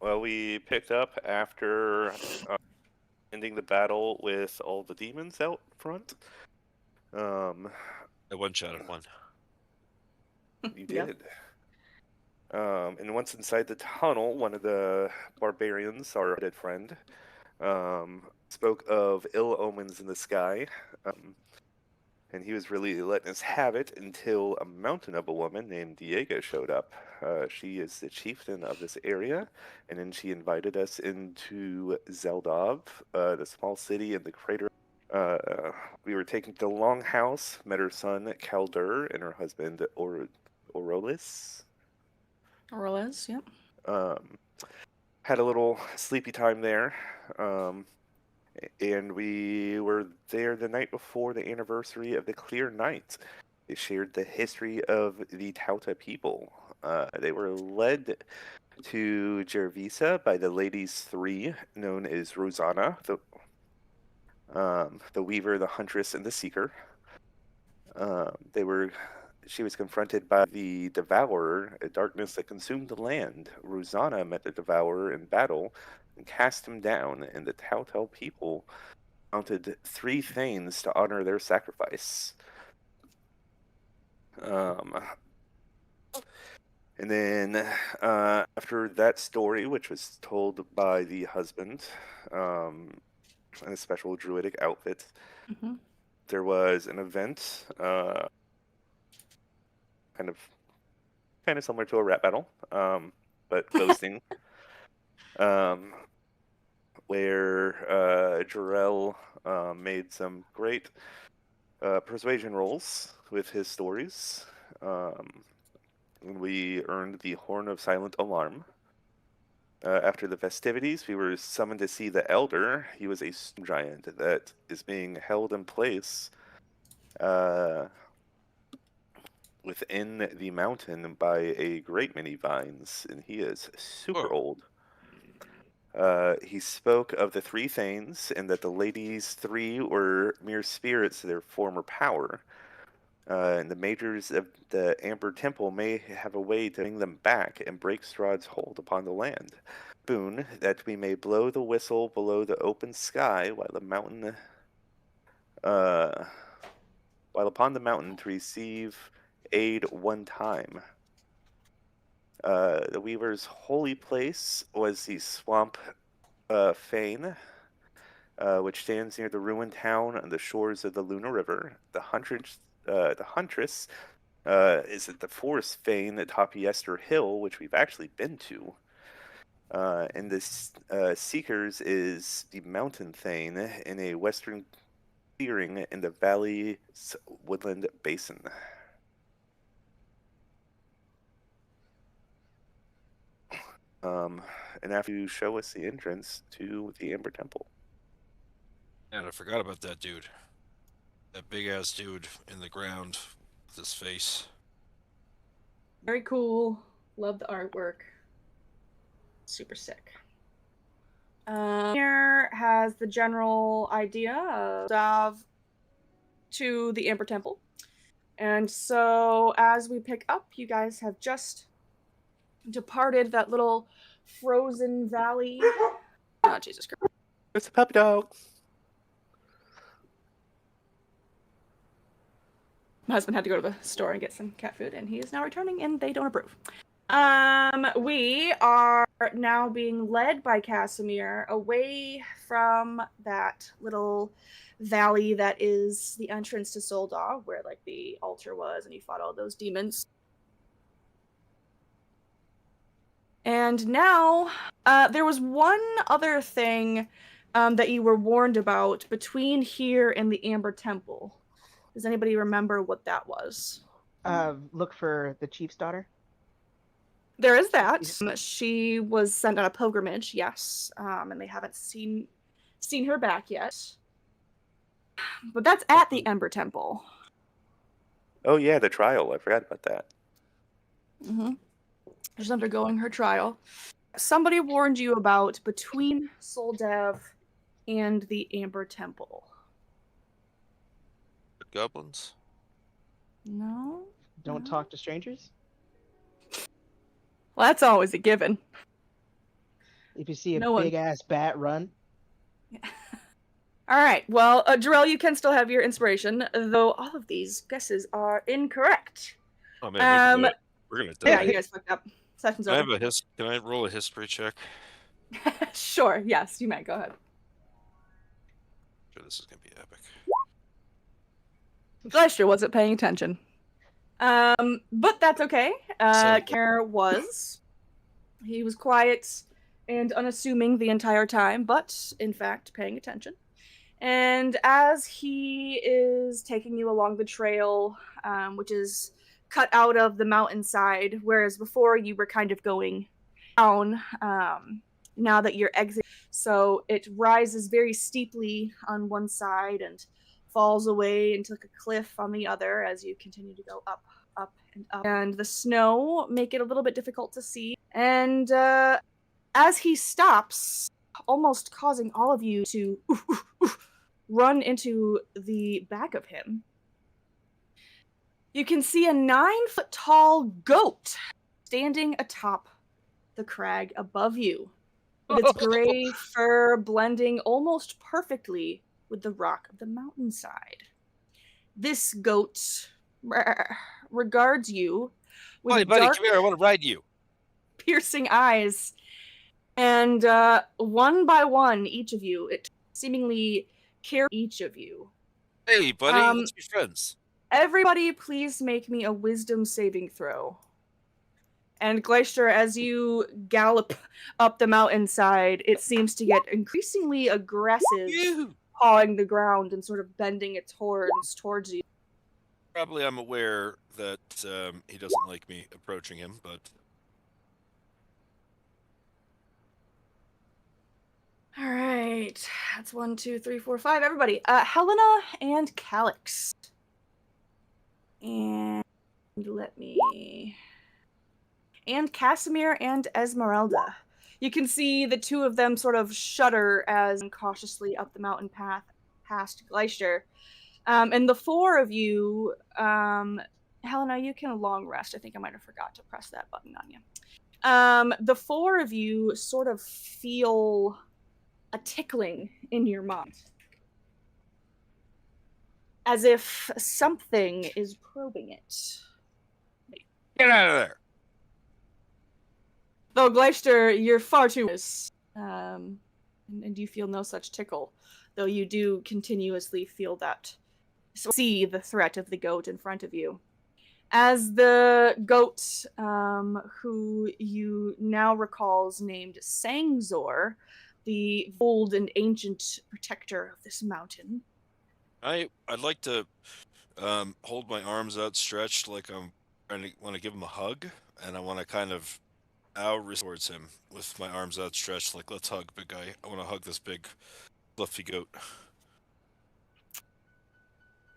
Well, we picked up after ending the battle with all the demons out front. Um, I one-shotted one. you Yep. did. And once inside the tunnel, one of the barbarians, our dead friend, spoke of ill omens in the sky. And he was really letting us have it until a mountain of a woman named Diego showed up. She is the chieftain of this area, and then she invited us into Zeldov, the small city in the crater. We were taken to the Longhouse, met her son Calder and her husband Orolis. Orles, yep. Um, had a little sleepy time there. And we were there the night before the anniversary of the Clear Night. They shared the history of the Tauta people. They were led to Gervisa by the Ladies Three, known as Rosanna, the Weaver, the Huntress, and the Seeker. They were. She was confronted by the Devourer, a darkness that consumed the land. Rosanna met the Devourer in battle and cast him down, and the Tautel people mounted 3 thanes to honor their sacrifice. Um, and then after that story, which was told by the husband in a special druidic outfit, Mm-hmm. there was an event, kind of similar to a rap battle, but ghosting, um, where Jarrell made some great persuasion rolls with his stories. We earned the Horn of Silent Alarm. After the festivities, we were summoned to see the Elder. He was a stone giant that is being held in place within the mountain by a great many vines, and he is super Oh. old. He spoke of the 3 Thanes and that the Ladies 3 were mere spirits of their former power. And the majors of the Amber Temple may have a way to bring them back and break Strahd's hold upon the land. Boon, that we may blow the whistle below the open sky uh, while upon the mountain to receive aid one time. The Weaver's holy place was the swamp Fane, which stands near the ruined town on the shores of the Luna River. The Huntress is at the forest Fane atop Yester Hill, which we've actually been to. And the Seekers is the Mountain Thane in a western clearing in the Valley's woodland basin. And after you show us the entrance to the Amber Temple. And I forgot about that dude. That big-ass dude in the ground with his face. Very cool. Love the artwork. Super sick. Here has the general idea of to the Amber Temple. And so as we pick up, you guys have just departed that little frozen valley. Oh, Jesus Christ. It's a puppy dog. My husband had to go to the store and get some cat food, and he is now returning, and they don't approve. We are now being led by Casimir away from that little valley that is the entrance to Soldaw, where like the altar was, and he fought all those demons. And now, there was one other thing that you were warned about between here and the Amber Temple. Does anybody remember what that was? Look for the chief's daughter. There is that. She was sent on a pilgrimage, yes, and they haven't seen her back yet. But that's at the Ember Temple. Oh yeah, the trial. I forgot about that. Mm-hmm. She's undergoing her trial. Somebody warned you about between Soldev and the Amber Temple. Goblins? No? Don't talk to strangers. Well, that's always a given. If you see a No one. big ass bat, run. All right. Well, Jarrell, you can still have your inspiration, though all of these guesses are incorrect. Oh man, we're gonna die. Yeah, you guys fucked up. Session's Can I over. Can I roll a history check? Sure. Yes, you may. Go ahead. Sure, this is gonna be epic. Glacier wasn't paying attention. But that's okay. Care was. He was quiet and unassuming the entire time, but in fact paying attention. And as he is taking you along the trail, which is cut out of the mountainside, whereas before you were kind of going down, now that you're exiting. So it rises very steeply on one side and falls away into like a cliff on the other as you continue to go up, up, and up. And the snow make it a little bit difficult to see. And as he stops, almost causing all of you to run into the back of him, you can see a 9-foot-tall goat standing atop the crag above you, with its gray fur blending almost perfectly with the rock of the mountainside. This goat regards you with Hey, buddy, dark, come here. I want to ride you. piercing eyes. And one by one, each of you, it seemingly carries each of you. Hey, buddy, let's be friends. Everybody, please make me a wisdom saving throw. And Glacier, as you gallop up the mountainside, it seems to get increasingly aggressive, pawing the ground and sort of bending its horns towards you. Probably I'm aware that he doesn't like me approaching him, but... All right. That's 1, 2, 3, 4, 5. Everybody. Helena and Calyx. And let me... And Casimir and Esmeralda. You can see the two of them sort of shudder as cautiously up the mountain path past Glacier. And the four of you, Helena, you can long rest. I think I might have forgot to press that button on you. The four of you sort of feel a tickling in your mind, as if something is probing it. Get out of there! Though, Gleister, you're far too and you feel no such tickle, though you do continuously feel that, see the threat of the goat in front of you. As the goat, who you now recalls named Sangzor, the old and ancient protector of this mountain. I'd like to hold my arms outstretched like I'm trying to want to give him a hug, and I want to kind of towards him with my arms outstretched like, let's hug, big guy. I want to hug this big fluffy goat.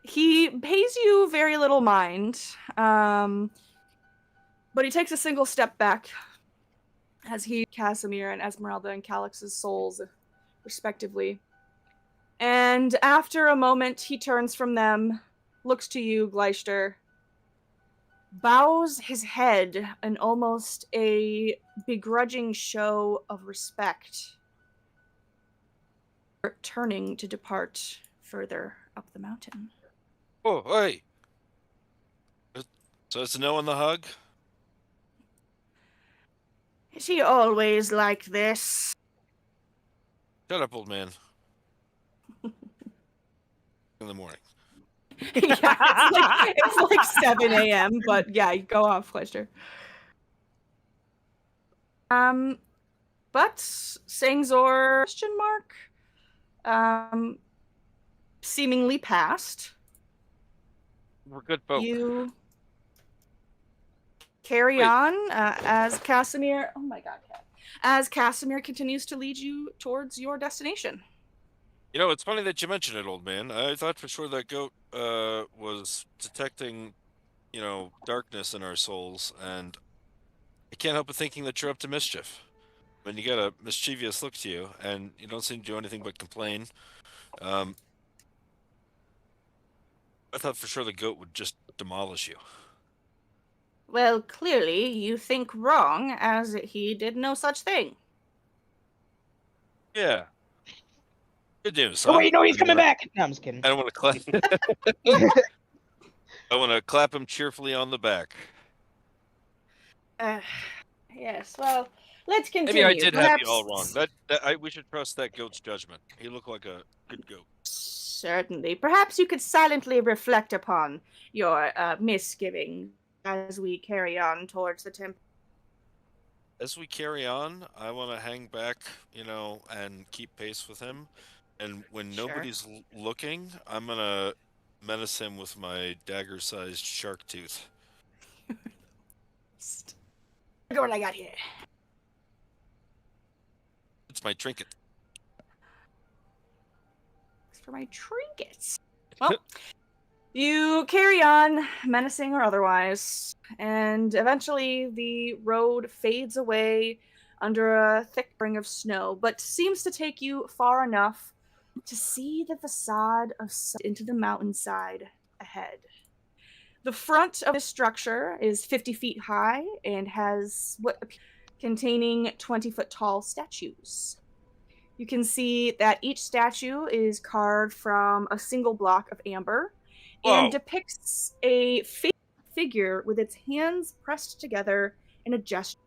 He pays you very little mind, but he takes a single step back as he, Casimir, and Esmeralda and Calyx's souls, respectively. And after a moment, he turns from them, looks to you, Gleister, bows his head in almost a begrudging show of respect, turning to depart further up the mountain. Oh, hey! So it's a no on the hug? Is he always like this? Shut up, old man. In the morning. Yeah, it's like 7 a.m., but yeah, go off, Glacier. But Sangzor, question mark, seemingly passed. We're good folk. You carry on as Casimir. Oh my God, Cat. As Casimir continues to lead you towards your destination. You know, it's funny that you mentioned it, old man. I thought for sure that goat was detecting, you know, darkness in our souls, and I can't help but thinking that you're up to mischief. When you get a mischievous look to you, and you don't seem to do anything but complain. I thought for sure the goat would just demolish you. Well, clearly you think wrong, as he did no such thing. Yeah. Good news, Oh huh? wait, no, he's I coming wanna- back. No, I'm just kidding. I don't want to clap. I want to clap him cheerfully on the back. Uh, yes, well, let's continue. Maybe I did have you Perhaps... all wrong. We should trust that goat's judgment. He looked like a good goat. Certainly. Perhaps you could silently reflect upon your misgiving as we carry on towards the temple. As we carry on, I want to hang back, and keep pace with him. And when Sure. nobody's looking, I'm gonna menace him with my dagger-sized shark tooth. Look at what I got here. It's my trinket. It's for my trinkets. Well, you carry on, menacing or otherwise, and eventually the road fades away under a thick ring of snow, but seems to take you far enough to see the facade of into the mountainside ahead. The front of the structure is 50 feet high and has containing 20-foot tall statues. You can see that each statue is carved from a single block of amber and Whoa. depicts a figure with its hands pressed together in a gesture.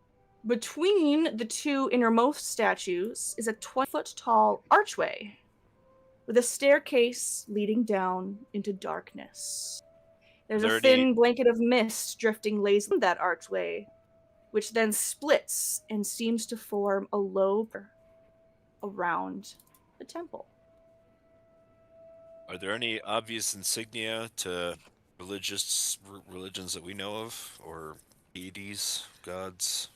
Between the two innermost statues is a 20-foot tall archway with a staircase leading down into darkness. There's a thin blanket of mist drifting lazily from that archway, which then splits and seems to form a lobe around the temple. Are there any obvious insignia to religions that we know of, or deities, gods?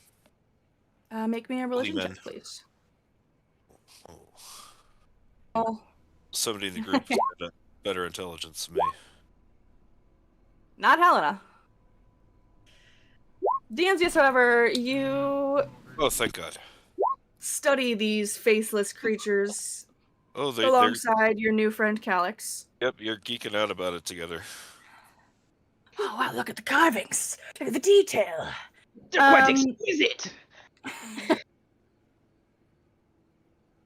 Make me a religion men. check, please. Oh. Oh. Somebody in the group had better intelligence than me. Not Helena. Danzius, however, you Oh, thank God. study these faceless creatures Oh, alongside your new friend Calix. Yep, you're geeking out about it together. Oh, wow, look at the carvings. Look at the detail. They're quite exquisite.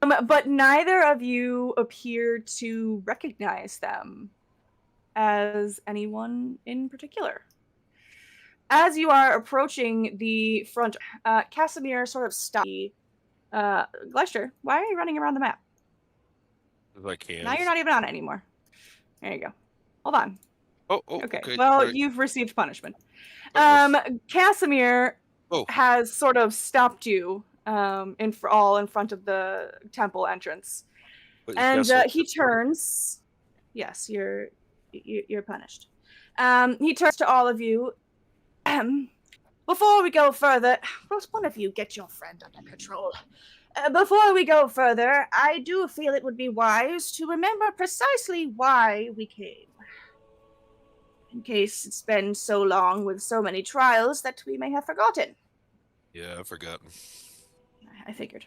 But neither of you appear to recognize them as anyone in particular. As you are approaching the front, Casimir sort of stops. Gleister, why are you running around the map? I can. Now you're not even on it anymore. There you go. Hold on. Oh, okay. Okay. Well, Right. You've received punishment. Uh-oh. Casimir Oh. has sort of stopped you in front of the temple entrance. And he turns. Yes, you're punished. He turns to all of you. Before we go further, must one of you get your friend under control? Before we go further, I do feel it would be wise to remember precisely why we came. In case it's been so long with so many trials that we may have forgotten. Yeah, I've forgotten. I figured.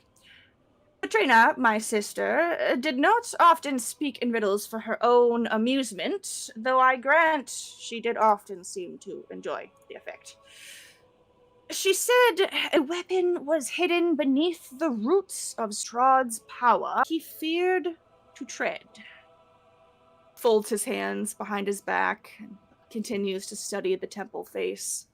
Katrina, my sister, did not often speak in riddles for her own amusement, though I grant she did often seem to enjoy the effect. She said a weapon was hidden beneath the roots of Strahd's power he feared to tread. Folds his hands behind his back and continues to study the temple face.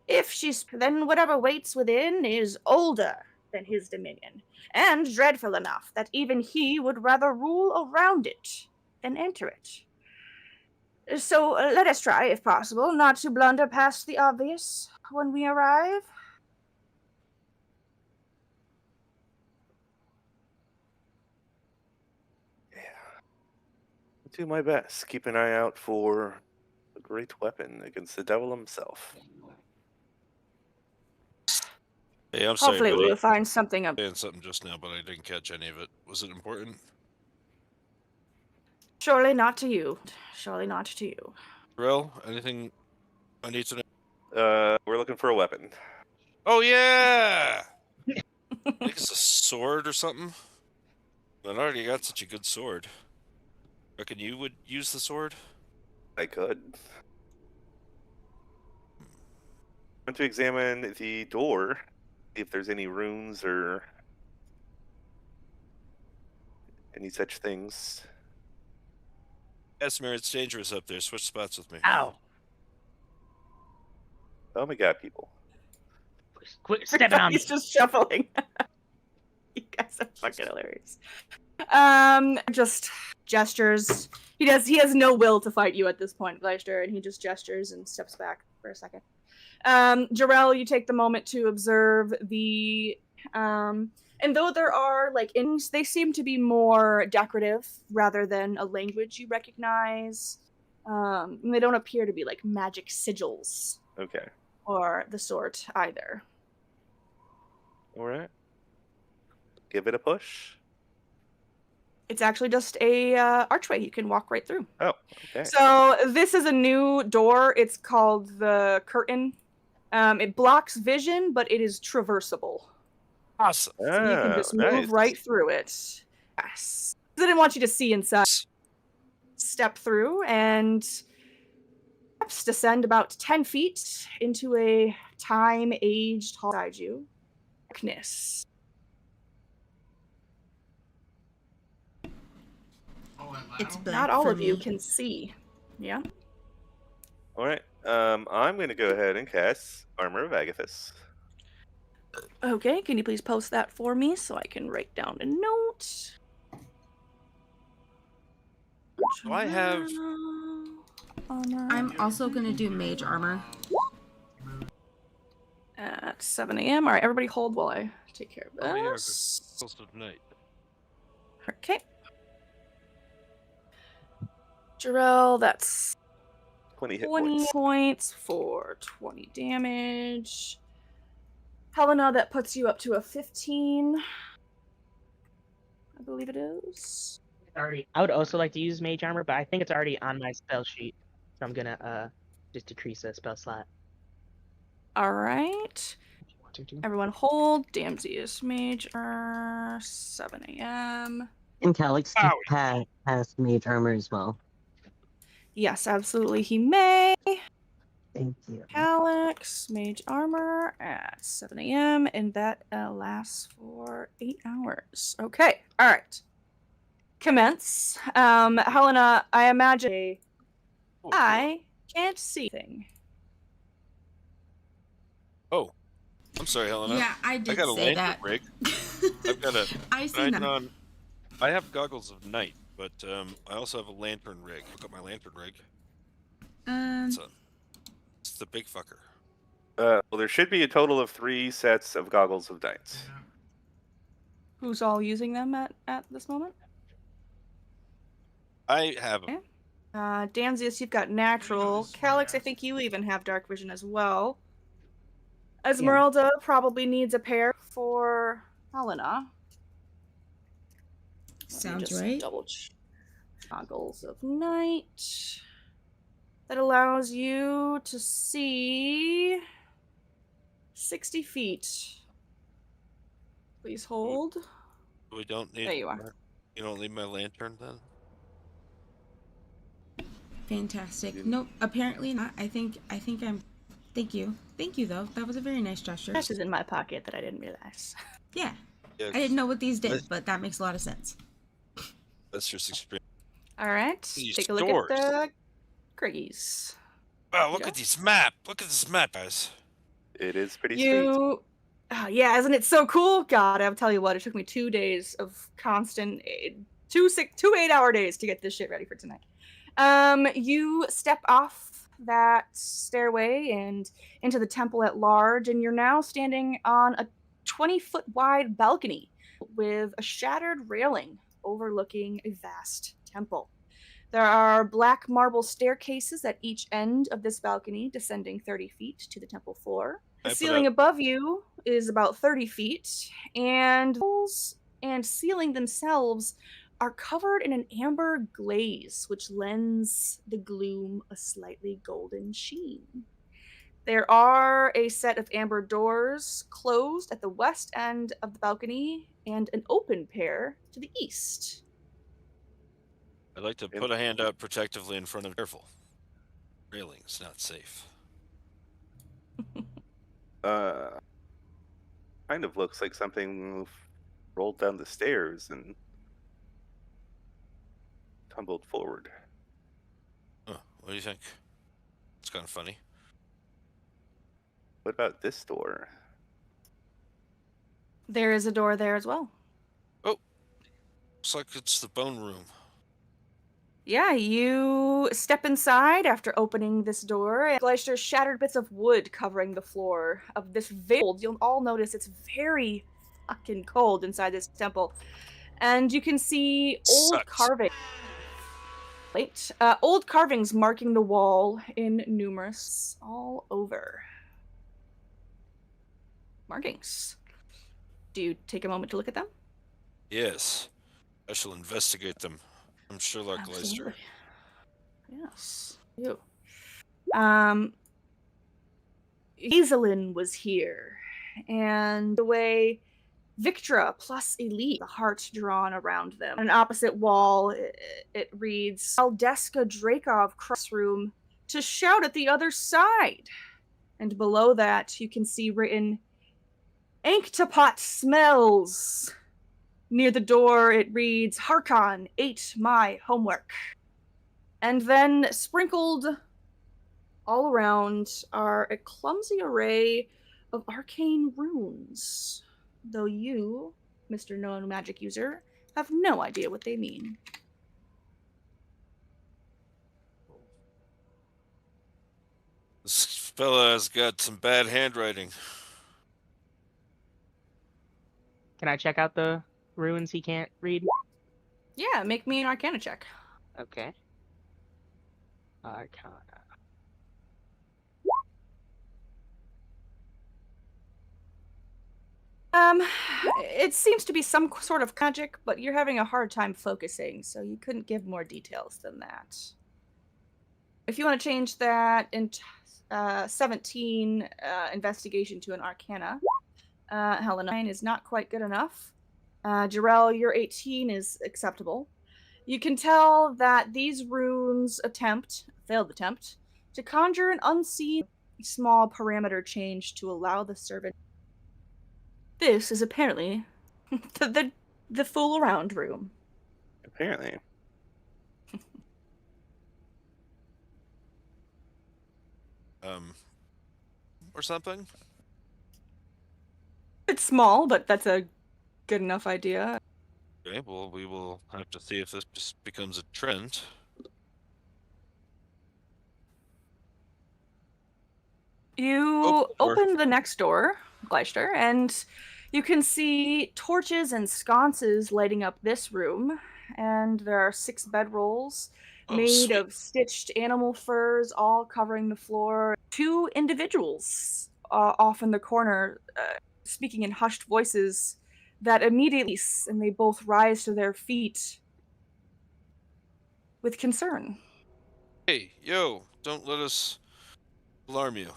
If she's then whatever waits within is older than his dominion, and dreadful enough that even he would rather rule around it than enter it. So let us try, if possible, not to blunder past the obvious when we arrive. Yeah. I'll do my best. Keep an eye out for a great weapon against the devil himself. Hey, I'm sorry, Hopefully buddy. we'll find something I was saying something just now, but I didn't catch any of it. Was it important? Surely not to you. Surely not to you. Rel, anything I need to know? We're looking for a weapon. Oh, yeah! I think it's a sword or something. I already got such a good sword. Reckon you would use the sword? I could. I want to examine the door, see if there's any runes or any such things. Casimir, it's dangerous up there. Switch spots with me. Ow. Oh my god, people. Quit stepping on me. He's just shuffling. You guys are fucking hilarious. Just gestures. He has no will to fight you at this point, Gleister, and he just gestures and steps back for a second. Jarrell, you take the moment to observe the and though there are like ins, they seem to be more decorative rather than a language you recognize. And they don't appear to be like magic sigils Okay. or the sort either. All right. Give it a push. It's actually just a archway you can walk right through. Oh, okay. So this is a new door. It's called the Curtain. It blocks vision, but it is traversable. Awesome. So you can just move nice. right through it. Yes. I didn't want you to see inside. Step through and steps descend about 10 feet into a time-aged hall beside you. Darkness. It's black Not all for of you me. can see. Yeah. All right. I'm going to go ahead and cast Armor of Agathis. Okay, can you please post that for me so I can write down a note? Do I have... Armor I'm also gonna do mage armor. at 7 a.m. All right, everybody hold while I take care of Oh, yeah, this. Ghost of Night. Okay. Jarrell, that's 20 hit 20 points. points for 20 damage. Helena, that puts you up to a 15. I believe it is. I would also like to use mage armor, but I think it's already on my spell sheet, so I'm gonna just decrease a spell slot. All right. 1, 2, 2. Everyone hold. Damsius Mage 7 a.m. And Calix Ow. has mage armor as well. Yes, absolutely he may. Thank you. Alex, Mage Armor at 7 a.m. and that lasts for 8 hours. Okay, all right. Commence. Helena, I imagine I can't see anything. Oh, I'm sorry, Helena. Yeah, I I did got a say lantern that. rig. I've got a I see that. I have goggles of night, but I also have a lantern rig. Look at my lantern rig. It's the big fucker. Well, there should be a total of 3 sets of goggles of night. Who's all using them at this moment? I have them. Okay. Danzius, you've got natural. Calix, I think you even have dark vision as well. Esmeralda probably needs a pair for Helena. Let me Sounds just right. Double check. Goggles of night. That allows you to see 60 feet. Please hold. We don't need. There you are. You don't need my lantern then. Fantastic. Nope, apparently not. I think I'm. Thank you though. That was a very nice gesture. Cash is in my pocket that I didn't realize. Yeah, Yeah, I didn't know what these did, but that makes a lot of sense. that's just experience. All right, These take a look doors. at the Craigies. Wow, look Yeah. at this map. Look at this map, guys. It is pretty sweet. You, yeah, isn't it so cool? God, I'll tell you what. It took me 2 days of constant, 2 8-hour days to get this shit ready for tonight. You step off that stairway and into the temple at large, and you're now standing on a 20-foot wide balcony with a shattered railing overlooking a vast temple. There are black marble staircases at each end of this balcony, descending 30 feet to the temple floor. The I put ceiling up- above you is about 30 feet, and the walls and ceiling themselves are covered in an amber glaze, which lends the gloom a slightly golden sheen. There are a set of amber doors closed at the west end of the balcony and an open pair to the east. I'd like to put a hand out protectively in front of. Careful. Railing is not safe. Kind of looks like something rolled down the stairs and tumbled forward. Oh, what do you think? It's kind of funny. What about this door? There is a door there as well. Oh, looks like it's the bone room. Yeah, you step inside after opening this door, and Gleister's shattered bits of wood covering the floor of this very cold. You'll all notice it's very fucking cold inside this temple. And you can see old Sucks. carving. Old carvings marking the wall in numerous all over. Markings. Do you take a moment to look at them? Yes, I shall investigate them. I'm Sherlock Gleister. Yes. You. Hazelin was here, and the way Victra plus Elite, the heart drawn around them. On an opposite wall, it reads, Aldeska Drakov crossroom to shout at the other side. And below that, you can see written, Anktapot smells. Near the door, it reads, Harkon ate my homework. And then sprinkled all around are a clumsy array of arcane runes, though you, Mr. Known Magic User, have no idea what they mean. This fella has got some bad handwriting. Can I check out the runes he can't read? Yeah, make me an Arcana check. Okay. Arcana. It seems to be some sort of magic, but you're having a hard time focusing, so you couldn't give more details than that. If you want to change that in 17 investigation to an Arcana, Helena 9 is not quite good enough. Jarrell, your 18 is acceptable. You can tell that these runes failed attempt, to conjure an unseen small parameter change to allow the servant. This is apparently the fool around room. Apparently. Or something? It's small, but that's a good enough idea. Okay, well, we will have to see if this just becomes a trend. You Door. open the next door, Gleister, and you can see torches and sconces lighting up this room. And there are 6 bedrolls made sweet. of stitched animal furs, all covering the floor. 2 individuals off in the corner, speaking in hushed voices that immediately, and they both rise to their feet with concern. Hey, yo, don't let us alarm you.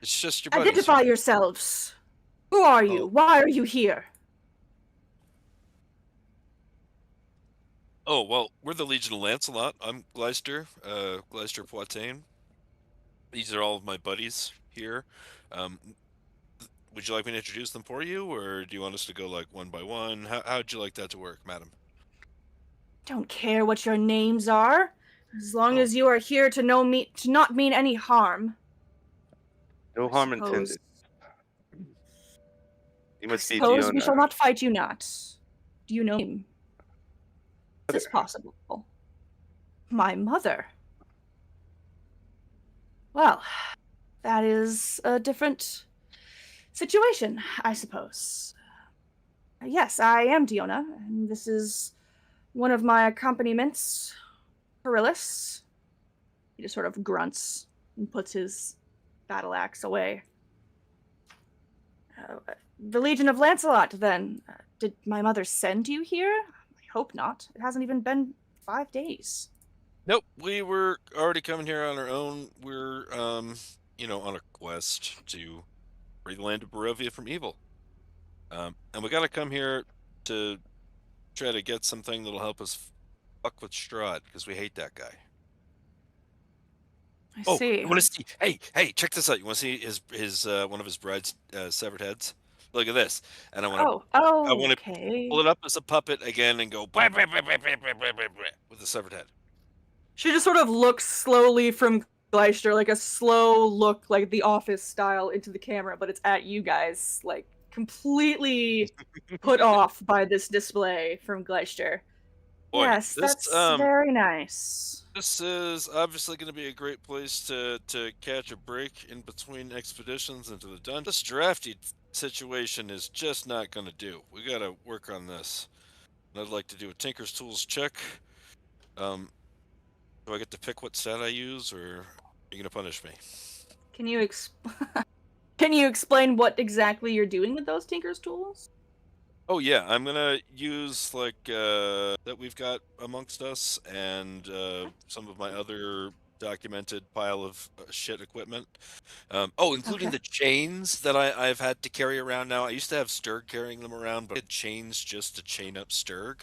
It's just your buddies. Identify yourselves. Who are you? Oh. Why are you here? Oh, well, we're the Legion of Lancelot. I'm Gleister, Gleister Poitain. These are all of my buddies here. Would you like me to introduce them for you, or do you want us to go, like, one by one? How'd you like that to work, madam? Don't care what your names are, as long as you are here to not mean any harm. No harm intended. You must be Suppose we Diona. shall not fight you not. Do you know him? Is this possible? My mother. Well, that is a different situation, I suppose. Yes, I am Diona, and this is one of my accompaniments, Perillis. He just sort of grunts and puts his battle axe away. The Legion of Lancelot, then. Did my mother send you here? I hope not. It hasn't even been 5 days. Nope, we were already coming here on our own. We're, on a quest to free the land of Barovia from evil. And we gotta come here to try to get something that'll help us fuck with Strahd, because we hate that guy. I see. You want to see? Hey, check this out. You want to see his one of his bride's severed heads? Look at this, and I want to Okay. pull it up as a puppet again and go "Bwah, bwah, bwah, bwah, bwah, bwah, bwah, bwah," with the severed head. She just sort of looks slowly from Gleister, like a slow look, like The Office style, into the camera, but it's at you guys, like completely put off by this display from Gleister. Boy, Yes, this that's very nice. this is obviously going to be a great place to catch a break in between expeditions into the dungeon. This drafty situation is just not going to do. We got to work on this. And I'd like to do a Tinker's Tools check. Do I get to pick what stat I use, or are you going to punish me? Can you can you explain what exactly you're doing with those Tinker's tools? Oh yeah, I'm gonna use like that we've got amongst us, and some of my other documented pile of shit equipment. Including Okay. the chains that I've had to carry around now. I used to have Sturg carrying them around, but I had chains just to chain up Sturg.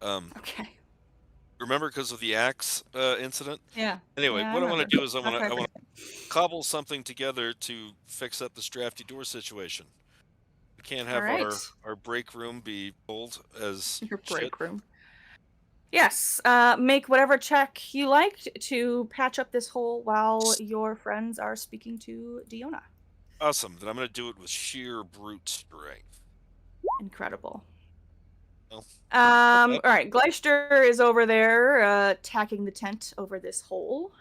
Okay. Remember because of the axe incident? Yeah. Anyway, Yeah, I what I want remember. to do is I Okay. want to cobble something together to fix up this drafty door situation. We can't All have right. our break room be old as Your shit. break room. Yes. Make whatever check you like to patch up this hole while your friends are speaking to Diona. Awesome. Then I'm going to do it with sheer brute strength. Incredible. Well, All right. Gleister is over there, tacking the tent over this hole,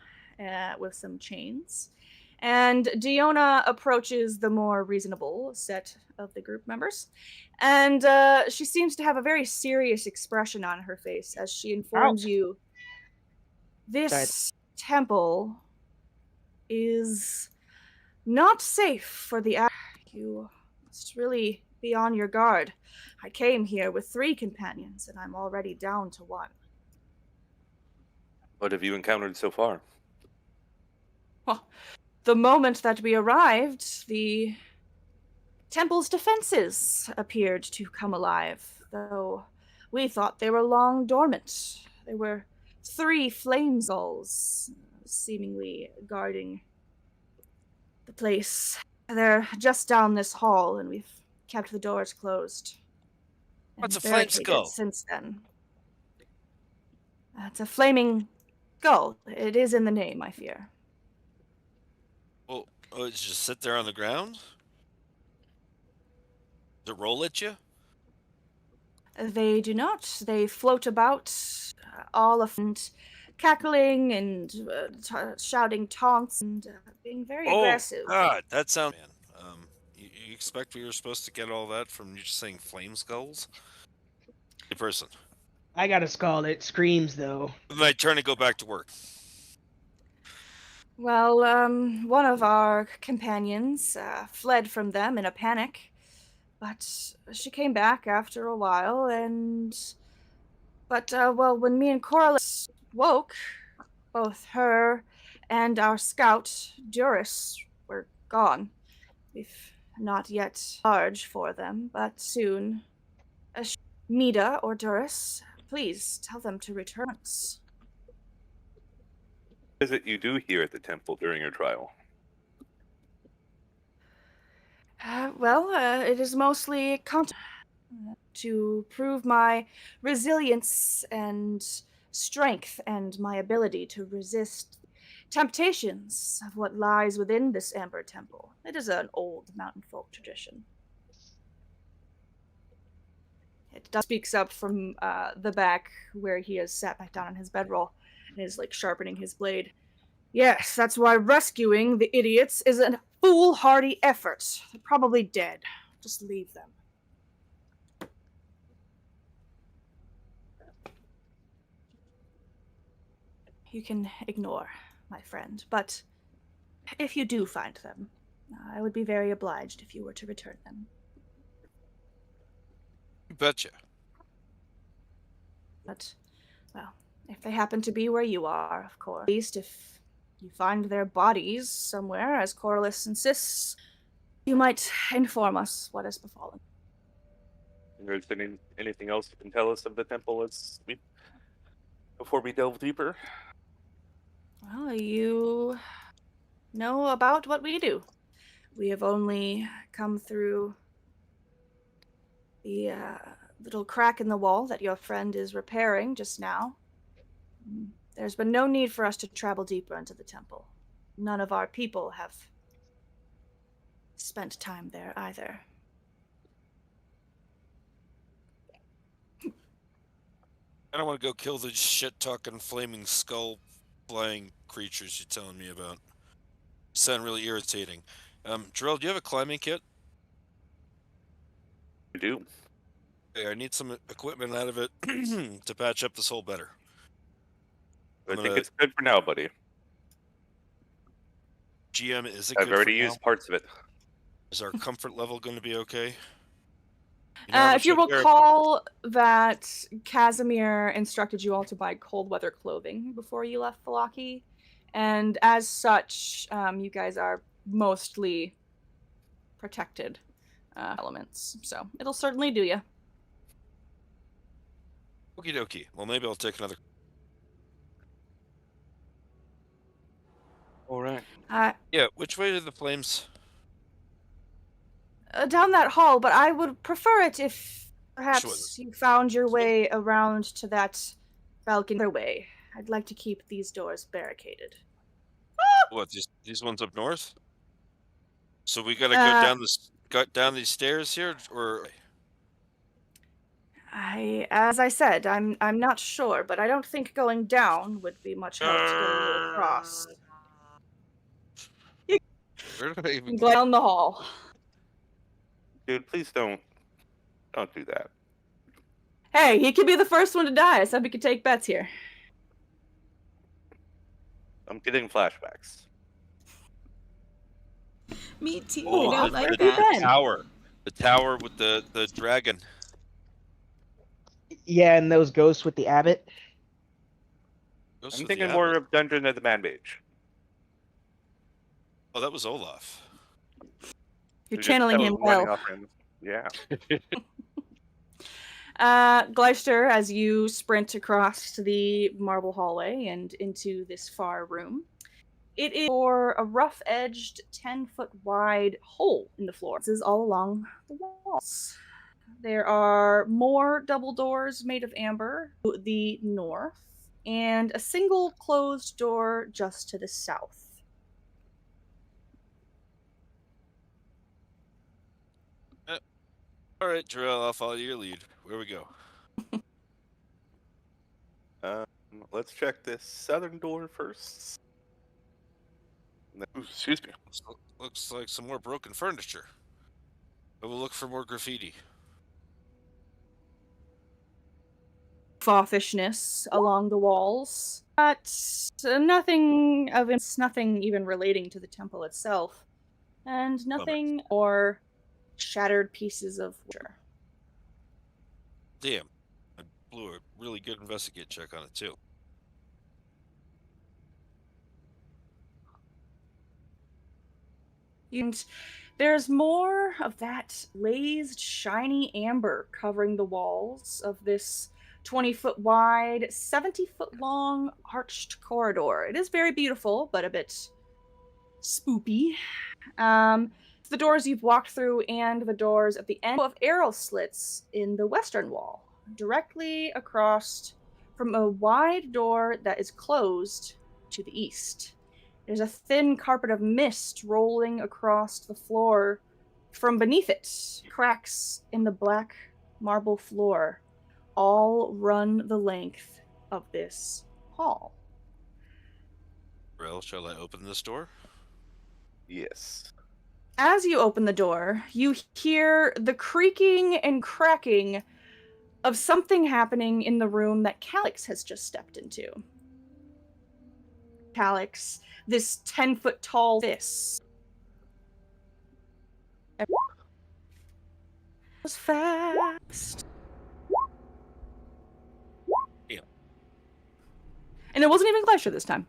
with some chains. And Diona approaches the more reasonable set of the group members. And she seems to have a very serious expression on her face as she informs you this temple is not safe for the you must really be on your guard. I came here with 3 companions, and I'm already down to 1. What have you encountered so far? Well, the moment that we arrived, the temple's defenses appeared to come alive, though we thought they were long dormant. There were 3 flame skulls seemingly guarding the place. They're just down this hall, and we've kept the doors closed. What's And a flame barricaded skull? since then. It's a flaming skull. It is in the name, I fear. Well, it just sit there on the ground? Does it roll at you? They do not. They float about, all of and cackling and shouting taunts and being very aggressive. God, that sounds. Man, you expect we were supposed to get all that from you just saying flame skulls? A person. I got a skull. It screams though. My turn to go back to work. Well, one of our companions fled from them in a panic, but she came back after a while, well, when me and Corliss woke, both her and our scout, Duris, were gone. We've not yet large for them, but soon. Mida or Duris, please tell them to return. What is it you do here at the temple during your trial? It is mostly to prove my resilience and strength and my ability to resist temptations of what lies within this Amber Temple. It is an old mountain folk tradition. It speaks up from the back where he has sat back down on his bedroll and is like sharpening his blade. Yes, that's why rescuing the idiots is a foolhardy effort. They're probably dead. Just leave them. You can ignore, my friend, but if you do find them, I would be very obliged if you were to return them. You betcha. But, well, if they happen to be where you are, of course. At least if you find their bodies somewhere, as Corliss insists, you might inform us what has befallen. Is there anything else you can tell us of the temple before we delve deeper? Well, you know about what we do. We have only come through the little crack in the wall that your friend is repairing just now. There's been no need for us to travel deeper into the temple. None of our people have spent time there either. I don't want to go kill the shit-talking flaming skull-flying creatures you're telling me about. Sound really irritating. Drill, do you have a climbing kit? I do. Okay, I need some equipment out of it to patch up this hole better. I think it's good for now, buddy. GM, is it I've good already for now? used parts of it. Is our comfort level going to be okay? You know how If you much I care- recall that Casimir instructed you all to buy cold weather clothing before you left Falaki, and as such, you guys are mostly protected elements, so it'll certainly do you. Okie dokie. Well, maybe I'll take another. All right. Yeah, which way did the flames? Down that hall, but I would prefer it if perhaps Sure. you found your way around to that balcony way. I'd like to keep these doors barricaded. What, these ones up north? So we gotta go down these stairs here, or As I said, I'm not sure, but I don't think going down would be much help to getting you across. where do I even? Down the hall. Dude, please don't do that. Hey, he could be the first one to die. I said we could take bets here. I'm getting flashbacks. Me too. Oh, I don't like the that. tower. The tower with the dragon. Yeah, and those ghosts with the abbot. Goes I'm with thinking the more abbot. of Dungeon of the Man Mage. Oh, that was Olaf. You're Just channeling him running well. off him. Yeah. Gleister, as you sprint across to the marble hallway and into this far room, it is for a rough-edged, 10-foot wide hole in the floor. This is all along the walls. There are more double doors made of amber to the north, and a single closed door just to the south. All right, Jarrell, I'll follow your lead. Where we go? Let's check this southern door first. Ooh, excuse me. Looks like some more broken furniture. I will look for more graffiti. Fawfishness along the walls, but nothing even relating to the temple itself, and nothing or shattered pieces of wood. Damn, I blew a really good investigate check on it too. And there's more of that glazed, shiny amber covering the walls of this 20-foot wide, 70-foot long arched corridor. It is very beautiful, but a bit spoopy. The doors you've walked through and the doors at the end of arrow slits in the western wall, directly across from a wide door that is closed to the east. There's a thin carpet of mist rolling across the floor from beneath it. Cracks in the black marble floor all run the length of this hall. Jarrell, shall I open this door? Yes. As you open the door, you hear the creaking and cracking of something happening in the room that Calix has just stepped into. Calix, this 10-foot tall fist. It was fast. Yeah. And it wasn't even Glacier this time.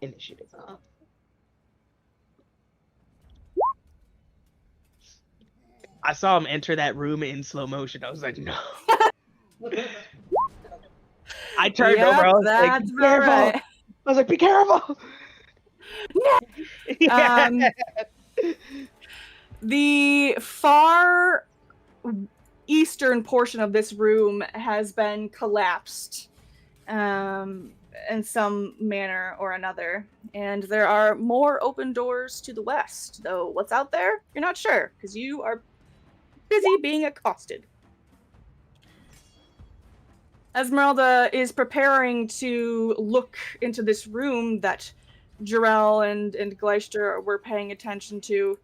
Initiative. I saw him enter that room in slow motion. I was like, no. I turned Yep, over. I was like, that's be about careful. right. I was like, be careful. Yeah. The far eastern portion of this room has been collapsed in some manner or another. And there are more open doors to the west, though what's out there, you're not sure, because you are busy being accosted. Esmeralda is preparing to look into this room that Jarell and Gleister were paying attention to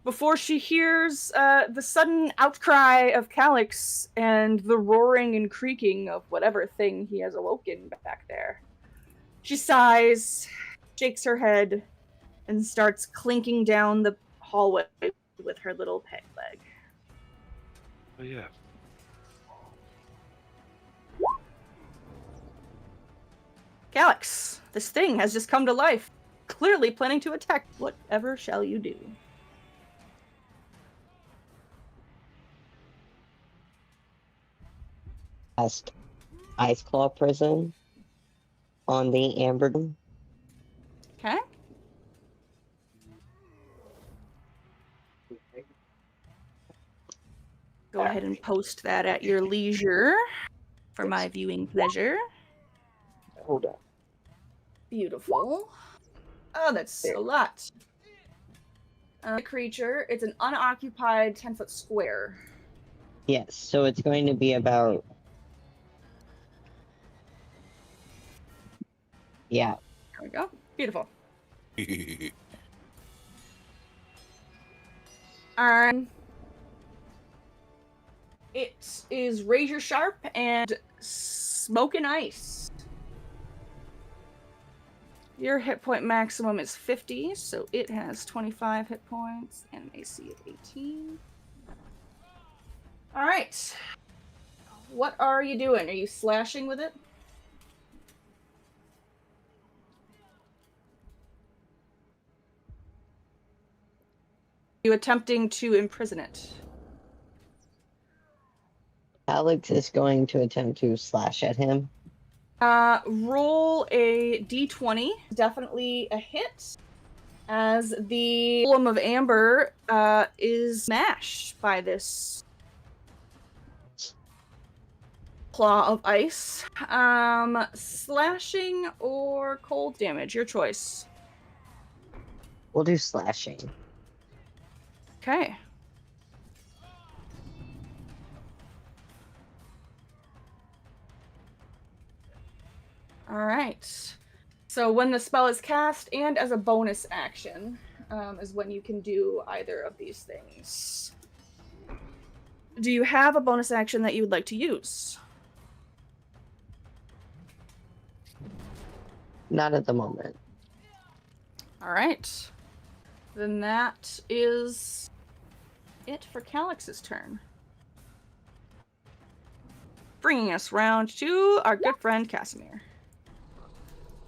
before she hears the sudden outcry of Calix and the roaring and creaking of whatever thing he has awoken back there. She sighs, shakes her head, and starts clinking down the hallway with her little peg leg. Oh, yeah. Calix, this thing has just come to life, clearly planning to attack. Whatever shall you do? Cast Ice Claw Prison on the Amber. Okay. Go ahead and post that at your leisure for my viewing pleasure. Hold on. Beautiful. Oh, that's a lot. Creature, it's an unoccupied 10-foot square. Yes, so it's going to be about. Yeah. There we go. Beautiful. It is razor sharp and smoking ice. Your hit point maximum is 50, so it has 25 hit points and an AC of 18. All right. What are you doing? Are you slashing with it? Are you attempting to imprison it? Alex is going to attempt to slash at him. Roll a d20. Definitely a hit, as the golem of amber is smashed by this claw of ice. Slashing or cold damage, your choice. We'll do slashing. Okay. All right. So when the spell is cast and as a bonus action is when you can do either of these things. Do you have a bonus action that you would like to use? Not at the moment. All right. Then that is it for Calix's turn. Bringing us round to our good friend Casimir.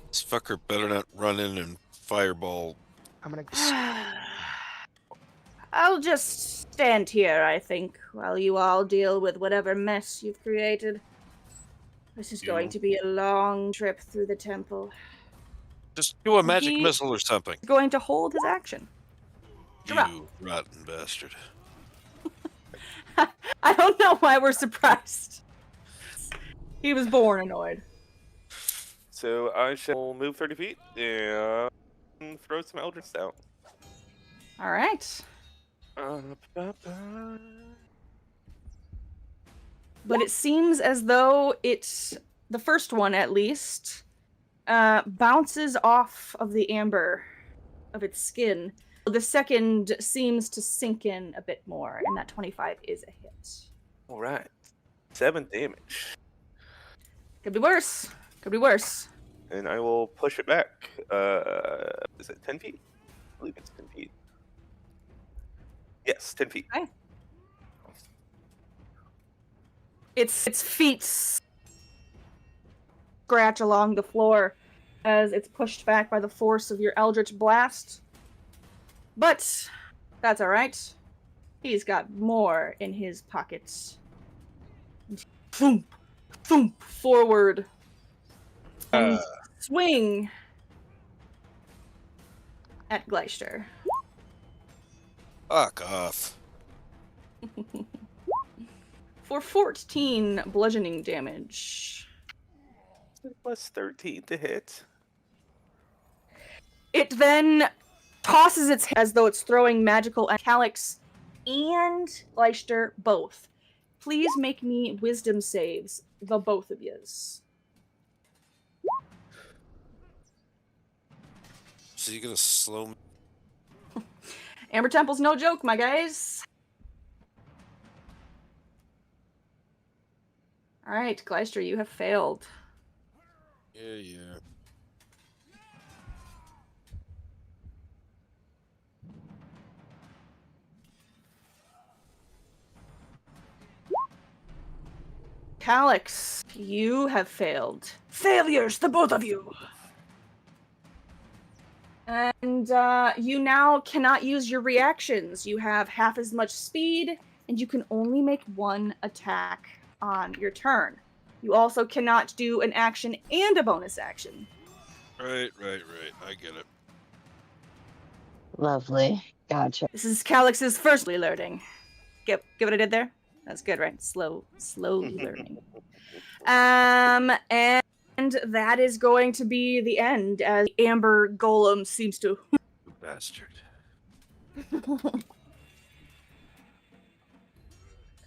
This fucker better not run in and fireball. I'm gonna. I'll just stand here, I think, while you all deal with whatever mess you've created. This is going to be a long trip through the temple. Just do a magic He- missile or something. He's going to hold his action. Jarell. You rotten bastard. I don't know why we're surprised. He was born annoyed. So I shall move 30 feet and throw some Eldritch out. All right. But it seems as though it's the first one, at least, bounces off of the amber of its skin. The second seems to sink in a bit more, and that 25 is a hit. All right. 7 damage. Could be worse. Could be worse. And I will push it back. Is it 10 feet? I believe it's 10 feet. Yes, 10 feet. Okay. Its feet scratch along the floor as it's pushed back by the force of your Eldritch Blast. But that's alright. He's got more in his pockets. Thump, thump, forward. And swing at Gleister. Fuck off. for 14 bludgeoning damage. Plus 13 to hit. It then tosses its head as though it's throwing magical Calyx and Gleister both. Please make me wisdom saves, the both of yous. So you're gonna slow me? Amber Temple's no joke, my guys. Alright, Gleister, you have failed. Yeah. Calyx, you have failed. Failures, the both of you! And you now cannot use your reactions. You have half as much speed, and you can only make one attack on your turn. You also cannot do an action and a bonus action. Right. I get it. Lovely. Gotcha. This is Calyx's first learning. Get what I did there? That's good, right? Slowly learning. And that is going to be the end, as Amber Golem seems to. You bastard.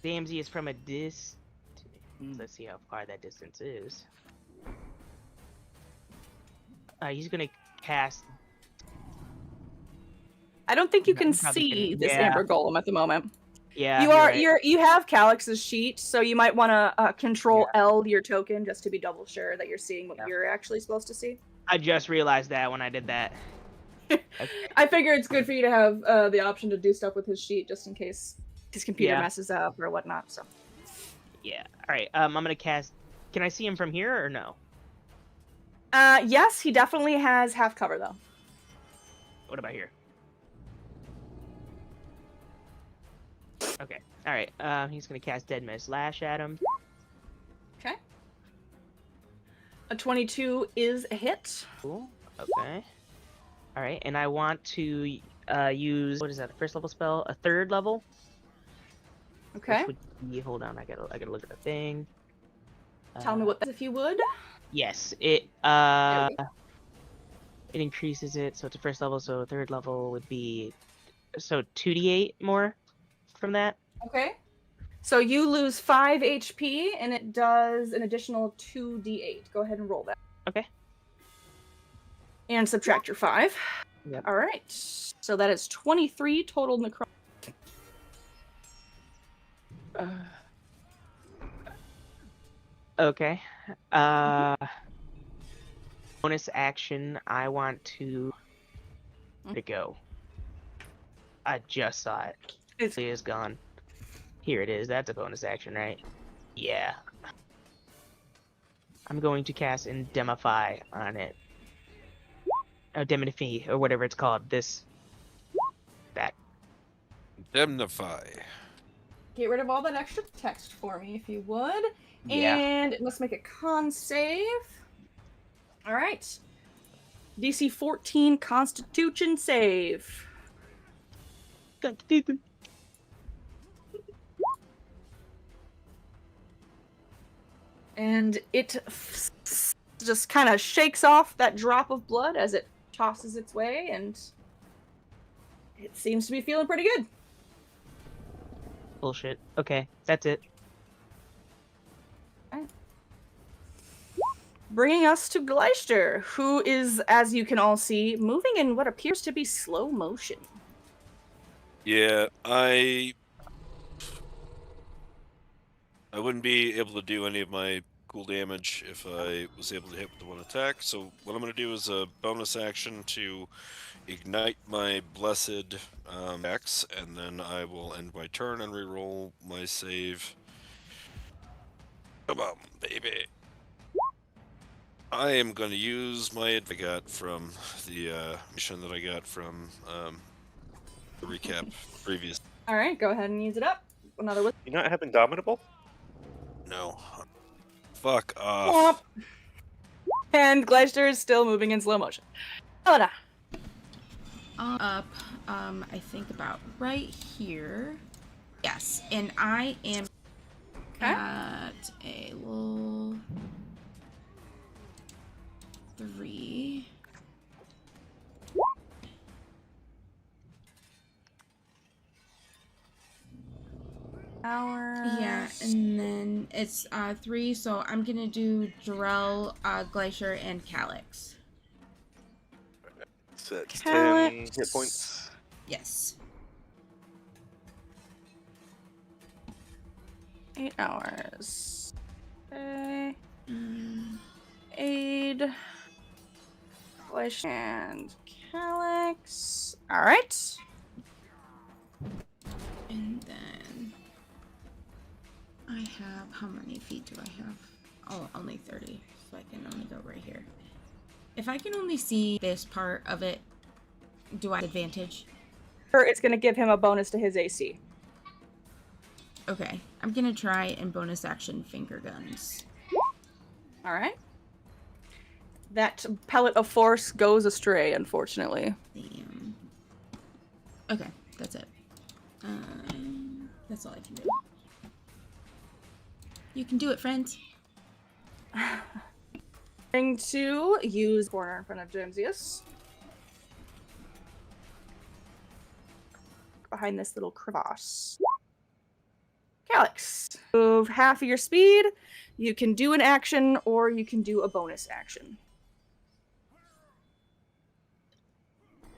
DMZ is from a distance. Let's see how far that distance is. He's gonna cast. I don't think you No, can you probably see can- this yeah. Amber Golem at the moment. Yeah, You you're are right. you have Calyx's sheet, so you might want to control L your token just to be double sure that you're seeing what you're actually supposed to see. I just realized that when I did that. I figure it's good for you to have the option to do stuff with his sheet just in case his computer Yeah. messes up or whatnot. So Yeah. All right. I'm gonna cast. Can I see him from here or no? yes, he definitely has half cover though. What about here? Okay. All right. He's gonna cast Dead Man's Lash at him. Okay. A 22 is a hit. Cool. Okay. All right. And I want to use, what is that? A first level spell? A third level? Okay. Which would be, hold on. I gotta look at the thing. Tell me what that is, if you would. Yes. It increases it, so it's a first level. So a third level would be 2d8 more from that. Okay. So you lose 5 HP, and it does an additional 2d8. Go ahead and roll that. Okay. And subtract your 5. Yep. All right. So that is 23 total necron. Okay. Bonus action. I want to go. I just saw it. It's- It is gone. Here it is. That's a bonus action, right? Yeah. I'm going to cast Indemnify on it. Indemnify, or whatever it's called. That. Indemnify. Get rid of all that extra text for me, if you would. Yeah. And it must make a con save. All right. DC 14 Constitution save. And it just kind of shakes off that drop of blood as it tosses its way, and it seems to be feeling pretty good. Bullshit. Okay, that's it. Bringing us to Gleister, who is, as you can all see, moving in what appears to be slow motion. Yeah, I wouldn't be able to do any of my cool damage if I was able to hit with the one attack. So what I'm going to do is a bonus action to ignite my blessed X, and then I will end my turn and reroll my save. Come on, baby. I am going to use my I got from the mission that I got from the recap previous. All right, go ahead and use it up. Another one. You not have Indomitable? No. Fuck off. And Gleister is still moving in slow motion. Helena. Up, I think about right here. Yes, and I am Hours. Yeah, and then it's 3, so I'm gonna do Jarell, Glacier, and Calyx. So it's 10 Calyx. hit points. Yes. 8 hours. Okay. Aid. Glacier and Calyx. Alright. And then I have, how many feet do I have? Oh, only 30, so I can only go right here. If I can only see this part of it, do I have advantage? It's going to give him a bonus to his AC. Okay, I'm gonna try and bonus action finger guns. Alright. That pellet of force goes astray, unfortunately. Damn. Okay, that's it. That's all I can do. You can do it, friends. Going to use corner in front of Jamesius. Behind this little crevasse. Calyx. Move half of your speed. You can do an action or you can do a bonus action.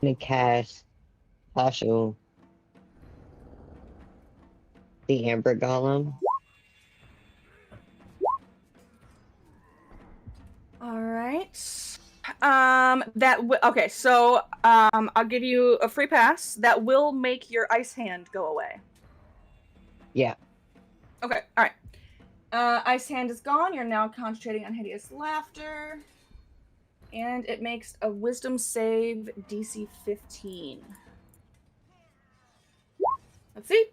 I'm gonna cast partial the Amber Golem. All right. Okay, so I'll give you a free pass. That will make your ice hand go away. Yeah. Okay, all right. Ice hand is gone. You're now concentrating on hideous laughter. And it makes a wisdom save DC 15. Let's see.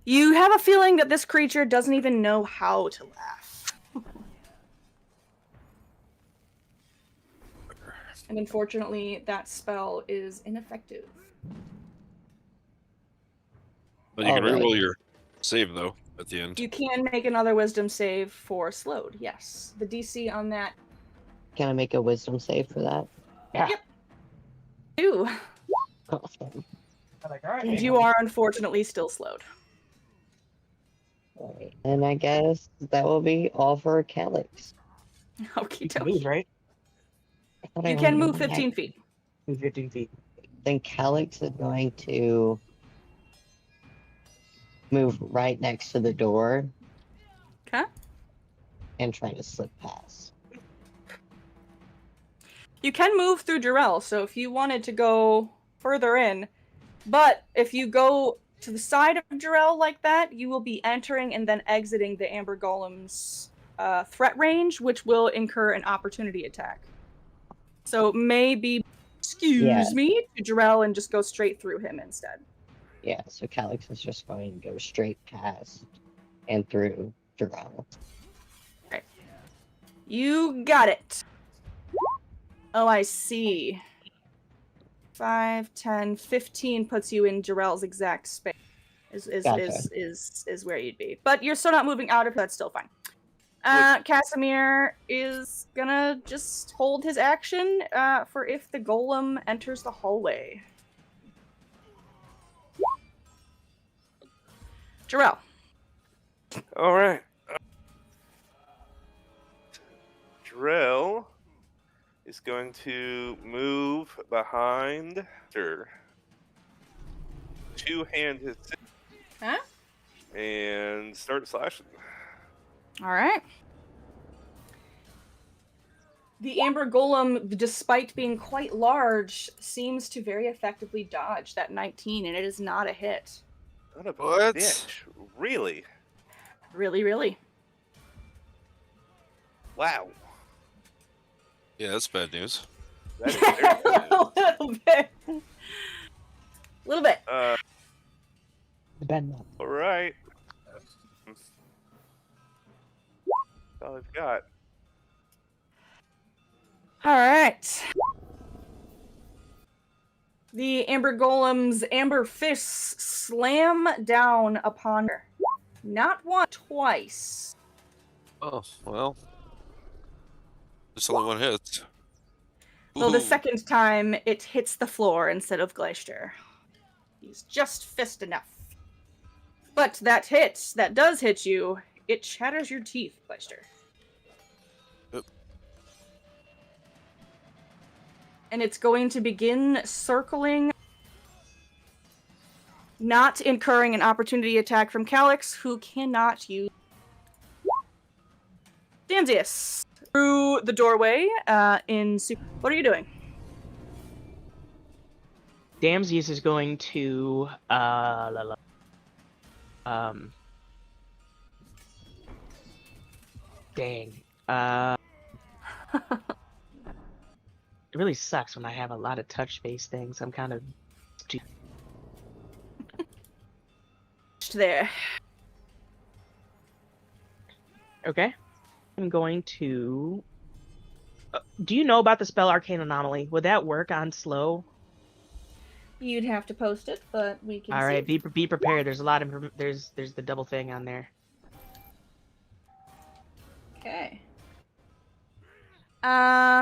You have a feeling that this creature doesn't even know how to laugh. And unfortunately, that spell is ineffective. But you can Alright. reroll your save though at the end. You can make another wisdom save for slowed, yes. The DC on that. Can I make a wisdom save for that? Yep. Two. Awesome. And you are unfortunately still slowed. Alright. And I guess that will be all for Calyx. Okie You can move, dokie. right? I thought I You can wanted move to 15 feet. Move 15 feet. Then Calyx is going to move right next to the door Okay. and try to slip past. You can move through Jarell, so if you wanted to go further in, but if you go to the side of Jarell like that, you will be entering and then exiting the Amber Golem's threat range, which will incur an opportunity attack. So maybe, excuse me, to Jarell and just go straight through him instead. Yeah, so Calyx is just going to go straight past and through Durrell. Right. You got it. Oh, I see. 5, 10, 15 puts you in Jarell's exact space. Gotcha. Is where you'd be. But you're still not moving out of that's still fine. Casimir is gonna just hold his action for if the golem enters the hallway. Jarell. All right. Drell is going to move behind her. Two-hand his Huh? and start slashing. All right. The Amber Golem, despite being quite large, seems to very effectively dodge that 19, and it is not a hit. Son of a What? bitch. Really? Really, really. Wow. Yeah, that's bad news. That is very good. A little bit. A little bit. Ben. All right. That's all I've got. All right. The Amber Golem's amber fists slam down upon her. Not once, twice. Oh, well. There's only one hit. Though the Ooh. second time, it hits the floor instead of Glacier. He's just fist enough. But that does hit you, it shatters your teeth, Fleister. Yep. And it's going to begin circling, not incurring an opportunity attack from Calyx, who cannot use Damsius through the doorway. What are you doing? Damsius is going to dang. It really sucks when I have a lot of touch-based things. I'm kind of There. okay. I'm going to. Do you know about the spell Arcane Anomaly? Would that work on slow? You'd have to post it, but we can. All right, see. be prepared. There's a lot of there's the double thing on there. Okay.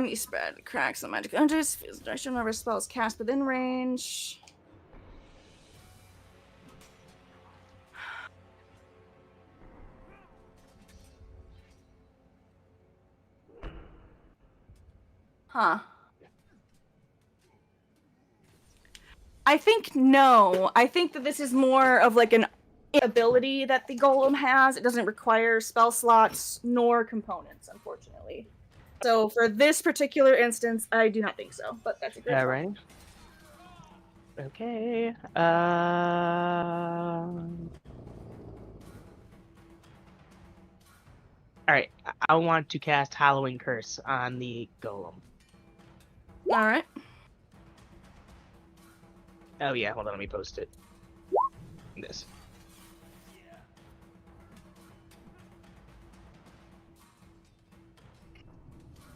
You spread cracks on magic enters. I should remember spells cast within range. Huh. I think no. I think that this is more of like an ability that the golem has. It doesn't require spell slots nor components, unfortunately. So for this particular instance, I do not think so. But that's a great. All right. Okay. All right. I want to cast Halloween Curse on the golem. All right. Oh yeah, hold on, let me post it. This.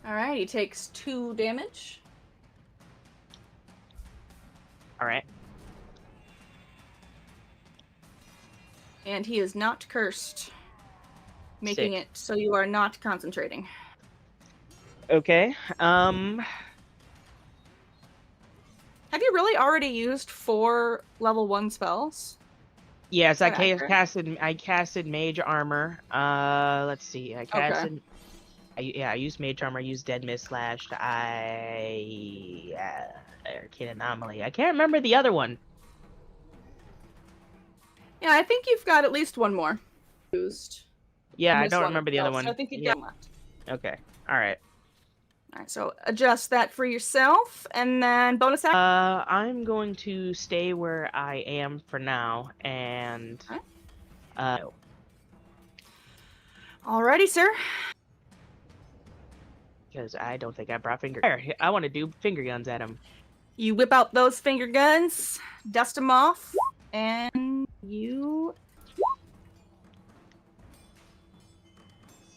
All right. He takes 2 damage. All right. And he is not cursed, making it so you are not concentrating. Okay. Have you really already used 4 level 1 spells? Yes, I accurate? casted Mage Armor. Let's see. I casted. I used Mage Armor. I used Dead Mist Slash. Arcane Anomaly. I can't remember the other one. Yeah, I think you've got at least 1 more used. Yeah, I This don't one remember the other itself, one. So I think you've Yeah. got 1 left. Okay. All right. All right, so adjust that for yourself, and then bonus action. I'm going to stay where I am for now, and Alrighty, sir. because I don't think I brought finger. I want to do finger guns at him. You whip out those finger guns, dust them off, and you.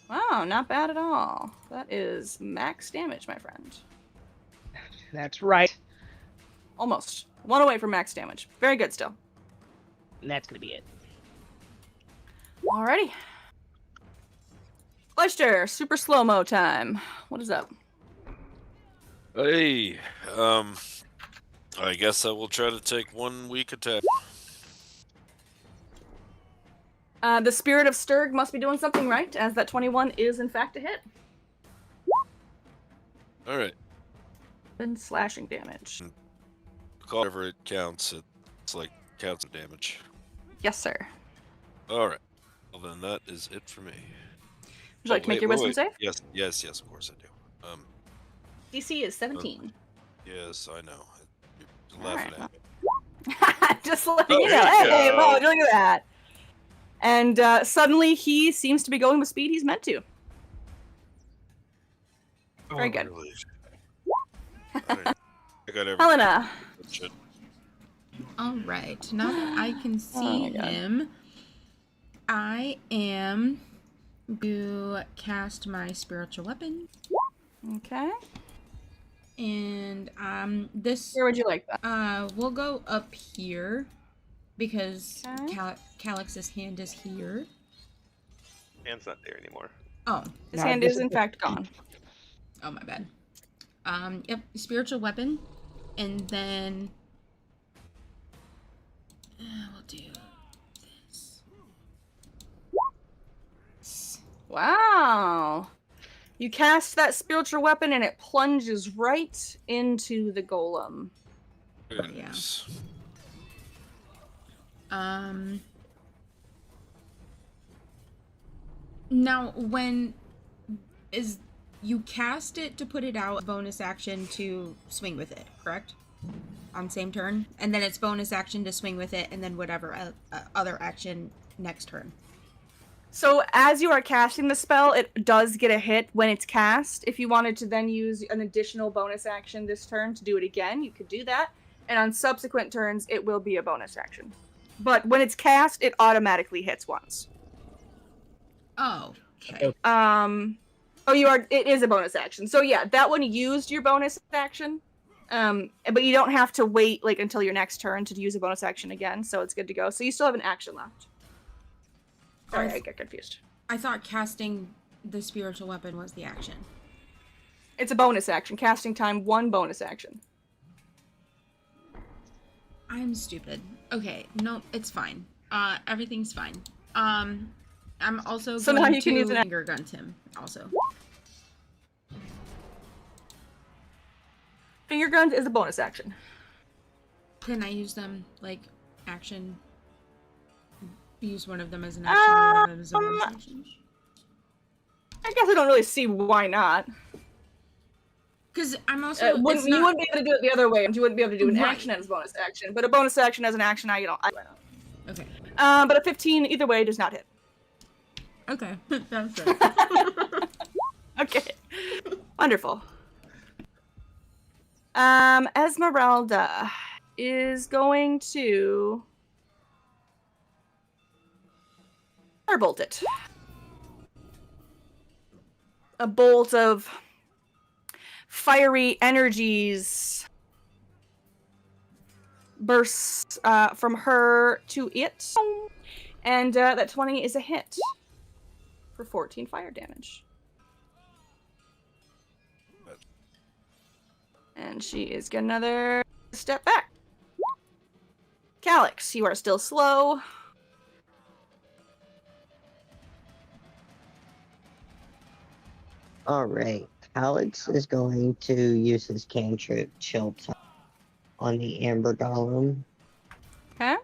Wow, not bad at all. That is max damage, my friend. That's right. Almost. 1 away from max damage. Very good still. And that's gonna be it. Alrighty. Fleister, super slow-mo time. What is up? Hey, I guess I will try to take 1 weak attack. The Spirit of Sturg must be doing something right, as that 21 is in fact a hit. All right. And slashing damage. Whatever it counts, it's like counts damage. Yes, sir. All right. Well, then that is it for me. Would you like to make your wisdom save? Yes, of course I do. DC is 17. Yes, I know. You're All laughing right, at me. Just letting Oh, you know. here we Hey, go. whoa, look at that. And suddenly he seems to be going with speed he's meant to. Very good. Really? I got everything. Helena. Shit. All right. Now that I can Oh see my God. him, I am to cast my spiritual weapon, Okay. and this Where would you like that? we'll go up here because Okay. Calyx's hand is here. Hand's not there anymore. Oh, His Now, hand this is is in the- fact gone. oh my bad. Yep, spiritual weapon, and then we'll do this. Wow. You cast that spiritual weapon and it plunges right into the golem. Goodness. Now, when is you cast it to put it out, bonus action to swing with it, correct? On same turn, and then it's bonus action to swing with it, and then whatever other action next turn. So as you are casting the spell, it does get a hit when it's cast. If you wanted to then use an additional bonus action this turn to do it again, you could do that. And on subsequent turns, it will be a bonus action. But when it's cast, it automatically hits once. Oh, okay. It is a bonus action. So yeah, that one used your bonus action. But you don't have to wait like until your next turn to use a bonus action again, so it's good to go. So you still have an action left. Sorry, I get confused. I thought casting the spiritual weapon was the action. It's a bonus action. Casting time, 1 bonus action. I'm stupid. Okay, no, it's fine. Everything's fine. I'm also So going now you can use to an finger gun him, also. Finger guns is a bonus action. Can I use them, like, action? Use one of them as an action, one of them as a bonus action? I guess I don't really see why not. Because I'm also... You wouldn't be able to do it the other way. You wouldn't be able to do an Right. action as a bonus action. But a bonus action as an action, why not? Okay. But a 15, either way, does not hit. Okay. That's it. Okay. Wonderful. Esmeralda is going to firebolt it. A bolt of fiery energies bursts from her to it. And that 20 is a hit for 14 fire damage. And she is getting another step back. Calyx, you are still slow. Alright, Alex is going to use his cantrip Chill Time on the Amber Golem. Okay.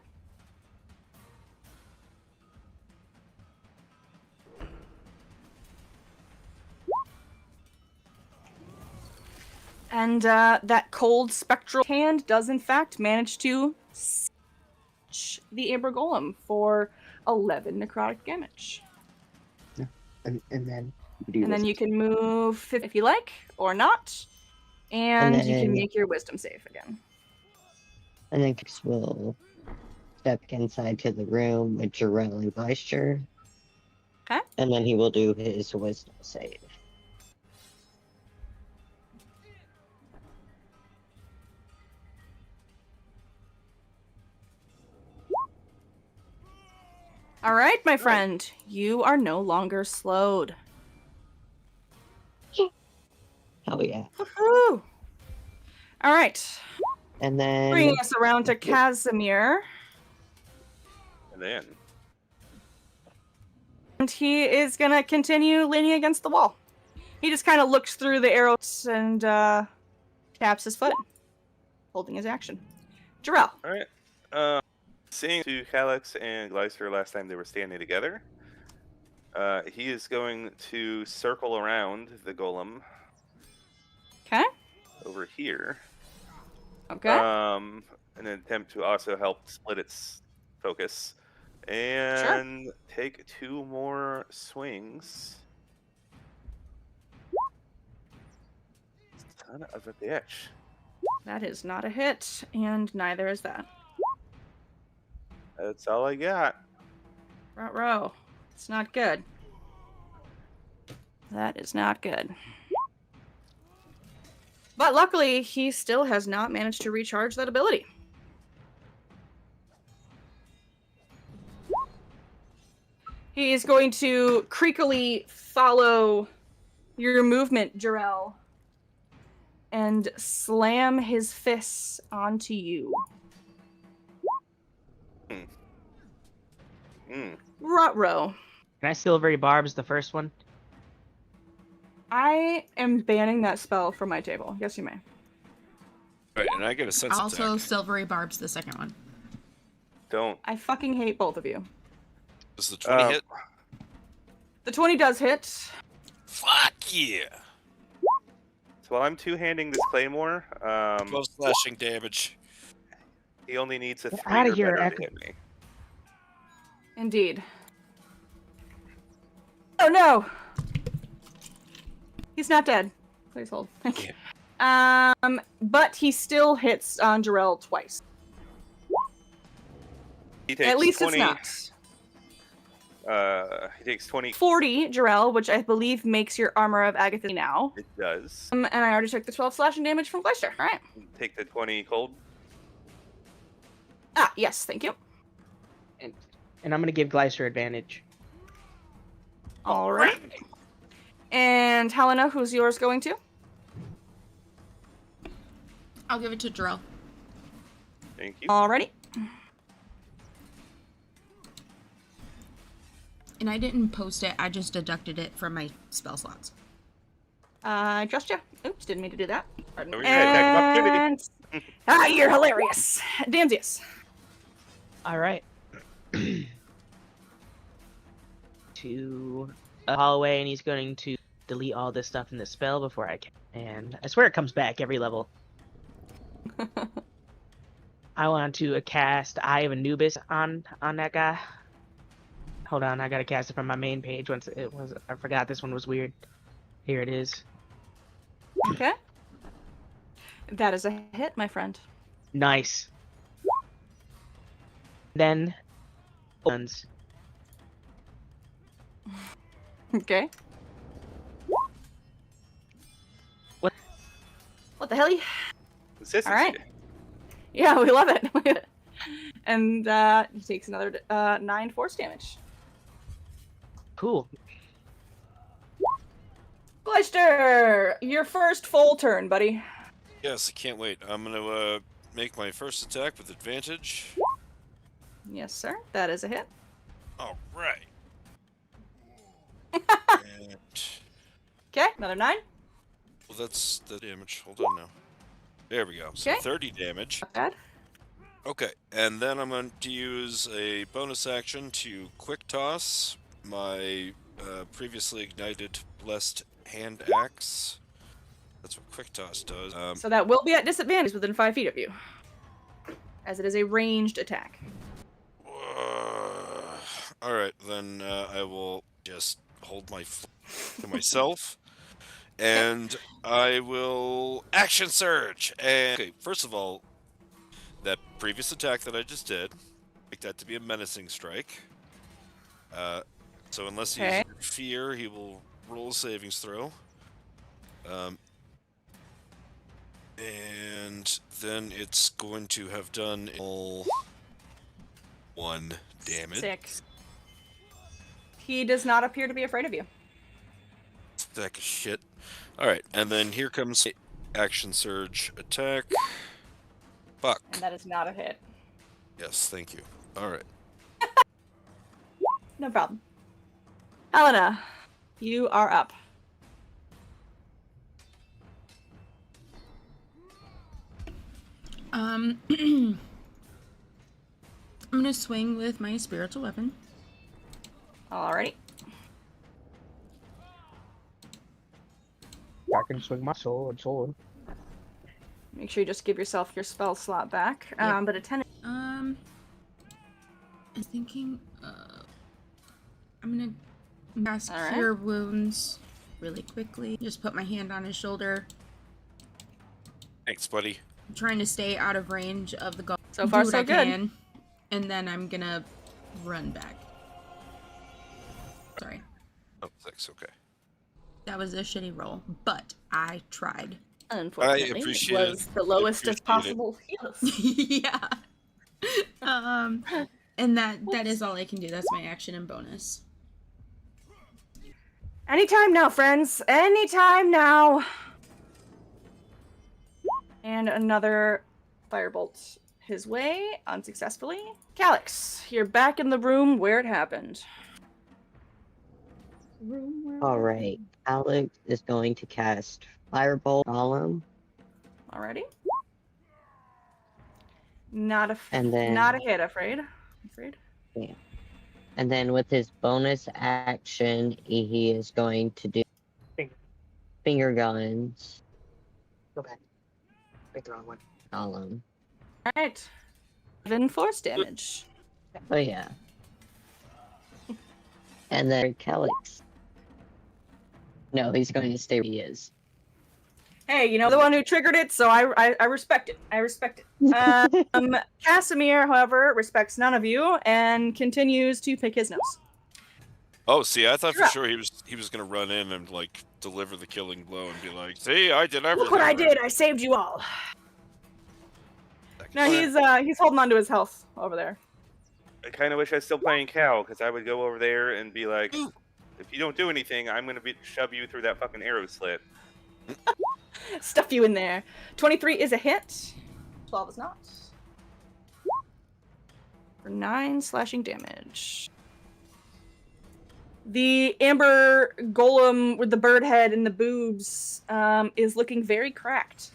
And that cold spectral hand does in fact manage to stitch the Amber Golem for 11 necrotic damage. And then And then you can move if you like, or not. And you can make your wisdom save again. And then Kix will step inside to the room with Jarrell and Gleister. Okay. And then he will do his wisdom save. All right, my friend. You are no longer slowed. Hell yeah. Woohoo! All right. And then Bringing us around to Casimir. And he is going to continue leaning against the wall. He just kind of looks through the arrows and taps his foot, holding his action. Jarrell. all right. Seeing to Calyx and Gleister last time they were standing together, he is going to circle around the golem. Okay. Over here. Okay. In an attempt to also help split its focus. And take 2 more swings. Son of a bitch. That is not a hit, and neither is that. That's all I got. Row. It's not good. That is not good. But luckily, he still has not managed to recharge that ability. He is going to creakily follow your movement, Jarrell, and slam his fists onto you. Hmm. Ruh-roh. Can I silvery barbs the first one? I am banning that spell from my table. Yes, you may. Right, and I get a sense Also, attack. silvery barbs the second one. Don't. I fucking hate both of you. Does the 20 hit? The 20 does hit. Fuck yeah! So while I'm two-handing this claymore, 12 slashing damage. he only needs a Get 3 outta or here, better to Echo. hit me. Indeed. Oh no! He's not dead. Please hold. Thank you. But he still hits on Jarrell twice. He takes At least 20. it's not. He takes 20. 40, Jarrell, which I believe makes your armor of Agatha now. It does. And I already took the 12 slashing damage from Gleister. All right. Take the 20 cold. Ah, yes, thank you. And I'm gonna give Gleister advantage. All right. And Helena, who's yours going to? I'll give it to Jarrell. Thank you. Alrighty. And I didn't post it, I just deducted it from my spell slots. Trust you. Oops, didn't mean to do that. Pardon. There we go, attack of opportunity. You're hilarious. Danzius. All right. To a hallway, and he's going to delete all this stuff in the spell before I can. And I swear it comes back every level. I want to cast Eye of Anubis on that guy. Hold on, I gotta cast it from my main page. Once it was, I forgot this one was weird. Here it is. Okay. That is a hit, my friend. Nice. Then, guns. Okay. What? What the hell? Consistency. All right. Yeah, we love it. And he takes another 9 force damage. Cool. Gleister, your first full turn, buddy. Yes, I can't wait. I'm gonna make my first attack with advantage. Yes, sir. That is a hit. All right. And, Okay, another 9. well, that's the damage. Hold on now. There we go. So Okay. 30 damage. Not bad. Okay, and then I'm going to use a bonus action to quick toss my previously ignited blessed hand axe. That's what quick toss does. So that will be at disadvantage within 5 feet of you, as it is a ranged attack. All right, then I will just hold my to myself, and I will action surge. And okay, first of all, that previous attack that I just did, make that to be a menacing strike. So unless he is in fear, he will roll a savings throw. And then it's going to have done all 1 damage. 6. He does not appear to be afraid of you. Stack of shit. Alright, and then here comes action surge attack. Fuck. And that is not a hit. Yes, thank you. Alright. No problem. Helena, you are up. I'm gonna swing with my spiritual weapon. Alrighty. I can swing my sword. Make sure you just give yourself your spell slot back. Yep. But a 10. I'm thinking, I'm gonna cast All right. Cure Wounds really quickly. Just put my hand on his shoulder. Thanks, buddy. I'm trying to stay out of range of the goblin. So far, Do what so I good. can, and then I'm gonna run back. Sorry. Oh, thanks, okay. That was a shitty roll, but I tried. Unfortunately, appreciate it was it. the lowest as Appreciate it. possible. Yes. Yeah. And that is all I can do. That's my action and bonus. Anytime now, friends. Anytime now. And another firebolt his way, unsuccessfully. Calyx, you're back in the room where it happened. Alright, Alex is going to cast Firebolt Golem, Alrighty. Not a and then not a hit, afraid. yeah. And then with his bonus action, he is going to do finger guns. Go back. Pick the wrong one. Golem. Alright. 7 force damage. Oh yeah. And then Calyx. No, he's going to stay where he is. Hey, you know the one who triggered it, so I respect it. I respect it. Casimir, however, respects none of you and continues to pick his nose. Oh, see, I thought for Yeah. sure he was gonna run in and like deliver the killing blow and be like, "See, I did everything." Look what I right." did! I saved you all. No, Okay. he's holding on to his health over there. I kind of wish I was still playing Cal, because I would go over there and be like, Ooh. if you don't do anything, I'm going to shove you through that fucking arrow slit. Stuff you in there. 23 is a hit. 12 is not. For 9 slashing damage. The amber golem with the bird head and the boobs is looking very cracked.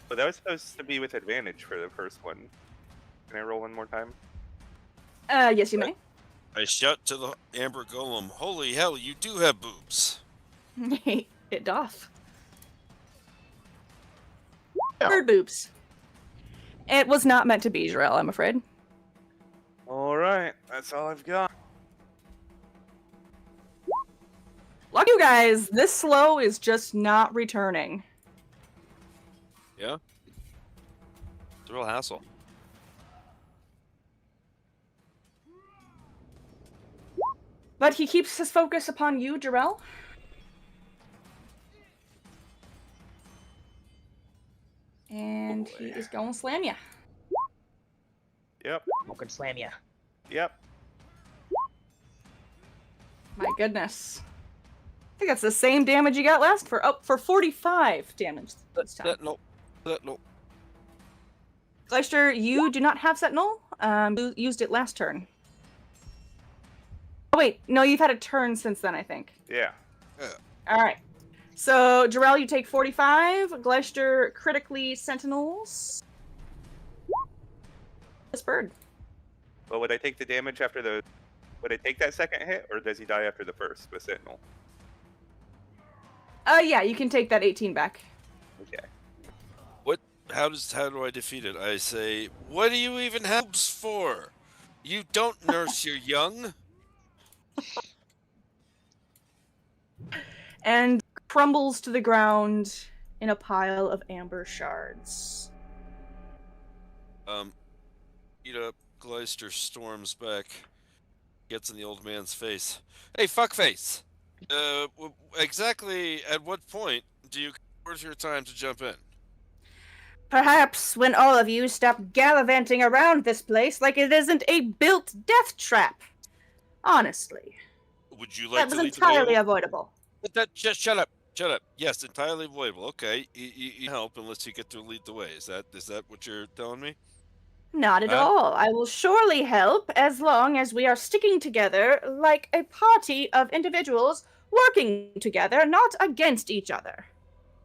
But that was supposed to be with advantage for the first one. Can I roll one more time? Yes, you may. I shout to the amber golem, "Holy hell, you do have boobs!" It doth. Bird boobs. It was not meant to be, Jarell, I'm afraid. Alright, that's all I've got. Luck you guys, this slow is just not returning. Yeah, it's a real hassle. But he keeps his focus upon you, Jarell. And Oh, he boy. is going to slam you. Yep, I'm gonna slam ya. yep. My goodness. I think that's the same damage you got last for 45 damage this time. Sentinel. Gleister, you do not have Sentinel. You used it last turn. Oh wait, no, you've had a turn since then, I think. Yeah. All right. So, Jarell, you take 45. Gleister critically sentinels. This bird. Well, would I take the damage after the... Would I take that second hit, or does he die after the first with Sentinel? Yeah, you can take that 18 back. Okay. How do I defeat it? I say, "What do you even have boobs for? You don't nurse your young." And crumbles to the ground in a pile of amber shards. Eat up. Gleister storms back, gets in the old man's face. "Hey, fuckface! Exactly at what point do you worth your time to jump in?" Perhaps when all of you stop gallivanting around this place like it isn't a built death trap. Honestly. Would you like That was to lead the way? entirely avoidable. Just shut up. Shut up. Yes, entirely avoidable. Okay, you help unless you get to lead the way. Is that what you're telling me? Not at Huh? all. I will surely help as long as we are sticking together like a party of individuals working together, not against each other.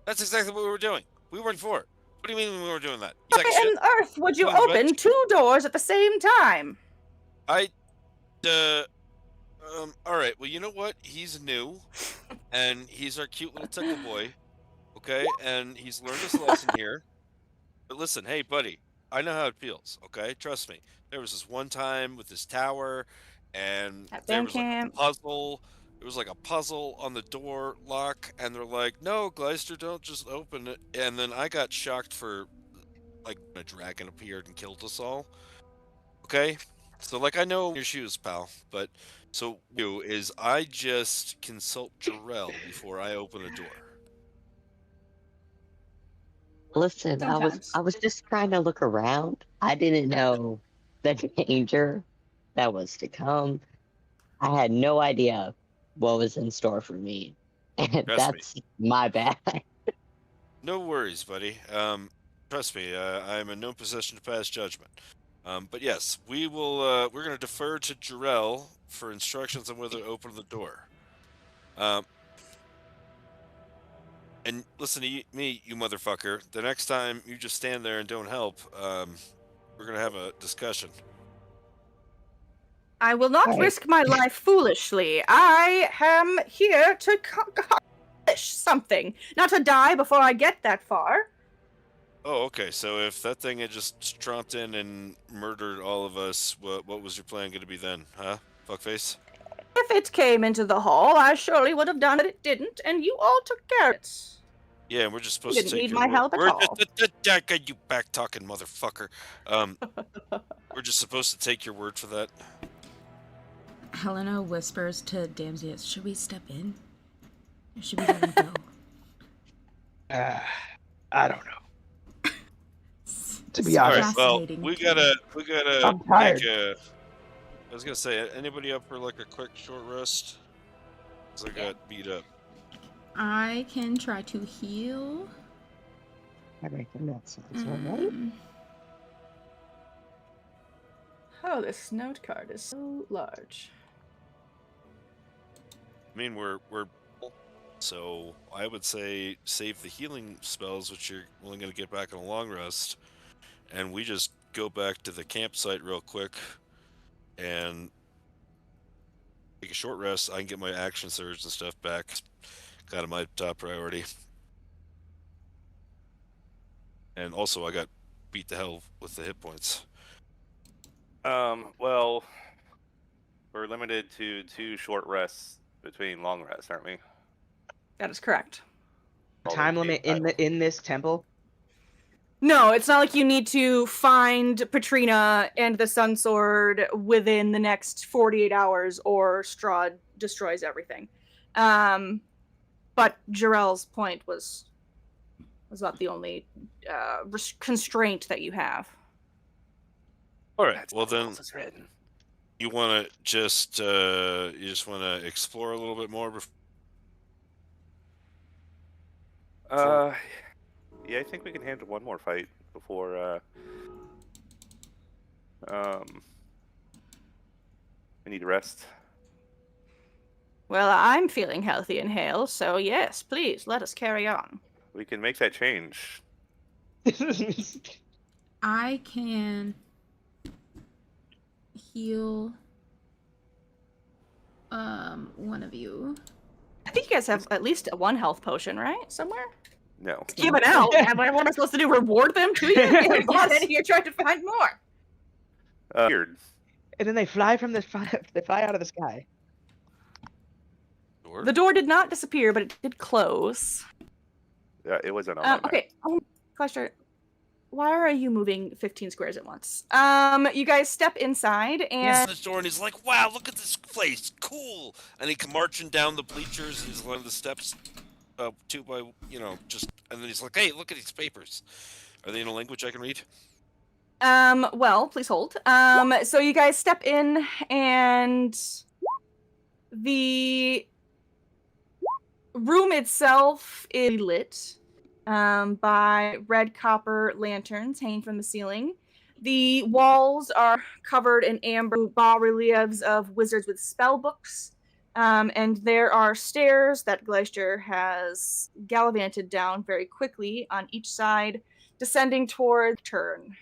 That's exactly what we were doing. We weren't for it. What do you mean we were doing that? Why on earth would you Come on, open bud. 2 doors at the same time? All right. Well, you know what? He's new, and he's our cute little tickle boy. Okay, and he's learned his lesson here. But listen, hey, buddy, I know how it feels. Okay, trust me. There was this one time with this tower, and At there band was like a camp. puzzle. It was like a puzzle on the door lock, and they're like, "No, Gleister, don't just open it." And then I got shocked for like a dragon appeared and killed us all. Okay, so like I know your shoes, pal, but so you is I just consult Jarell before I open a door. Listen, Sometimes. I was just trying to look around. I didn't know the danger that was to come. I had no idea what was in store for me. And Trust me. that's my bad. No worries, buddy. Trust me, I am in no position to pass judgment. But yes, we will. We're going to defer to Jarrell for instructions on whether to open the door. And listen to me, you motherfucker. The next time you just stand there and don't help, we're going to have a discussion. I will not Right. risk my life foolishly. I am here to accomplish something, not to die before I get that far. Oh, okay. So if that thing had just tromped in and murdered all of us, what was your plan going to be then, huh? Fuckface? If it came into the hall, I surely would have done it. It didn't, and you all took care of it. Yeah, and we're just You supposed to didn't take need your my word. help at We're all. just you back talking motherfucker. We're just supposed to take your word for that. Helena whispers to Damsius, should we step in? Or should we let him go? I don't know. To be All right. honest. Well, Fascinating. we gotta I'm tired. take a. I was gonna say, anybody up for like a quick short rest? 'Cause I got beat up. I can try to heal. Everything that sounds alright. Oh, this note card is so large. I mean, we're so I would say save the healing spells, which you're only gonna get back in a long rest, and we just go back to the campsite real quick and take a short rest. I can get my action surge and stuff back. Kind of my top priority. And also, I got beat the hell with the hit points. Well, we're limited to 2 short rests between long rests, aren't we? That is correct. Time limit in this temple. No, it's not like you need to find Petrina and the Sun Sword within the next 48 hours or Strahd destroys everything. But Jarell's point was not the only constraint that you have. All right. That's Well, what the then rules is written. you want to just want to explore a little bit more before. Yeah, I think we can handle one more fight before we need to rest. Well, I'm feeling healthy and hale, so yes, please, let us carry on. We can make that change. I can heal one of you. I think you guys have at least one health potion, right? Somewhere? No. Give it out. What am I supposed to do? Reward them to you? Get in here trying to find more. Weird. And then they fly from they fly out of the sky. Sure. The door did not disappear, but it did close. Yeah, it wasn't on that map. Okay. Question. Why are you moving 15 squares at once? You guys step inside He's and in the door and he's like, "Wow, look at this place, cool!" And he come marching down the bleachers and he's on the steps, 2 by just, and then he's like, "Hey, look at these papers. Are they in a language I can read?" well, please hold. So you guys step in and the room itself is lit by red copper lanterns hanging from the ceiling. The walls are covered in amber bas-reliefs of wizards with spell books. And there are stairs that Gleister has gallivanted down very quickly on each side, descending toward the turn,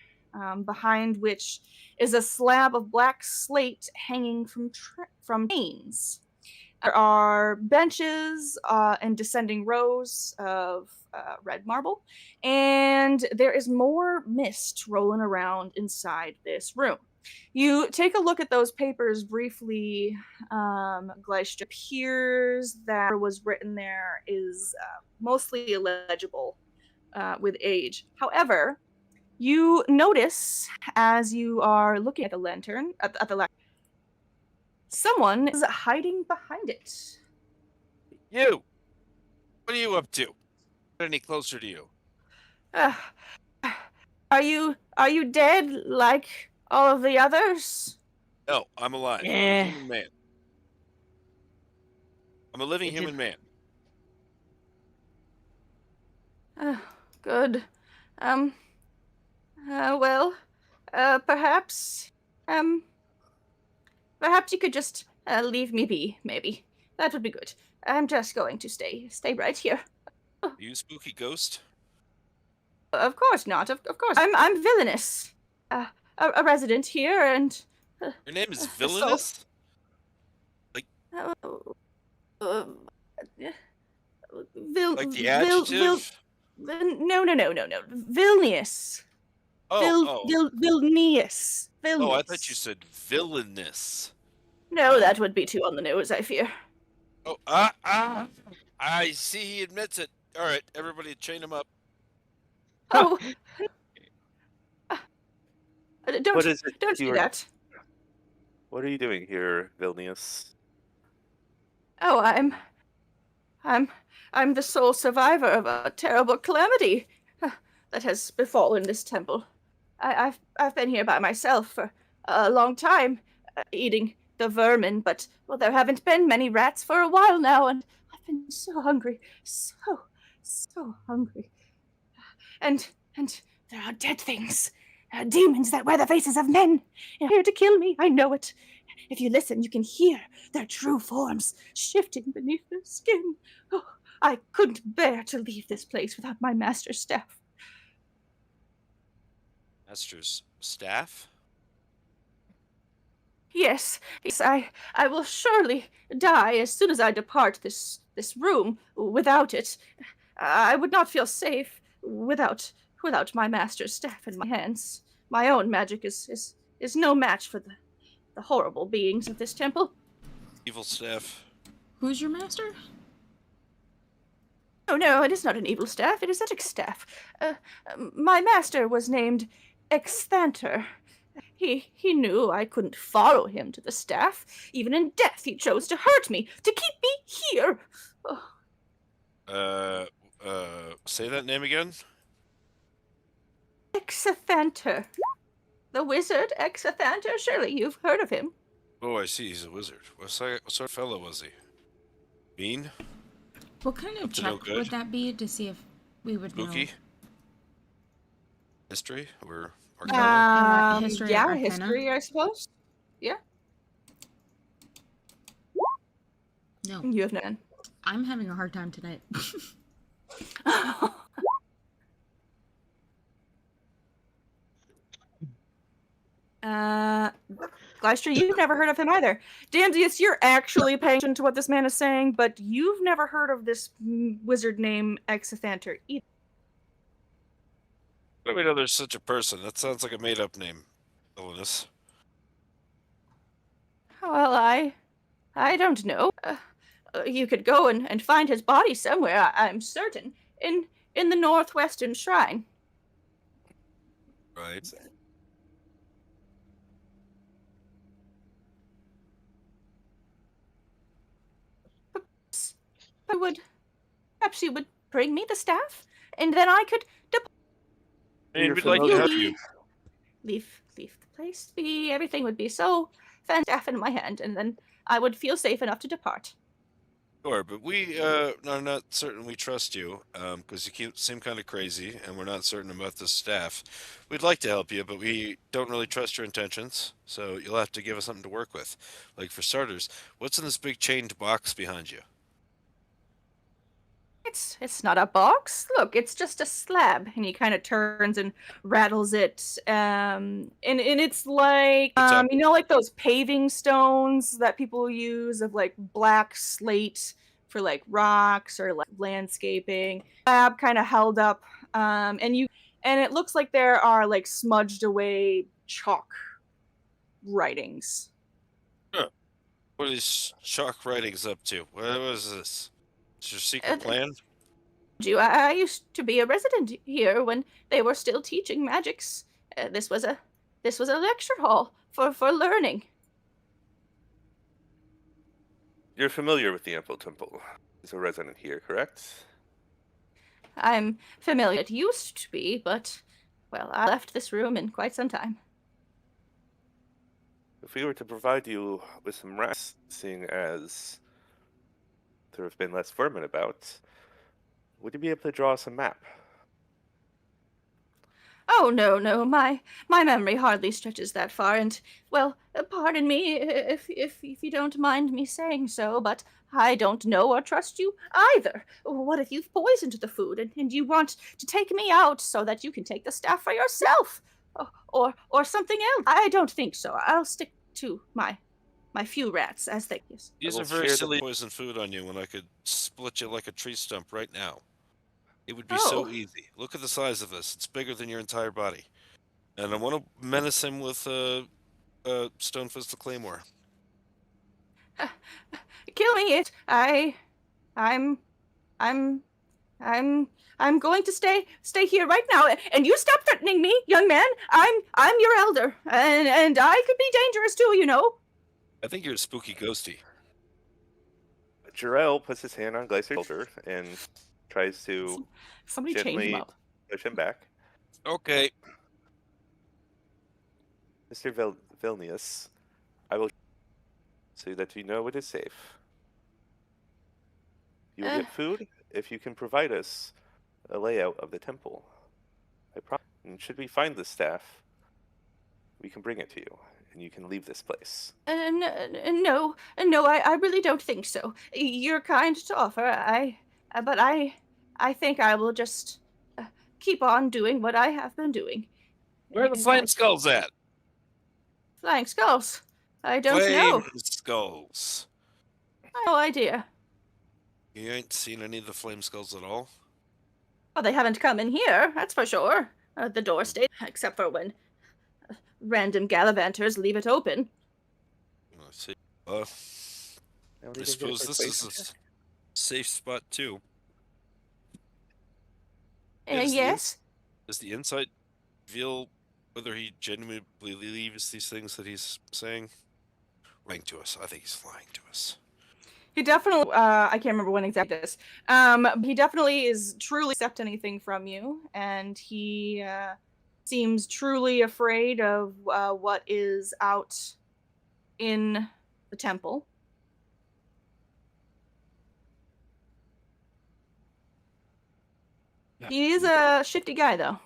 behind which is a slab of black slate hanging from chains. There are benches and descending rows of red marble, and there is more mist rolling around inside this room. You take a look at those papers briefly. Gleister appears that what was written there is mostly illegible with age. However, you notice as you are looking at the lantern, at the someone is hiding behind it. You. What are you up to? Get any closer to you? Are you dead like all of the others? No, I'm alive. I'm a Eh. human man. I'm a living It human man. Good. Well, Perhaps, perhaps you could just leave me be. Maybe that would be good. I'm just going to stay right here. Are you a spooky ghost? Of course not. Of course, I'm villainous. A resident here, and Your name is so Villainous? uh, uh, vil Like the vil vil. adjective? No. Vilnius. Oh. Vilnius. Oh, I thought you Vilnius. said villainous. No, that would be too on the nose, I fear. Oh, I see he admits it. All right, everybody chain him up. Oh, don't What is it don't you do are? that. What are you doing here, Vilnius? Oh, I'm the sole survivor of a terrible calamity that has befallen this temple. I've been here by myself for a long time, eating the vermin, but well, there haven't been many rats for a while now, and I've been so hungry, so hungry, and there are dead things, demons that wear the faces of men, here to kill me. I know it. If you listen, you can hear their true forms shifting beneath their skin. Oh, I couldn't bear to leave this place without my master's staff. Master's staff? Yes, I will surely die as soon as I depart this room. Without it, I would not feel safe without my master's staff in my hands. My own magic is no match for the horrible beings of this temple. Evil staff. Who's your master? Oh no, it is not an evil staff. It is Etic's staff. My master was named Exthanter. He knew I couldn't follow him to the staff. Even in death, he chose to hurt me, to keep me here. Oh, Say that name again? Exthanter. The wizard Exthanter. Surely you've heard of him. Oh, I see. He's a wizard. What sort of fellow was he? Mean? What kind of Up to no check good? would that be to see if we would know? Spooky? History? Or Arcana? History or Yeah, Arcana? history, I suppose. Yeah, No, you have none. I'm having a hard time tonight. Glyster, you've never heard of him either. Danzius, you're actually paying attention to what this man is saying, but you've never heard of this wizard named Exthanter either. How do we know there's such a person? That sounds like a made-up name. Villainous. Well, I don't know. You could go and find his body somewhere, I'm certain, in the Northwestern Shrine. Right. Perhaps you would bring me the staff, and then I could Hey, You're we'd like to help familiar- you. leave the place be. Everything would be so fantastic in my hand, and then I would feel safe enough to depart. Sure, but we are not certain we trust you, because you seem kind of crazy, and we're not certain about the staff. We'd like to help you, but we don't really trust your intentions, so you'll have to give us something to work with. Like, for starters, what's in this big chained box behind you? It's not a box. Look, it's just a slab, and he kind of turns and rattles it. And it's like What's up? you know, like those paving stones that people use of like black slate for like rocks or like landscaping. Slab kind of held up, and it looks like there are like smudged away chalk writings. What is Chalk Writings up to? What was this? Is your secret Uh, plan? I used to be a resident here when they were still teaching magics. This was a lecture hall for learning. You're familiar with the Ample Temple. As a resident here, correct? I'm familiar. It used to be, but well, I left this room in quite some time. If we were to provide you with some rest, seeing as there have been less vermin about, would you be able to draw us a map? Oh, no, my memory hardly stretches that far, and, well, pardon me if you don't mind me saying so, but I don't know or trust you either. What if you've poisoned the food and you want to take me out so that you can take the staff for yourself? Or something else? I don't think so. I'll stick to my few rats as they yes. These will are very share the- silly poison food on you when I could split you like a tree stump right now. It would be Oh. so easy. Look at the size of this. It's bigger than your entire body. And I want to menace him with Stone Fist of Claymore. Kill me it. I'm I'm I'm going to stay here right now, and you stop threatening me, young man. I'm your elder, and I could be dangerous too, you know. I think you're a spooky ghosty. Jarrell puts his hand on Glycer's shoulder and tries to Somebody change him gently up. push him back. Okay. Mr. Vilnius, I will so that you know it is safe. You will Uh. get food if you can provide us a layout of the temple. I promise. And should we find the staff, we can bring it to you, and you can leave this place. No, I really don't think so. You're kind to offer. But I think I will just keep on doing what I have been doing. Where are the flame skulls at? Flying skulls? I don't Flame know. skulls. No idea. You ain't seen any of the flame skulls at all? Well, they haven't come in here, that's for sure. The door stayed, except for when random gallivanters leave it open. Let's see. Now I they can get suppose a this persuasion is check. a safe spot too. Is the Yes? Does the insight reveal whether he genuinely believes these things that he's saying? Lying to us. I think he's lying to us. He definitely, I can't remember when exactly this. He definitely is truly accept anything from you, and he seems truly afraid of what is out in the temple. He is a shifty guy, though.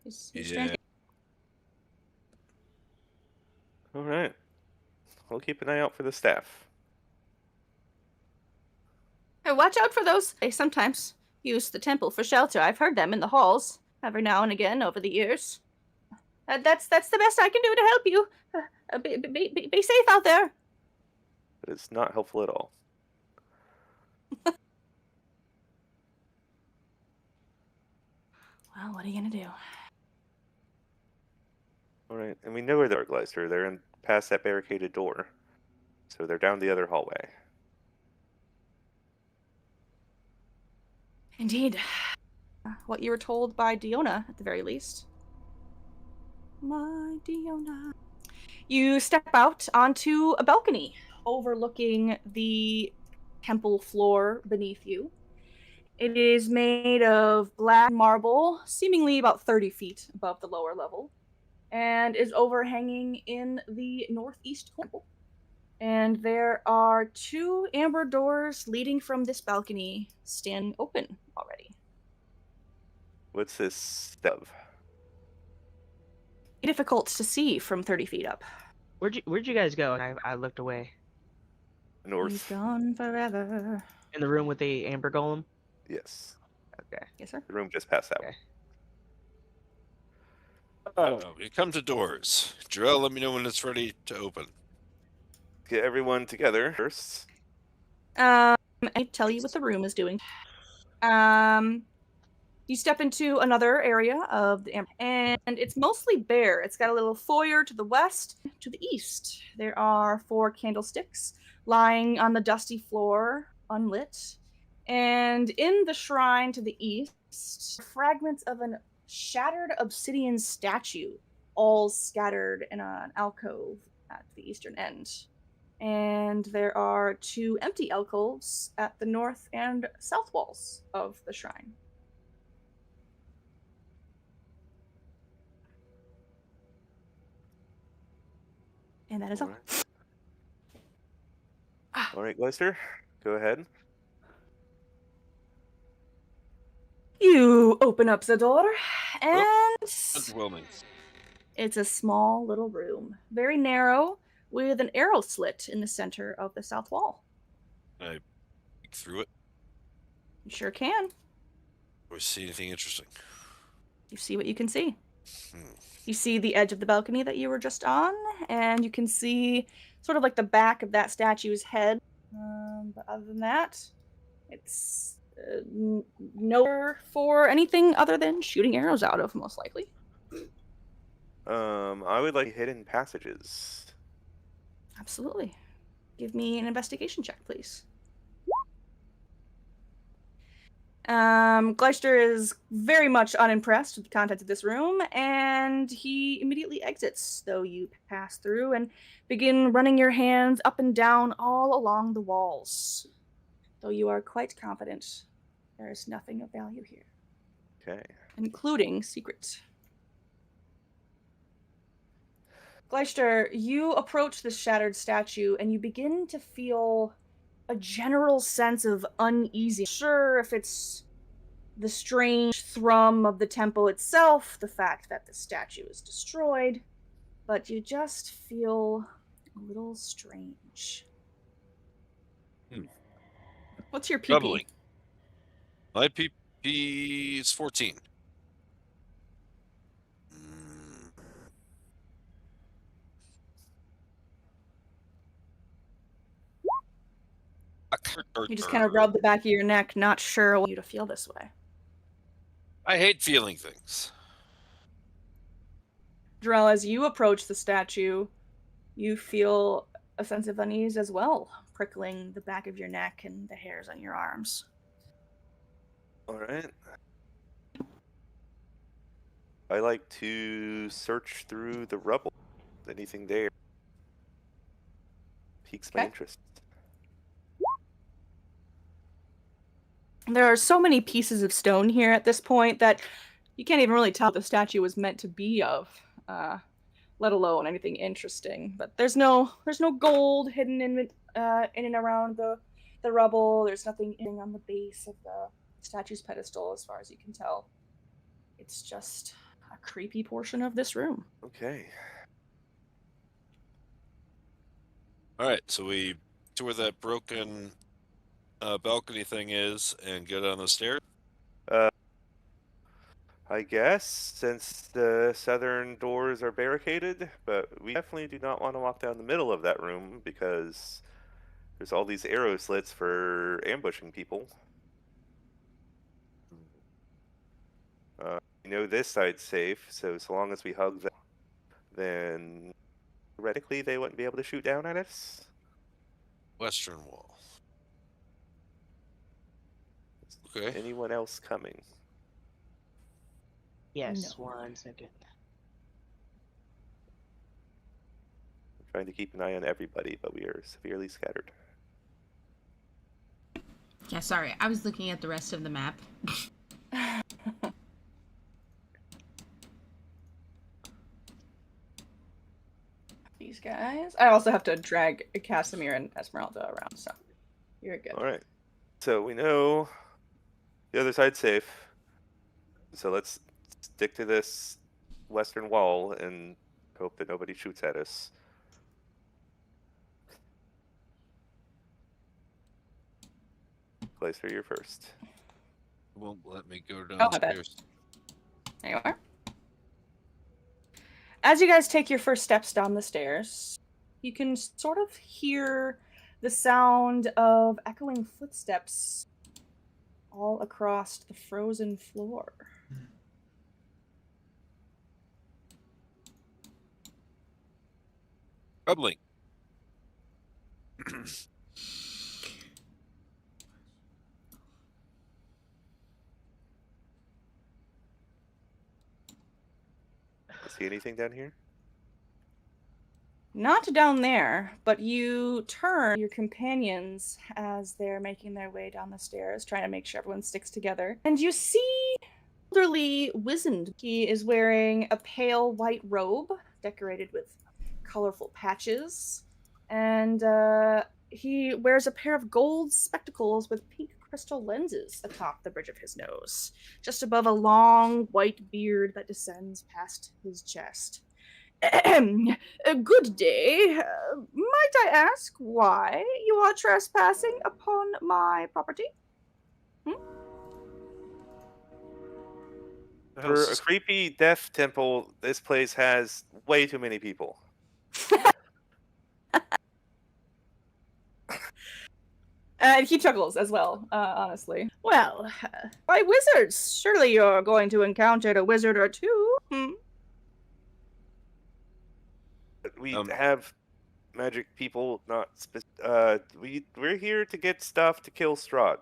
He's Yeah. All right. We'll keep an eye out for the staff. Hey, watch out for those. They sometimes use the temple for shelter. I've heard them in the halls every now and again over the years. That's the best I can do to help you. Be safe out there. But it's not helpful at all. Well, what are you gonna do? All right, and we know where they are, Gleister. They're in past that barricaded door, so they're down the other hallway. Indeed. What you were told by Diona, at the very least. My Diona. You step out onto a balcony overlooking the temple floor beneath you. It is made of black marble, seemingly about 30 feet above the lower level, and is overhanging in the northeast corner. And there are 2 amber doors leading from this balcony stand open already. What's this stuff? Difficult to see from 30 feet up. Where'd you guys go? And I looked away. He's North. gone forever. In the room with the amber golem. Yes. Okay. Yes, sir. The room just passed out. Okay. We come to doors. Jarrell, let me know when it's ready to open. Get everyone together first. I tell you what the room is doing. You step into another area of the and it's mostly bare. It's got a little foyer to the west, to the east. There are 4 candlesticks lying on the dusty floor, unlit. And in the shrine to the east, fragments of a shattered obsidian statue, all scattered in an alcove at the eastern end. And there are 2 empty alcoves at the north and south walls of the shrine. And that is all. All right, Gleister, go ahead. You open up the door, and Underwhelming. It's a small little room, very narrow, with an arrow slit in the center of the south wall. I peek through it. You sure can. Do I see anything interesting? You see what you can see. Hmm. You see the edge of the balcony that you were just on, and you can see sort of like the back of that statue's head. But other than that, it's nowhere for anything other than shooting arrows out of, most likely. I would like hidden passages. Absolutely. Give me an investigation check, please. Gleister is very much unimpressed with the contents of this room, and he immediately exits, though you pass through and begin running your hands up and down all along the walls, though you are quite confident there is nothing of value here, Okay. including secrets. Gleister, you approach this shattered statue, and you begin to feel a general sense of uneasiness. Sure, if it's the strange thrum of the temple itself, the fact that the statue is destroyed, but you just feel a little strange. What's your PP? Troubling. My PP is 14. You just kind of rub the back of your neck, not sure what you to feel this way. I hate feeling things. Drell, as you approach the statue, you feel a sense of unease as well, prickling the back of your neck and the hairs on your arms. All right. I like to search through the rubble. Anything there piques my Okay. interest. There are so many pieces of stone here at this point that you can't even really tell what the statue was meant to be of, let alone anything interesting. But there's no gold hidden in and around the rubble. There's nothing on the base of the statue's pedestal, as far as you can tell. It's just a creepy portion of this room. Okay. All right, so we to where that broken balcony thing is and go down the stairs. I guess, since the southern doors are barricaded, but we definitely do not want to walk down the middle of that room because there's all these arrow slits for ambushing people. We know this side's safe, so long as we hug them, then theoretically they wouldn't be able to shoot down at us. Western wall. Okay. Anyone else coming? Yes, No. 1 second. I'm trying to keep an eye on everybody, but we are severely scattered. Yeah, sorry. I was looking at the rest of the map. These guys. I also have to drag Casimir and Esmeralda around, so you're good. All right. So we know the other side's safe. So let's stick to this western wall and hope that nobody shoots at us. Place for your first. Won't let me go my bad. downstairs. There you are. As you guys take your first steps down the stairs, you can sort of hear the sound of echoing footsteps all across the frozen floor. Troubling. See anything down here? Not down there, but you turn your companions as they're making their way down the stairs, trying to make sure everyone sticks together. And you see elderly wizened. He is wearing a pale white robe decorated with colorful patches, and he wears a pair of gold spectacles with pink crystal lenses atop the bridge of his nose, just above a long white beard that descends past his chest. Good day. Might I ask why you are trespassing upon my property? For a creepy death temple, this place has way too many people. And he chuckles as well, honestly. Well, by wizards, surely you're going to encounter a wizard or two. We have magic people, not we're here to get stuff to kill Strahd.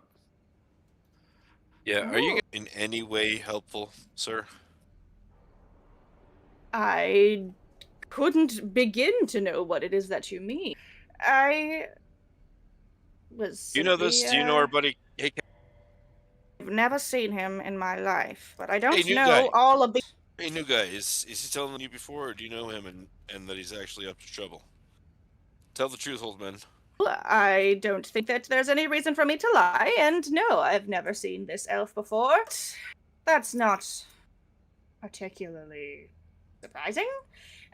Yeah, are you in any way helpful, sir? I couldn't begin to know what it is that you mean. I was Do you know simply, this? Do you know our buddy? Hey, I've never seen him in my life, but I don't new know guy. all of the. Hey, new guy, is he telling you before, or do you know him and that he's actually up to trouble? Tell the truth, old man. I don't think that there's any reason for me to lie, and no, I've never seen this elf before. That's not particularly surprising.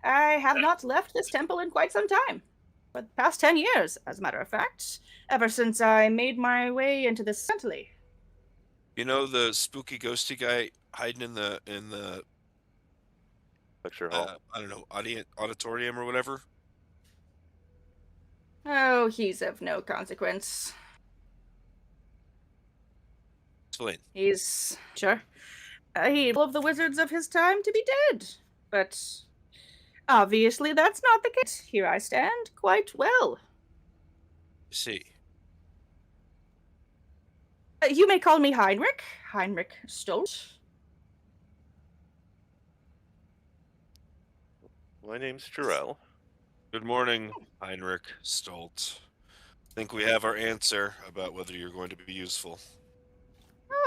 I have not left this temple in quite some time. For the past 10 years, as a matter of fact. Ever since I made my way into this assembly. You know the spooky ghosty guy hiding in the Lecture hall. I don't know, auditorium or whatever? Oh, he's of no consequence. Explain. He's, sure, he's full of the wizards of his time to be dead. But obviously that's not the case. Here I stand, quite well. You see. You may call me Heinrich Stolt. My name's Jarrell. Good morning, Heinrich Stolt. Think we have our answer about whether you're going to be useful.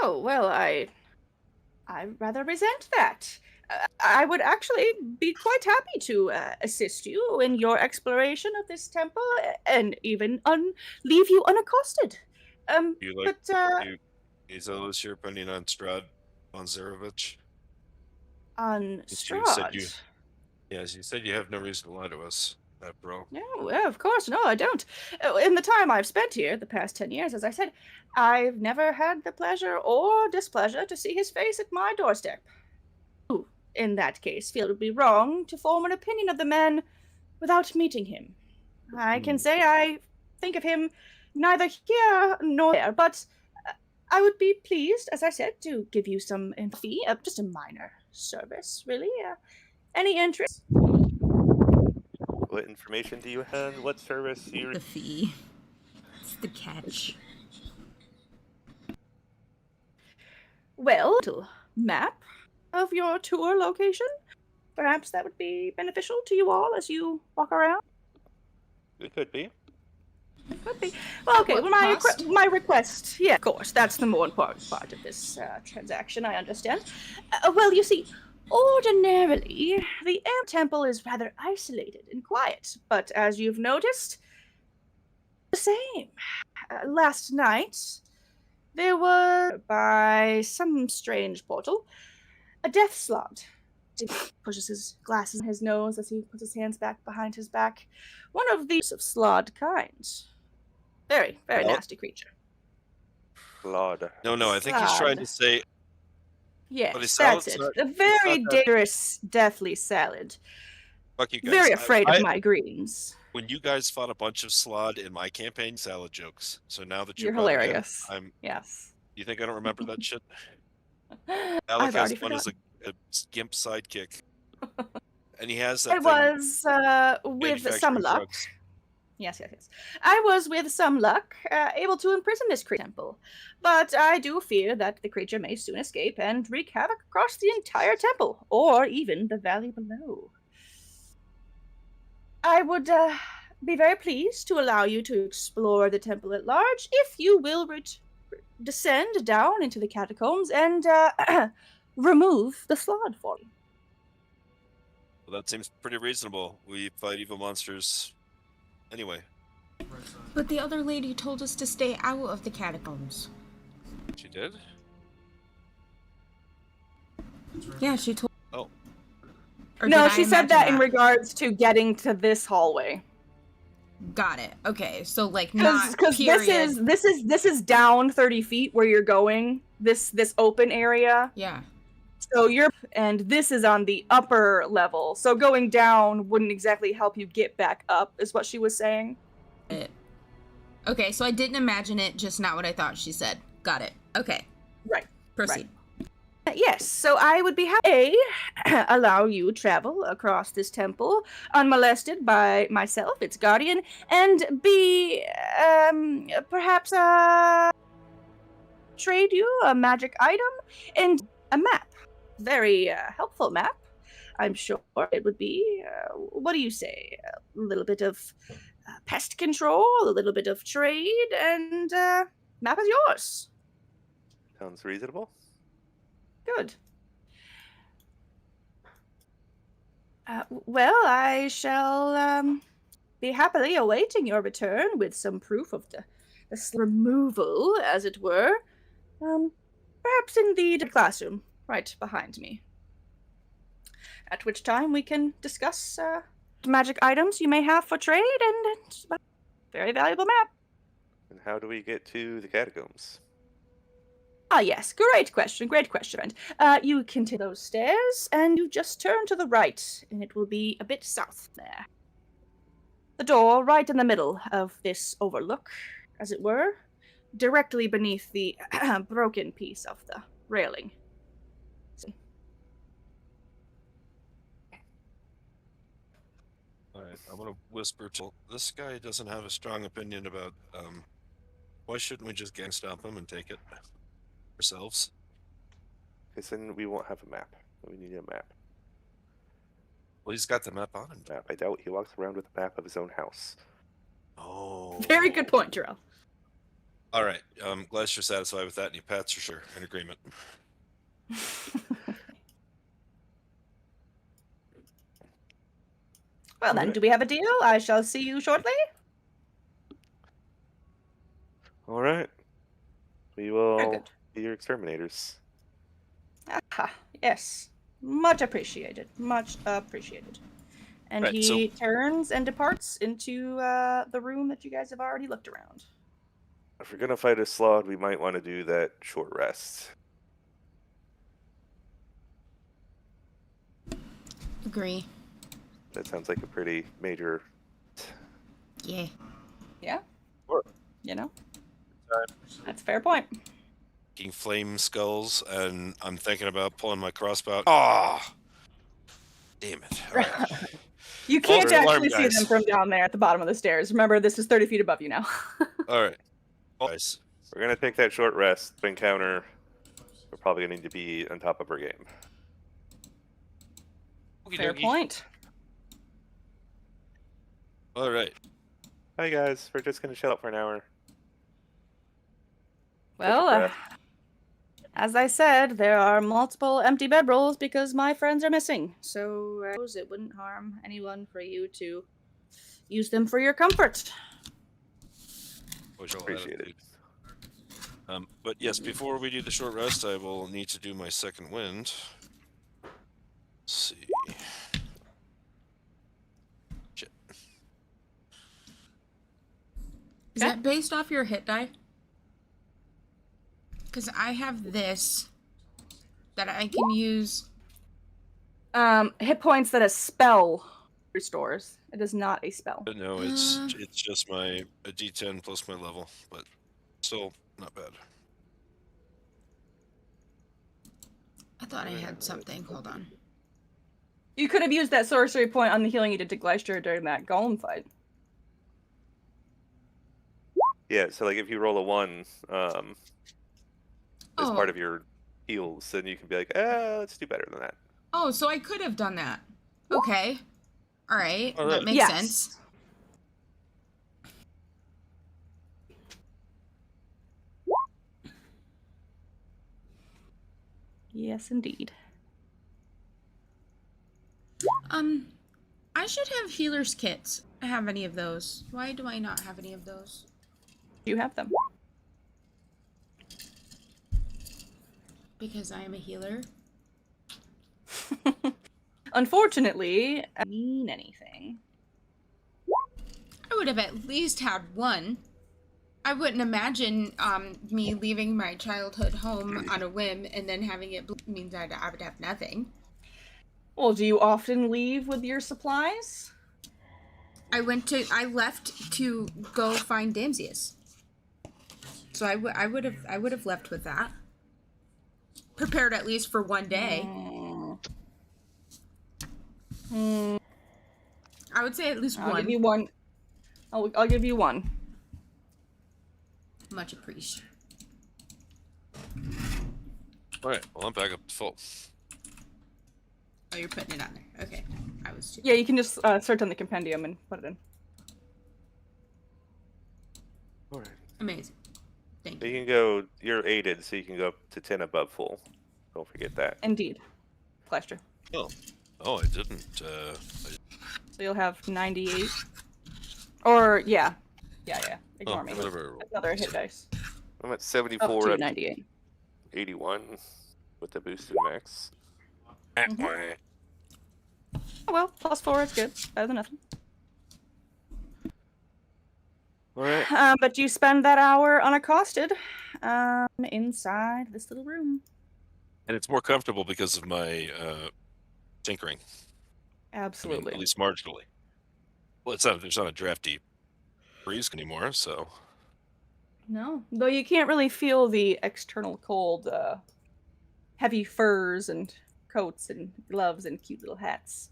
Oh, well, I rather resent that. I would actually be quite happy to assist you in your exploration of this temple and even leave you unaccosted. Is that your opinion on Strahd von Zarevich? On Strahd? Yes, you said you have no reason to lie to us, bro. No, of course, no, I don't. In the time I've spent here, the past 10 years, as I said, I've never had the pleasure or displeasure to see his face at my doorstep. Who, in that case, feel it would be wrong to form an opinion of the man without meeting him. I can say I think of him neither here nor there, but I would be pleased, as I said, to give you some fee, just a minor service, really. Any interest? What information do you have? What service you? The fee. It's the catch. Well, a little map of your tour location. Perhaps that would be beneficial to you all as you walk around. It could be. It could be. Well, okay. Well, my request. Yeah, of course. That's the more important part of this transaction. I understand. Well, you see. Ordinarily, the Air Temple is rather isolated and quiet, but as you've noticed, the same. Last night, there was, by some strange portal, a death slot. He pushes his glasses in his nose as he puts his hands back behind his back. One of these of Slod kind. Very, very nasty creature. Slod. No, I think he's trying to say... Yes, that's it. A very dangerous, deathly salad. Fuck you guys. Very afraid of my greens. When you guys fought a bunch of Slod in my campaign, salad jokes. So now that you're hilarious. Yes. You think I don't remember that shit? Alec has one as a gimp sidekick. And he has that I was with some luck. Drugs. Yes. I was, with some luck, able to imprison this temple. But I do fear that the creature may soon escape and wreak havoc across the entire temple, or even the valley below. I would be very pleased to allow you to explore the temple at large, if you will descend down into the catacombs and remove the Slod for me. Well, that seems pretty reasonable. We fight evil monsters anyway. But the other lady told us to stay out of the catacombs. She did? Yeah, she told. Oh. Or No, did I she said that imagine in regards to getting to this hallway. Got it. Okay, so like Because not period. this is down 30 feet where you're going. This open area. Yeah. So and this is on the upper level. So going down wouldn't exactly help you get back up, is what she was saying. Okay, so I didn't imagine it, just not what I thought she said. Got it. Okay. Right. Proceed. Yes, so I would be happy to allow you travel across this temple unmolested by myself, its guardian, and be perhaps trade you a magic item and a map. Very helpful map. I'm sure it would be. What do you say? A little bit of pest control, a little bit of trade, and map is yours. Sounds reasonable. Good. Well, I shall be happily awaiting your return with some proof of the removal, as it were. Perhaps in the classroom, right behind me. At which time we can discuss magic items you may have for trade and very valuable map. And how do we get to the catacombs? Ah, yes, great question, friend. You can take those stairs, and you just turn to the right, and it will be a bit south there. The door right in the middle of this overlook, as it were, directly beneath the broken piece of the railing. Alright, I'm gonna whisper to this guy doesn't have a strong opinion about, why shouldn't we just gang stomp him and take it ourselves? Because then we won't have a map. We need a map. Well, he's got the map on him. I doubt he walks around with a map of his own house. Oh. Very good point, Jarrell. Alright, glad you're satisfied with that, and you pats are sure in agreement. Well then, do we have a deal? I shall see you shortly. All right. We Very will good. be your exterminators. Aha, yes. Much appreciated. Much appreciated. And Right, he turns and departs into the room that you guys have already looked around. If we're gonna fight a Strahd, we might want to do that short rest. Agree. That sounds like a pretty major. Yeah. Yeah? Sure. You know? That's a fair point. Making flame skulls, and I'm thinking about pulling my crossbow. Ah! Damn it. Alright. You can't False alarm, actually see guys. them from down there at the bottom of the stairs. Remember, this is 30 feet above you now. Alright. Guys. We're gonna take that short rest encounter. We're probably gonna need to be on top of our game. Fair point. Alright. Hi guys, we're just gonna chill out for an hour. Well, breath. as I said, there are multiple empty bedrolls because my friends are missing. So I suppose it wouldn't harm anyone for you to use them for your comfort. Appreciate it. But yes, before we do the short rest, I will need to do my second wind. Let's see. Shit. Is that based off your hit die? Because I have this that I can use. Hit points that a spell restores. It is not a spell. But no, it's just a D10 plus my level, but still not bad. I thought I had something. Hold on. You could have used that sorcery point on the healing you did to Gleister during that golem fight. Yeah, so like if you roll a 1 as Oh. part of your heals, then you can be like, let's do better than that. Oh, so I could have done that. Okay. All right. All That right. makes Yes. sense. Yes, indeed. I should have healer's kits. I have any of those. Why do I not have any of those? You have them. Because I am a healer. Unfortunately, I mean anything. I would have at least had one. I wouldn't imagine me leaving my childhood home on a whim and then having it means I would have nothing. Well, do you often leave with your supplies? I left to go find Damsius. So I would have left with that. Prepared at least for one day. I would say at least I'll one. give you one. I'll give you one. Much appreciated. All right. Well, I'm back up to full. Oh, you're putting it on there. Okay. I was too. Yeah, you can just search on the compendium and put it in. All right. Amazing. Thank So you. you can go. You're aided, so you can go up to 10 above full. Don't forget that. Indeed. Pleasure. Oh, I didn't. So you'll have 98. Or, yeah. Yeah. Ignore me. Whatever. Another hit dice. I'm at Up 74 to at 98. 81 with the boosted max. Oh well, +4 is good. Better than nothing. All right. But you spend that hour unaccosted inside this little room. And it's more comfortable because of my tinkering. Absolutely. I mean, at least marginally. Well, there's not a drafty breeze anymore, so. No, though you can't really feel the external cold, heavy furs and coats and gloves and cute little hats.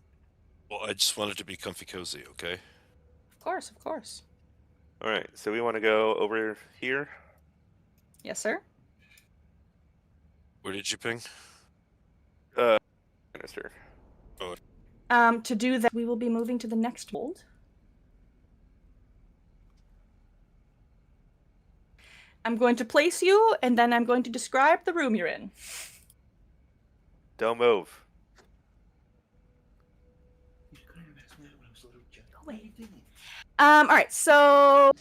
Well, I just wanted to be comfy cozy, okay? Of course. All right. So we want to go over here. Yes, sir. Where did you ping? Minister. To do that, we will be moving to the next hold. I'm going to place you, and then I'm going to describe the room you're in. Don't move. Go away. All right, so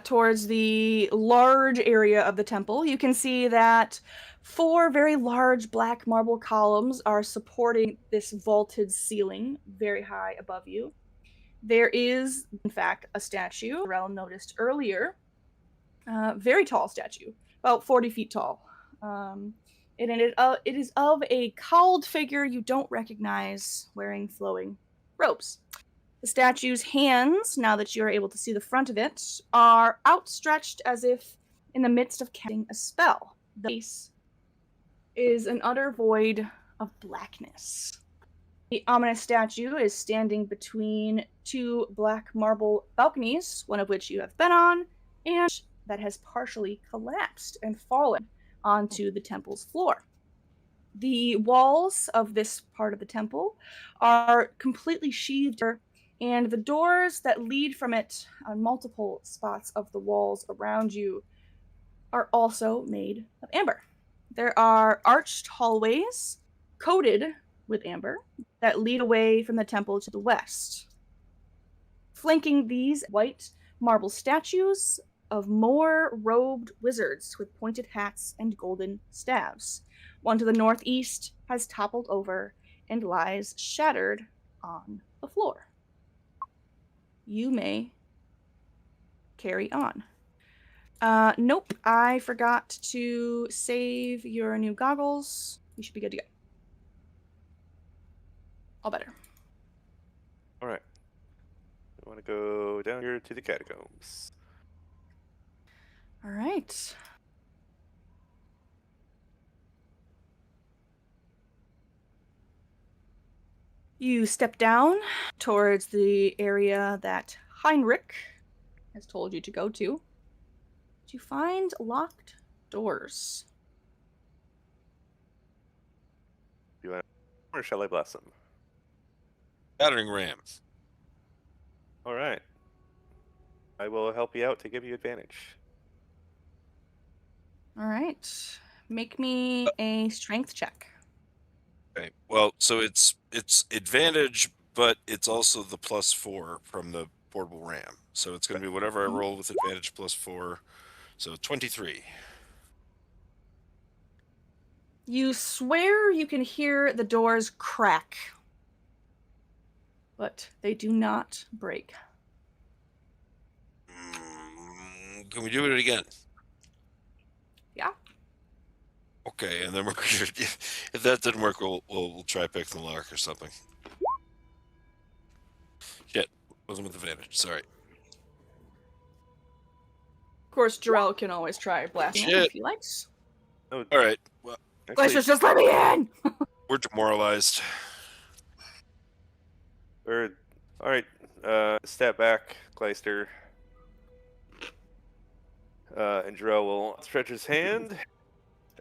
towards the large area of the temple, you can see that 4 very large black marble columns are supporting this vaulted ceiling very high above you. There is, in fact, a statue Rel noticed earlier. Very tall statue, about 40 feet tall. It is of a cowled figure you don't recognize wearing flowing robes. The statue's hands, now that you're able to see the front of it, are outstretched as if in the midst of casting a spell. The face is an utter void of blackness. The ominous statue is standing between 2 black marble balconies, one of which you have been on, and that has partially collapsed and fallen onto the temple's floor. The walls of this part of the temple are completely sheathed, and the doors that lead from it on multiple spots of the walls around you are also made of amber. There are arched hallways coated with amber that lead away from the temple to the west. Flanking these white marble statues of more robed wizards with pointed hats and golden staves. One to the northeast has toppled over and lies shattered on the floor. You may carry on. Nope, I forgot to save your new goggles. You should be good to go. All better. All right. We want to go down here to the catacombs. All right. You step down towards the area that Heinrich has told you to go to. You find locked doors. You want, or shall I bless them? Battering ram. All right. I will help you out to give you advantage. All right. Make me a strength check. Okay. Well, so it's advantage, but it's also the +4 from the portable ram. So it's going to be whatever I roll with advantage +4 So 23. You swear you can hear the doors crack, but they do not break. Can we do it again? Yeah. Okay, and then we're if that didn't work, we'll try pick the lock or something. Shit, wasn't with advantage. Sorry. Of course, Jarrell can always try blasting it Shit. if he likes. Oh, All right. Well, actually, Glacier's just let me in! we're demoralized. all right. Step back, Gleister. And Jarrell will stretch his hand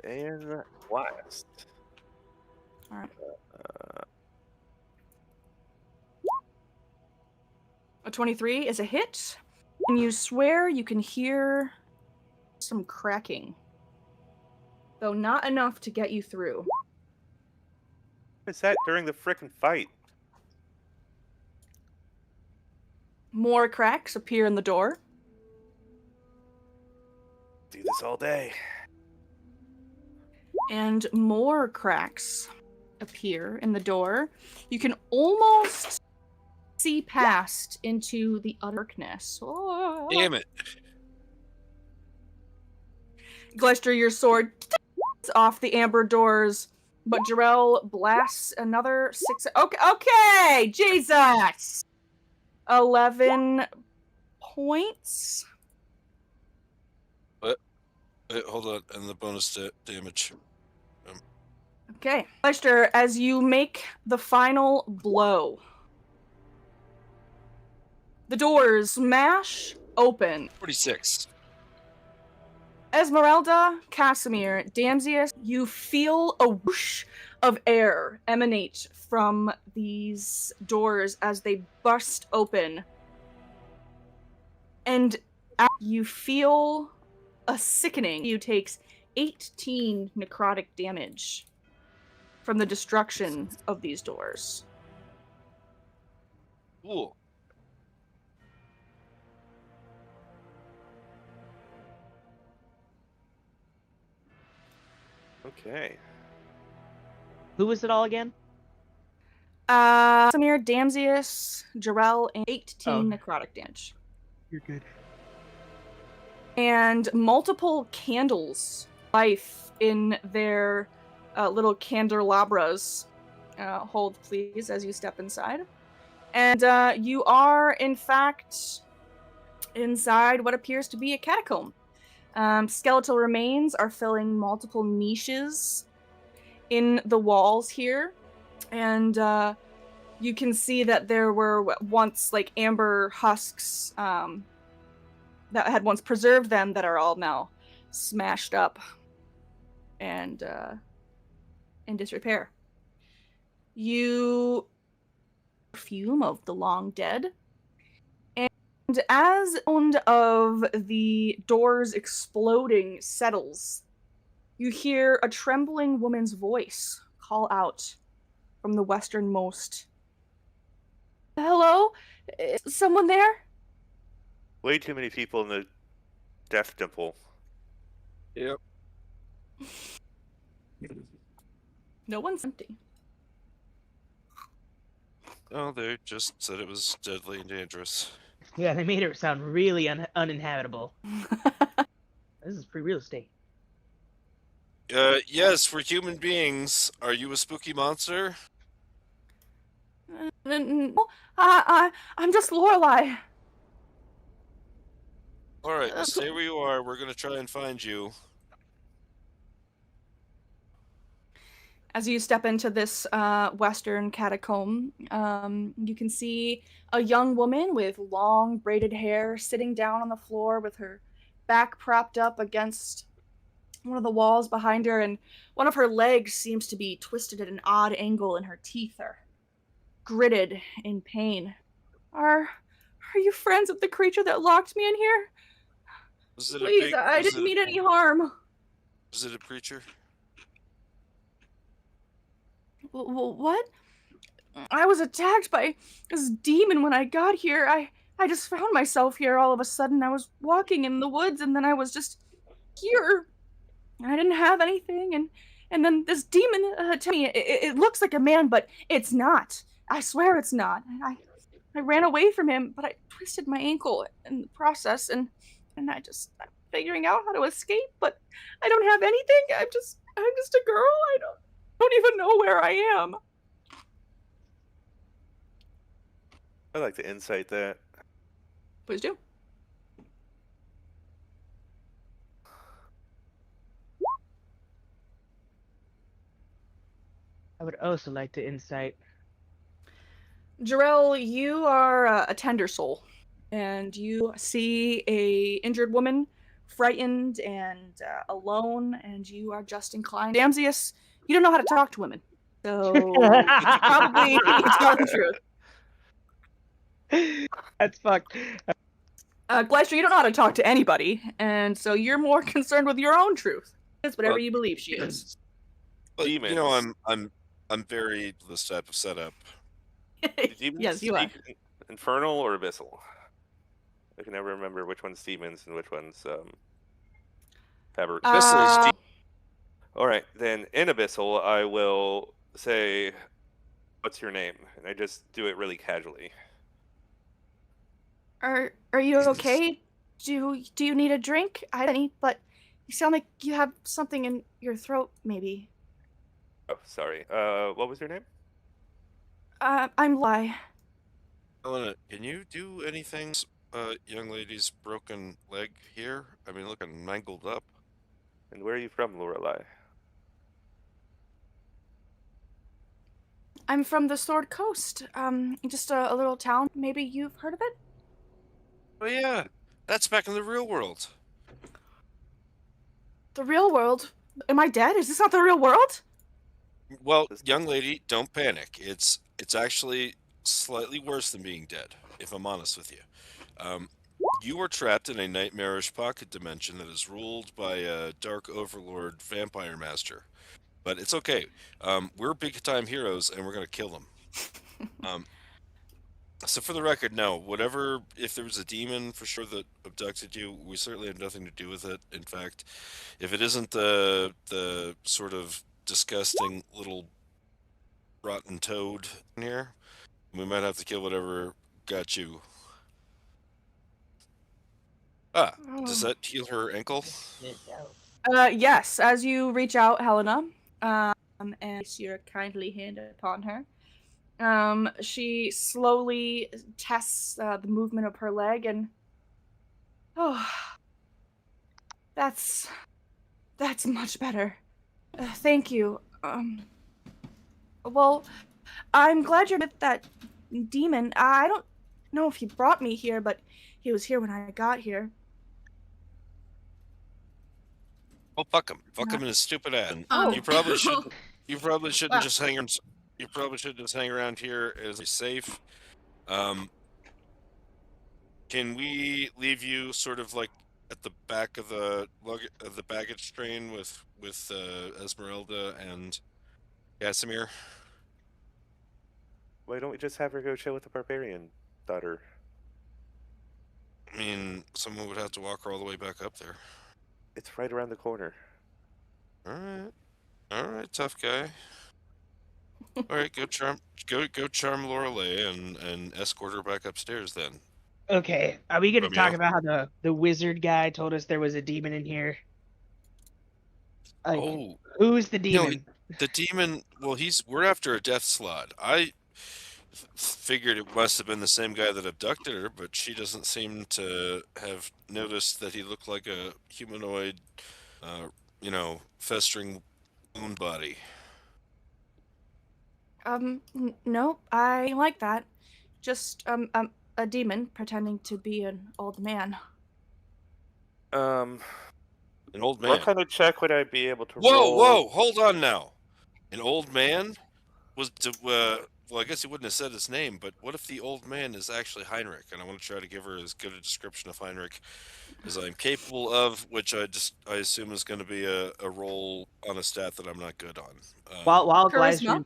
and blast. All right. A 23 is a hit, and you swear you can hear some cracking, though not enough to get you through. What is that during the frickin' fight? More cracks appear in the door. Do this all day. And more cracks appear in the door. You can almost see past into the darkness. Oh. Damn it. Gleister, your sword off the amber doors, but Jarrell blasts another 6. Okay, Jesus! 11 points. Wait, hold on, and the bonus damage. Okay, Gleister, as you make the final blow, the doors smash open. 46. Esmeralda, Casimir, Damsius, you feel a whoosh of air emanate from these doors as they burst open. And you feel a sickening. You takes 18 necrotic damage from the destruction of these doors. Ooh. Okay. Who was it all again? Samir, Damsius, Jarrell, and 18 necrotic damage. You're good. And multiple candles life in their little candelabras. Hold, please, as you step inside. And you are, in fact, inside what appears to be a catacomb. Skeletal remains are filling multiple niches in the walls here. And you can see that there were once like amber husks that had once preserved them that are all now smashed up and in disrepair. You perfume of the long dead. And as the sound of the doors exploding settles, you hear a trembling woman's voice call out from the westernmost. Hello? Is someone there? Way too many people in the Death Temple. Yep. No one's empty. Oh, they just said it was deadly and dangerous. Yeah, they made it sound really uninhabitable. This is free real estate. Yes, we're human beings. Are you a spooky monster? No, I'm just Lorelei. All right, well, stay where you are. We're gonna try and find you. As you step into this western catacomb, you can see a young woman with long braided hair sitting down on the floor with her back propped up against one of the walls behind her, and one of her legs seems to be twisted at an odd angle, and her teeth are gritted in pain. Are you friends with the creature that locked me in here? Please, I didn't mean any harm. Was it a preacher? What? I was attacked by this demon when I got here. I just found myself here all of a sudden. I was walking in the woods, and then I was just here. I didn't have anything, and then this demon to me. It looks like a man, but it's not. I swear it's not. I ran away from him, but I twisted my ankle in the process, and I'm figuring out how to escape, but I don't have anything. I'm just a girl. I don't even know where I am. I'd like to insight that. Please do. I would also like to insight. Jarell, you are a tender soul, and you see a injured woman, frightened and alone, and you are just inclined. Amzius, you don't know how to talk to women, so you should probably tell the truth. That's fucked. Gleister, you don't know how to talk to anybody, and so you're more concerned with your own truth. It's whatever you believe she is. But you know, Demons. I'm very this type of setup. Do demons Yes, you are. speak infernal or abyssal? I can never remember which one's demons and which one's Abyssal is All right, then in abyssal, I will say, "What's your name?" And I just do it really casually. Are you okay? Do you need a drink? I don't any, but you sound like you have something in your throat, maybe. Oh, sorry. What was your name? I'm Lai. Helena, can you do anything? Young lady's broken leg here. I mean, looking mangled up. And where are you from, Lorelei? I'm from the Sword Coast. Just a little town. Maybe you've heard of it? Oh yeah, that's back in the real world. The real world? Am I dead? Is this not the real world? Well, young lady, don't panic. It's actually slightly worse than being dead, if I'm honest with you. You are trapped in a nightmarish pocket dimension that is ruled by a dark overlord vampire master. But it's okay. We're big time heroes, and we're gonna kill them. So for the record, no. Whatever, if there was a demon for sure that abducted you, we certainly have nothing to do with it. In fact, if it isn't the sort of disgusting little rotten toad in here, we might have to kill whatever got you. Does that heal her ankle? Yes. As you reach out, Helena, and place your kindly hand upon her, she slowly tests the movement of her leg, and that's much better. Thank you. Well, I'm glad you're with that demon. I don't know if he brought me here, but he was here when I got here. Oh, fuck him! Fuck him and his stupid ass. You probably should. You probably shouldn't just hang around. You probably should just hang around here as you're safe. Can we leave you sort of like at the back of the baggage train with Esmeralda and Casimir? Why don't we just have her go chill with the barbarian daughter? I mean, someone would have to walk her all the way back up there. It's right around the corner. All right, tough guy. All right, go charm Lorelei and escort her back upstairs then. Okay, are we gonna talk Romeo? about how the wizard guy told us there was a demon in here? Like, Oh, who's the demon? the demon. Well, we're after a death slot. I figured it must have been the same guy that abducted her, but she doesn't seem to have noticed that he looked like a humanoid, festering wound body. Nope, I like that. Just, a demon pretending to be an old man. An old man. What kind of check would I be able to Whoa, roll? whoa, hold on now. An old man was well, I guess he wouldn't have said his name, but what if the old man is actually Heinrich? And I want to try to give her as good a description of Heinrich as I'm capable of, which I assume is going to be a roll on a stat that I'm not good on. While Charisma?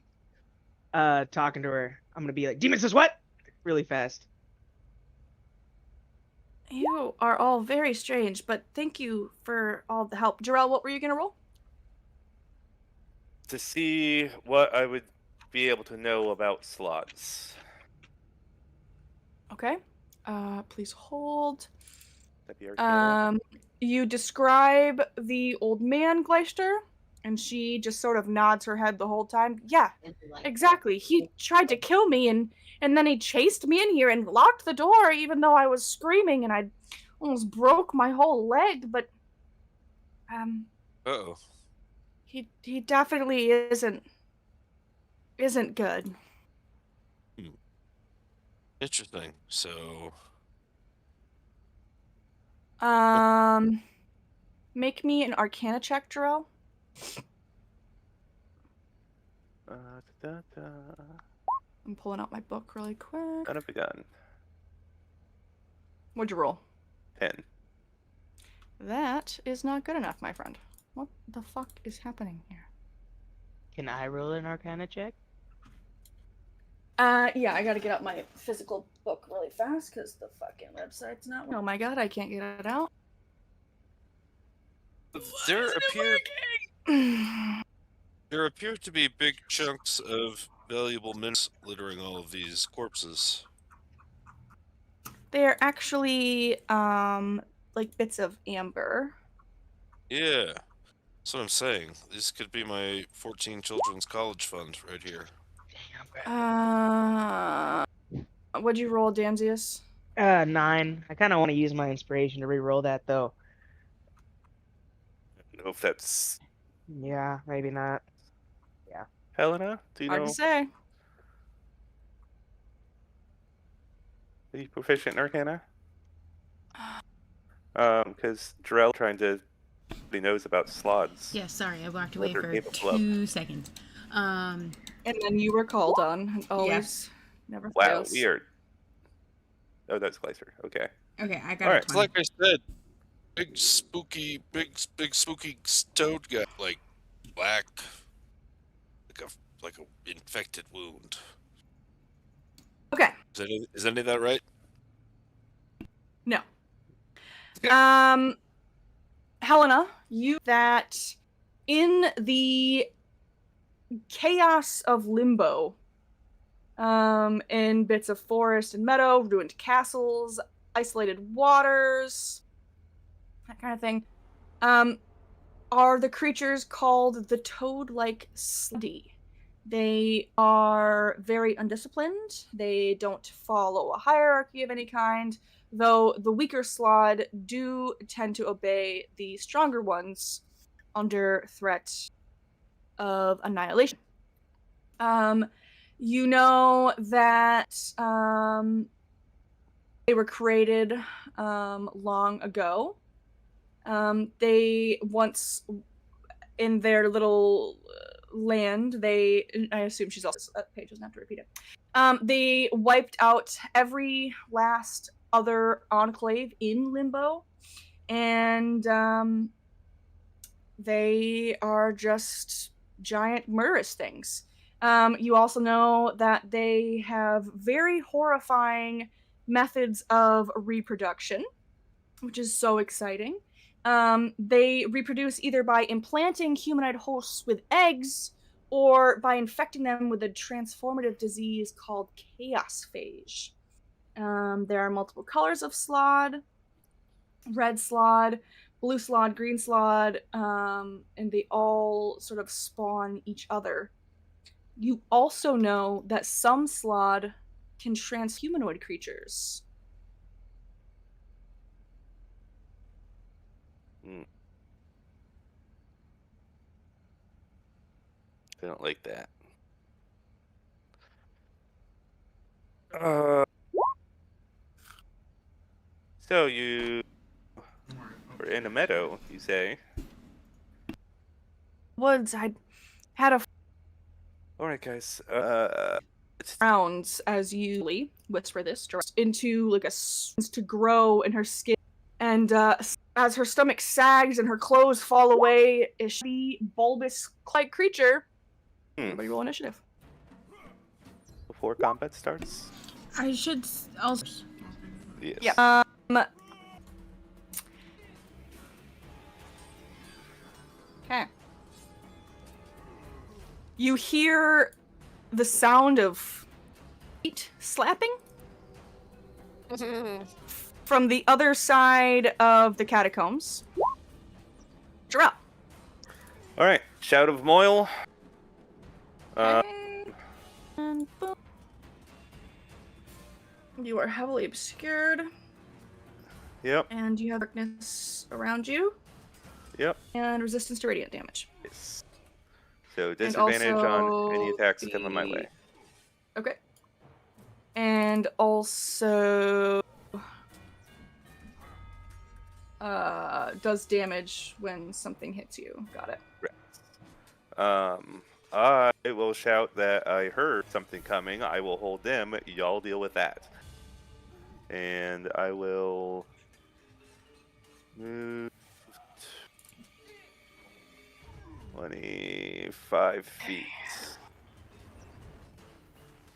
Gleister talking to her, I'm gonna be like, demon says what? Really fast. You are all very strange, but thank you for all the help. Jarrell, what were you gonna roll? To see what I would be able to know about slots. Okay. Please hold. That'd be Arcana. You describe the old man, Gleister, and she just sort of nods her head the whole time. Yeah, exactly. He tried to kill me, and then he chased me in here and locked the door, even though I was screaming, and I almost broke my whole leg. But Uh-oh. he definitely isn't good. Interesting. So, Make me an Arcana check, Jarrell. I'm pulling out my book really quick. Son of a gun. What'd you roll? 10. That is not good enough, my friend. What the fuck is happening here? Can I roll an Arcana check? Yeah, I gotta get out my physical book really fast because the fucking website's not. Oh my god, I can't get it out. there appear to be big chunks of valuable minerals littering all of these corpses. They're actually, like bits of amber. Yeah, that's what I'm saying. This could be my 14 children's college fund right here. What'd you roll, Damsius? 9. I kind of want to use my inspiration to re-roll that, though. I don't know if that's Yeah, maybe not. Helena. Do you Hard know? to say. Are you proficient in Arcana? Because Jarrell trying to. He knows about slots. Yeah, sorry, I walked away What for are capable of. 2 seconds. And then you were called on. Always, never Wow, fails. weird. Oh, that's Gleister. Okay. Okay, I got All it. right. It's like I said, big spooky toad guy, like black, like a infected wound. Okay. Is any of that right? No. Okay. Helena, you that in the chaos of limbo, in bits of forest and meadow, ruined castles, isolated waters, that kind of thing, are the creatures called the toad-like sluddy. They are very undisciplined. They don't follow a hierarchy of any kind, though the weaker Slod do tend to obey the stronger ones under threat of annihilation. You know that they were created long ago. They once, in their little land, I assume she's also, Paige doesn't have to repeat it. They wiped out every last other enclave in Limbo, and they are just giant murderous things. You also know that they have very horrifying methods of reproduction, which is so exciting. They reproduce either by implanting humanoid hosts with eggs or by infecting them with a transformative disease called chaos phage. There are multiple colors of Slod: red Slod, blue Slod, green Slod, and they all sort of spawn each other. You also know that some Slod can transhumanoid creatures. They don't like that. So you were in a meadow, you say? Woods, I had a All right, guys. rounds as you whisper this into like to grow in her skin, and as her stomach sags and her clothes fall away, a shitty, bulbous-like creature. Everybody roll initiative. Before combat starts? I should also. Yes. Yeah. You hear the sound of feet slapping from the other side of the catacombs. Jarrell. All right, Shout of Moyle. Okay. And boom. You are heavily obscured, Yep. and you have darkness around you, Yep. and resistance to radiant damage. Yes. So disadvantage on any also attacks coming my way. Okay. And also does damage when something hits you. Got it. I will shout that I heard something coming. I will hold them. Y'all deal with that. And I will move 25 feet.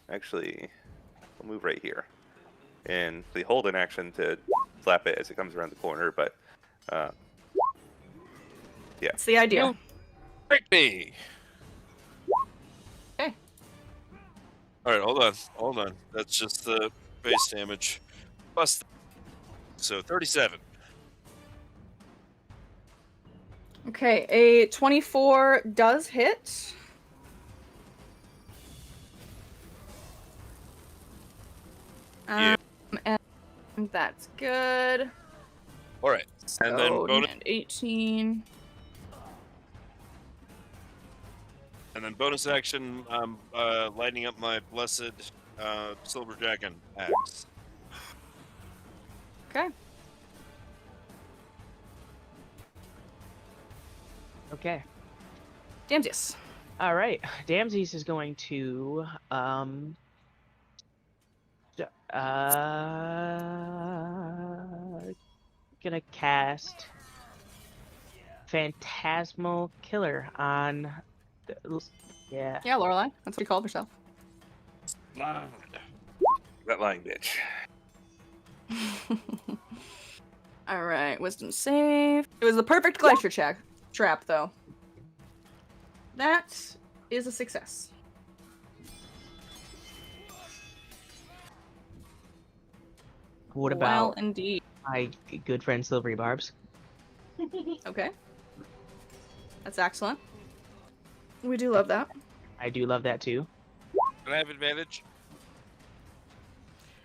Actually, I'll move right here. And we hold an action to slap it as it comes around the corner, but yeah. That's the idea. You break me. Okay. All right, hold on. That's just the base damage. Plus, so 37. Okay, a 24 does hit. Yeah. And that's good. All right, and then So, bonus, and 18. and then bonus action. I'm lighting up my blessed silver dragon axe. Okay. Okay. Damsius. All right. Damsies is going to gonna cast Phantasmal Killer on yeah. Yeah, Lorelei. That's what you called herself. Loud. That lying bitch. All right, wisdom save. It was the perfect glacier trap, though. That is a success. What Well, about indeed. my good friend Silvery Barbs? Okay. That's excellent. We do love that. I do love that too. Can I have advantage?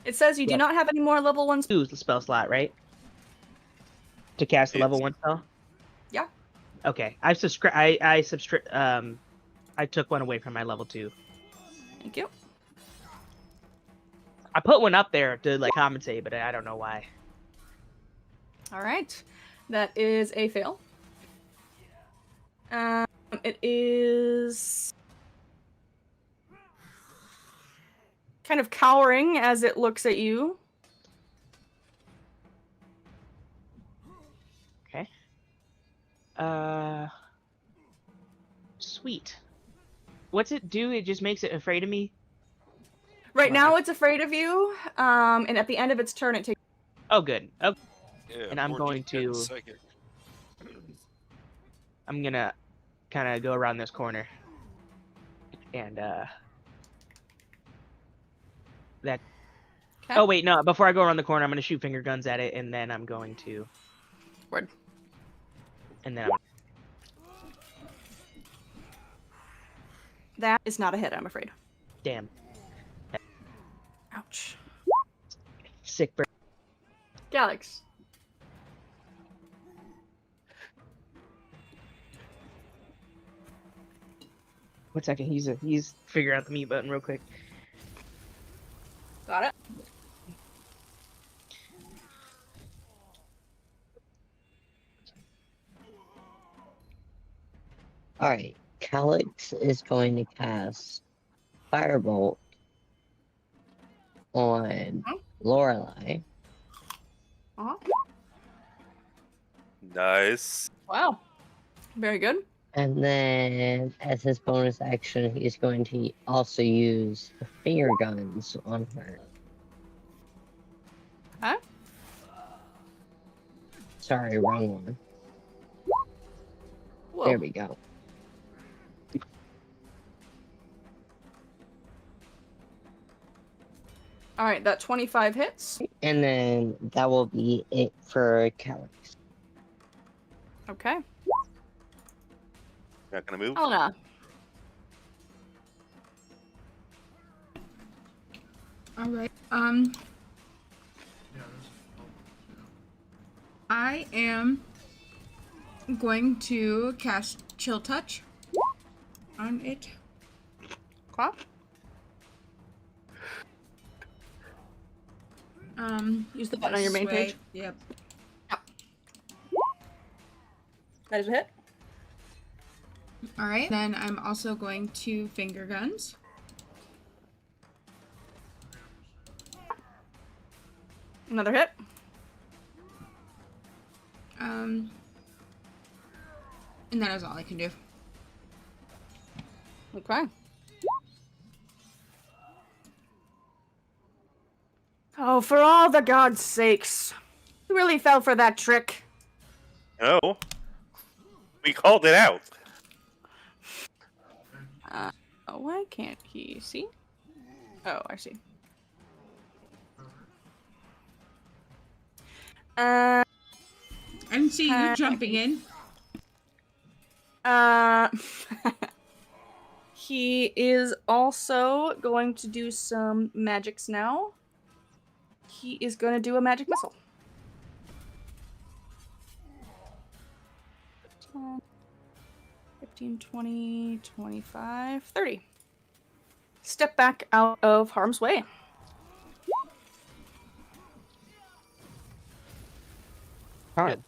It says you do Yeah. not have any more level 1 Use the spell slot, right? To cast a level 1 spell? Yeah. Okay. I took one away from my level 2. Thank you. I put one up there to like compensate, but I don't know why. All right. That is a fail. It is kind of cowering as it looks at you. Okay. Sweet. What's it do? It just makes it afraid of me? Right now it's afraid of you, and at the end of its turn it takes... Oh, good. Oh, Yeah, and I'm 14 going to... psychic. I'm gonna kind of go around this corner. And, that... Okay. Oh, wait, no. Before I go around the corner, I'm gonna shoot finger guns at it, and then I'm going to... Word. And then I'm... That is not a hit, I'm afraid. Damn. Ouch. Sick bird. Galax. One second, he's figure out the mute button real quick. Got it. Alright, Calyx is going to cast Firebolt on Lorelei. Uh-huh. Nice. Wow. Very good. And then, as his bonus action, he's going to also use the finger guns on her. Huh? Sorry, wrong one. Whoa. There we go. All right, that 25 hits. And then that will be it for Calix. Okay. Not gonna move. Helena. All right. I am going to cast Chill Touch on it. Clap. Use the button on your main this way. page. Yep. That is a hit. All right. Then I'm also going to finger guns. Another hit. And that is all I can do. Okay. Oh, for all the gods' sakes. You really fell for that trick. No. We called it out. Why can't he see? Oh, I see. I didn't see you jumping in. He is also going to do some magics now. He is going to do a magic missile. 10, 15, 20, 25, 30. Step back out of harm's way. Alright.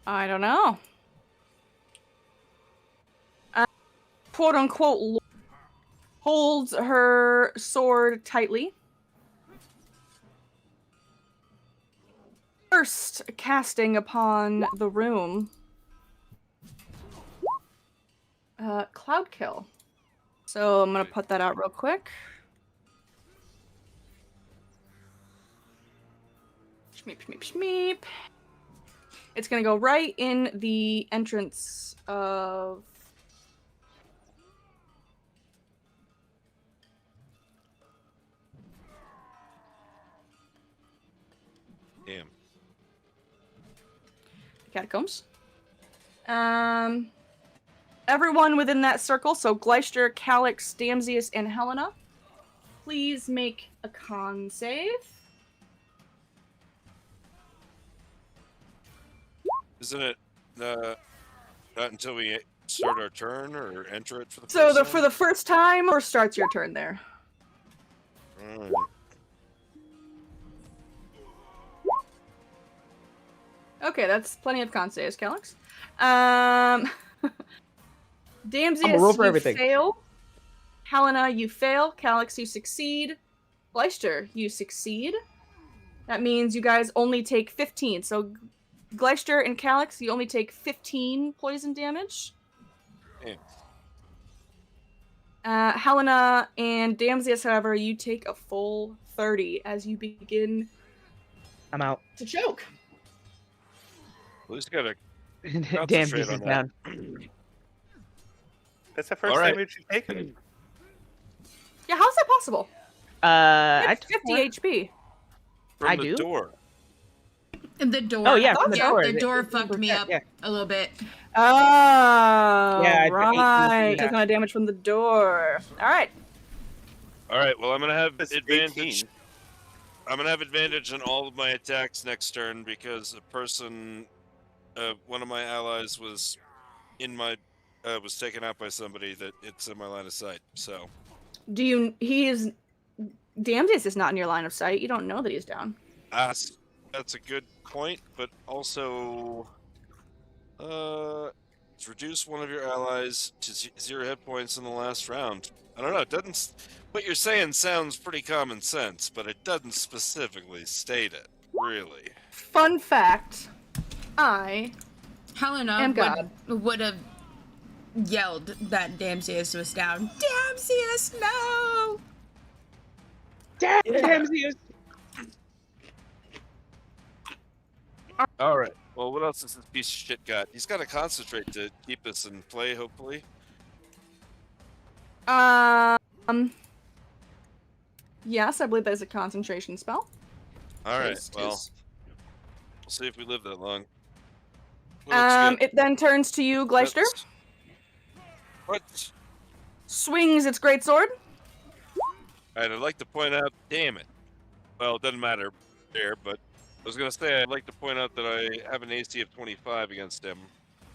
I don't know. Quote unquote holds her sword tightly. First casting upon the room. Cloud kill. So I'm gonna put that out real quick. Shmeep, shmeep, shmeep. It's gonna go right in the entrance of... Damn. Catacombs. Everyone within that circle, so Gleister, Calix, Damsius, and Helena, please make a con save. Isn't it not until we start our turn or enter it for the So first for the first time, or starts your turn there? time? Okay, that's plenty of con saves, Calix. Damsius, I'm a roll for you everything. fail. Helena, you fail. Calix, you succeed. Gleister, you succeed. That means you guys only take 15. So Gleister and Calix, you only take 15 poison damage. Helena and Damsius, however, you take a full 30 as you begin I'm out. to choke. Who's got a Damn, concentrate this on is that? down. That's the first All right. damage you've taken. Yeah, how's that possible? I It's 50 HP. From I the do? door. And the door. Oh yeah, from the Yeah, door. The door It's fucked me 15%, up yeah. a little bit. Oh, Yeah, I took 18 right. from that. Taking on damage from the door. All right. All right. Well, I'm gonna have That's advantage. 18. I'm gonna have advantage on all of my attacks next turn because a person, one of my allies was was taken out by somebody that it's in my line of sight. So Damsius is not in your line of sight. You don't know that he's down. that's a good point, but also, it's reduce one of your allies to 0 hit points in the last round. I don't know. It doesn't. What you're saying sounds pretty common sense, but it doesn't specifically state it. Really. Fun fact. I Helena am God. would have yelled that Damsius was down. Damsius, no! Damsius. All right. Well, what else has this piece of shit got? He's got to concentrate to keep us in play, hopefully. Yes, I believe that is a concentration spell. All right. Haste Well, is- we'll see if we live that long. What It then turns to you, Gleister. What? Swings its greatsword. I'd like to point out. Damn it. Well, it doesn't matter there, but I was gonna say I'd like to point out that I have an AC of 25 against him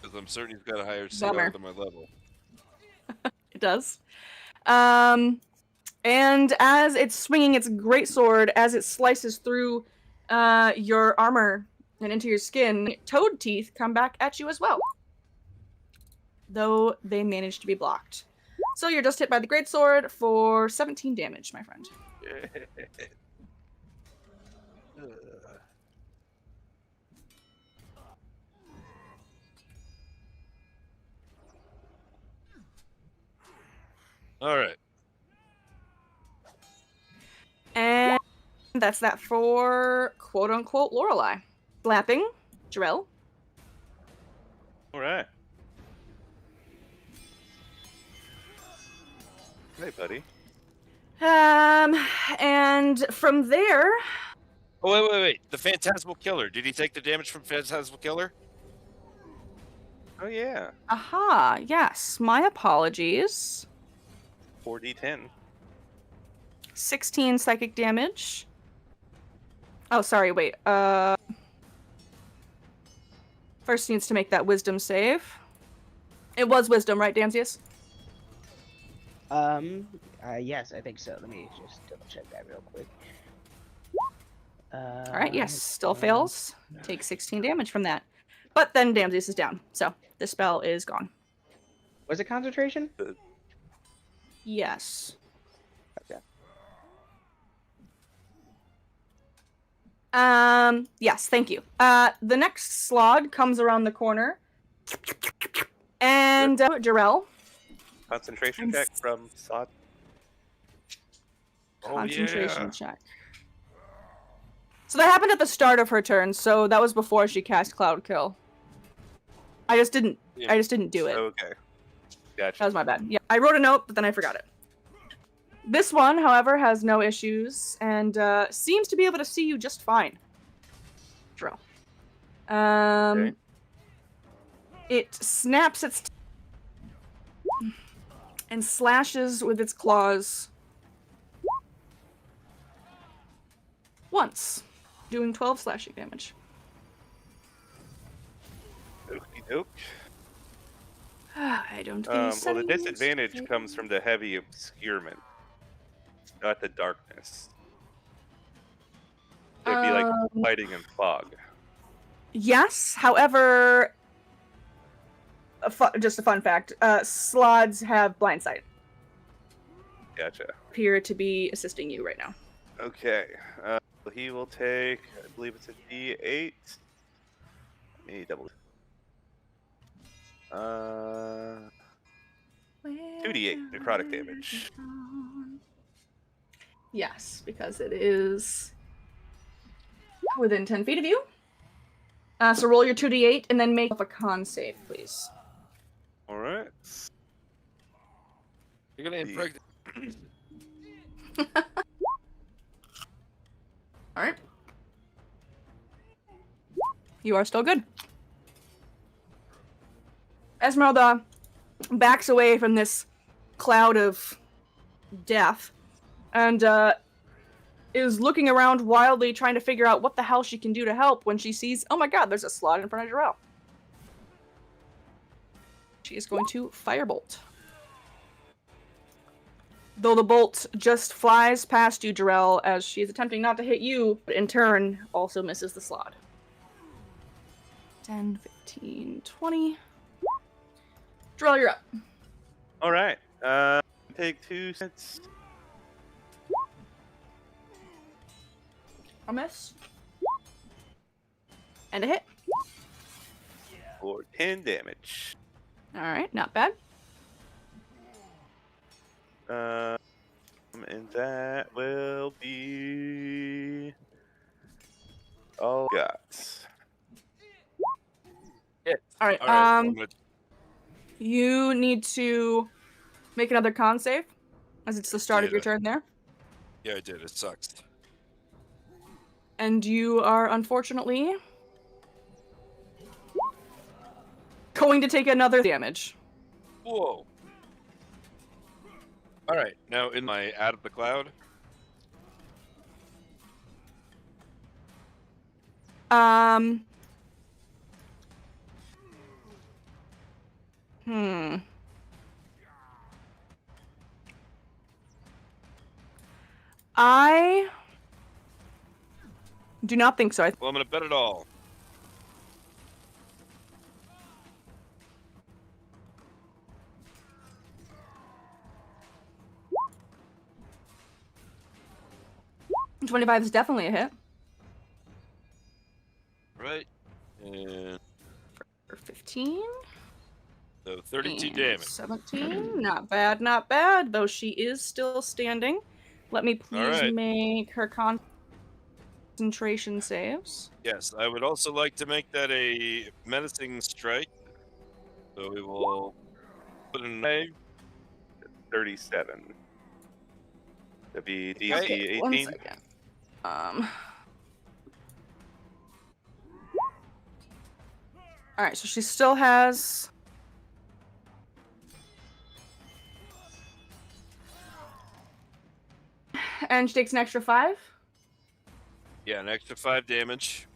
because I'm certain he's got a higher Bummer. CR than my level. It does. And as it's swinging its greatsword, as it slices through your armor and into your skin, toad teeth come back at you as well. Though they manage to be blocked. So you're just hit by the greatsword for 17 damage, my friend. All right. And that's that for quote-unquote Lorelei. Slapping, Drell. All right. Hey, buddy. And from there, Oh, wait. The Phantasmal Killer. Did he take the damage from Phantasmal Killer? Oh, yeah. aha, yes, my apologies. 4d10. 16 psychic damage. Oh, sorry, wait. First needs to make that wisdom save. It was wisdom, right, Danzius? Yes, I think so. Let me just double check that real quick. All right, yes, still fails. Take 16 damage from that. But then Danzius is down, so the spell is gone. Was it concentration? Yes. Okay. Yes, thank you. The next slod comes around the corner. And Jarrell. Concentration check from Sod. Concentration check. So that happened at the start of her turn, so that was before she cast Cloud Kill. I just didn't do it. Okay. Gotcha. That was my bad. Yeah, I wrote a note, but then I forgot it. This one, however, has no issues and seems to be able to see you just fine. Drill. Okay. It snaps its and slashes with its claws once, doing 12 slashing damage. Okey doke. I don't Well, the settings. disadvantage comes from the heavy obscurement, not the darkness. It'd be like fighting in fog. Yes, however, just a fun fact, slods have blind sight. Gotcha. Appear to be assisting you right now. Okay. He will take, I believe it's a D8. Let me double. 2d8 necrotic damage. Yes, because it is within 10 feet of you. So roll your 2d8 and then make a con save, please. All right. You're gonna impregnate. All right. You are still good. Esmeralda backs away from this cloud of death and is looking around wildly, trying to figure out what the hell she can do to help when she sees, oh my god, there's a slot in front of Jarrell. She is going to firebolt. Though the bolt just flies past you, Jarrell, as she is attempting not to hit you, but in turn also misses the slot. 10, 15, 20. Jarrell, you're up. All right. Take 2 cents. A miss. And a hit. For 10 damage. Alright, not bad. And that will be all I got. Alright, All right. you need to Make another con save, as it's the start of your turn there. Yeah, I did. It sucks. And you are unfortunately going to take another damage. Whoa. All right. Now, in my out of the cloud. I do not think so. Well, I'm gonna bet it all. $25 is definitely a hit. Right. And For 15. so 32 And damage. 17. Not bad, not bad. Though she is still standing. Let me please right. make her concentration saves. Yes, I would also like to make that a menacing strike. So we will put an A. 37. That'd be DC Okay, 1 18. second. Alright, so she still has... And she takes an extra 5. Yeah, an extra 5 damage.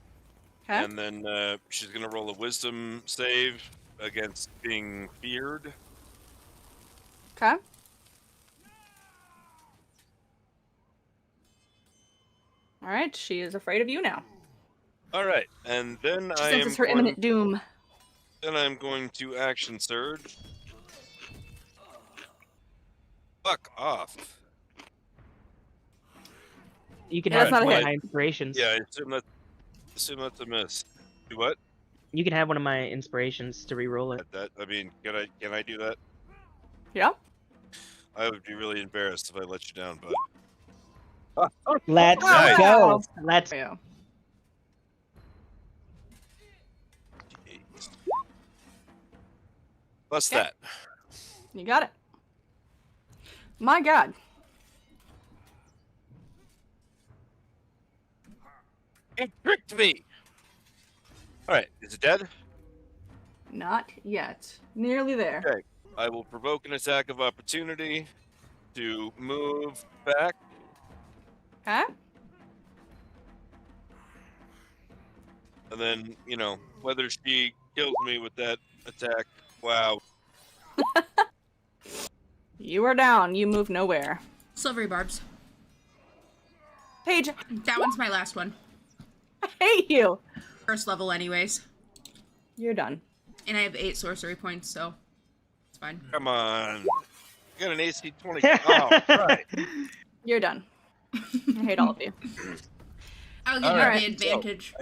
Okay. And then she's gonna roll a wisdom save against being feared. Okay. Alright, she is afraid of you now. Alright, and then She I am senses her going, imminent doom. then I'm going to action surge. Fuck off. You can Yeah, have that's not a one hit. of my inspirations. Yeah, I assume that's a miss. Do what? You can have one of my inspirations to re-roll it. I mean, can I do that? Yeah. I would be really embarrassed if I let you down, but Let's Nice. go. Let's. Yeah. plus Okay. that. You got it. My god. It tricked me. All right, is it dead? Not yet. Nearly there. Okay. I will provoke an attack of opportunity to move back. Okay. And then, whether she kills me with that attack, wow. You are down. You move nowhere. Silvery barbs. Paige, That one's my last one. I hate you. First level, anyways. You're done. And I have 8 sorcery points, so it's fine. Come on. You got an AC 20. Oh, right. You're done. I hate all of you. I'll give you Alright, the advantage.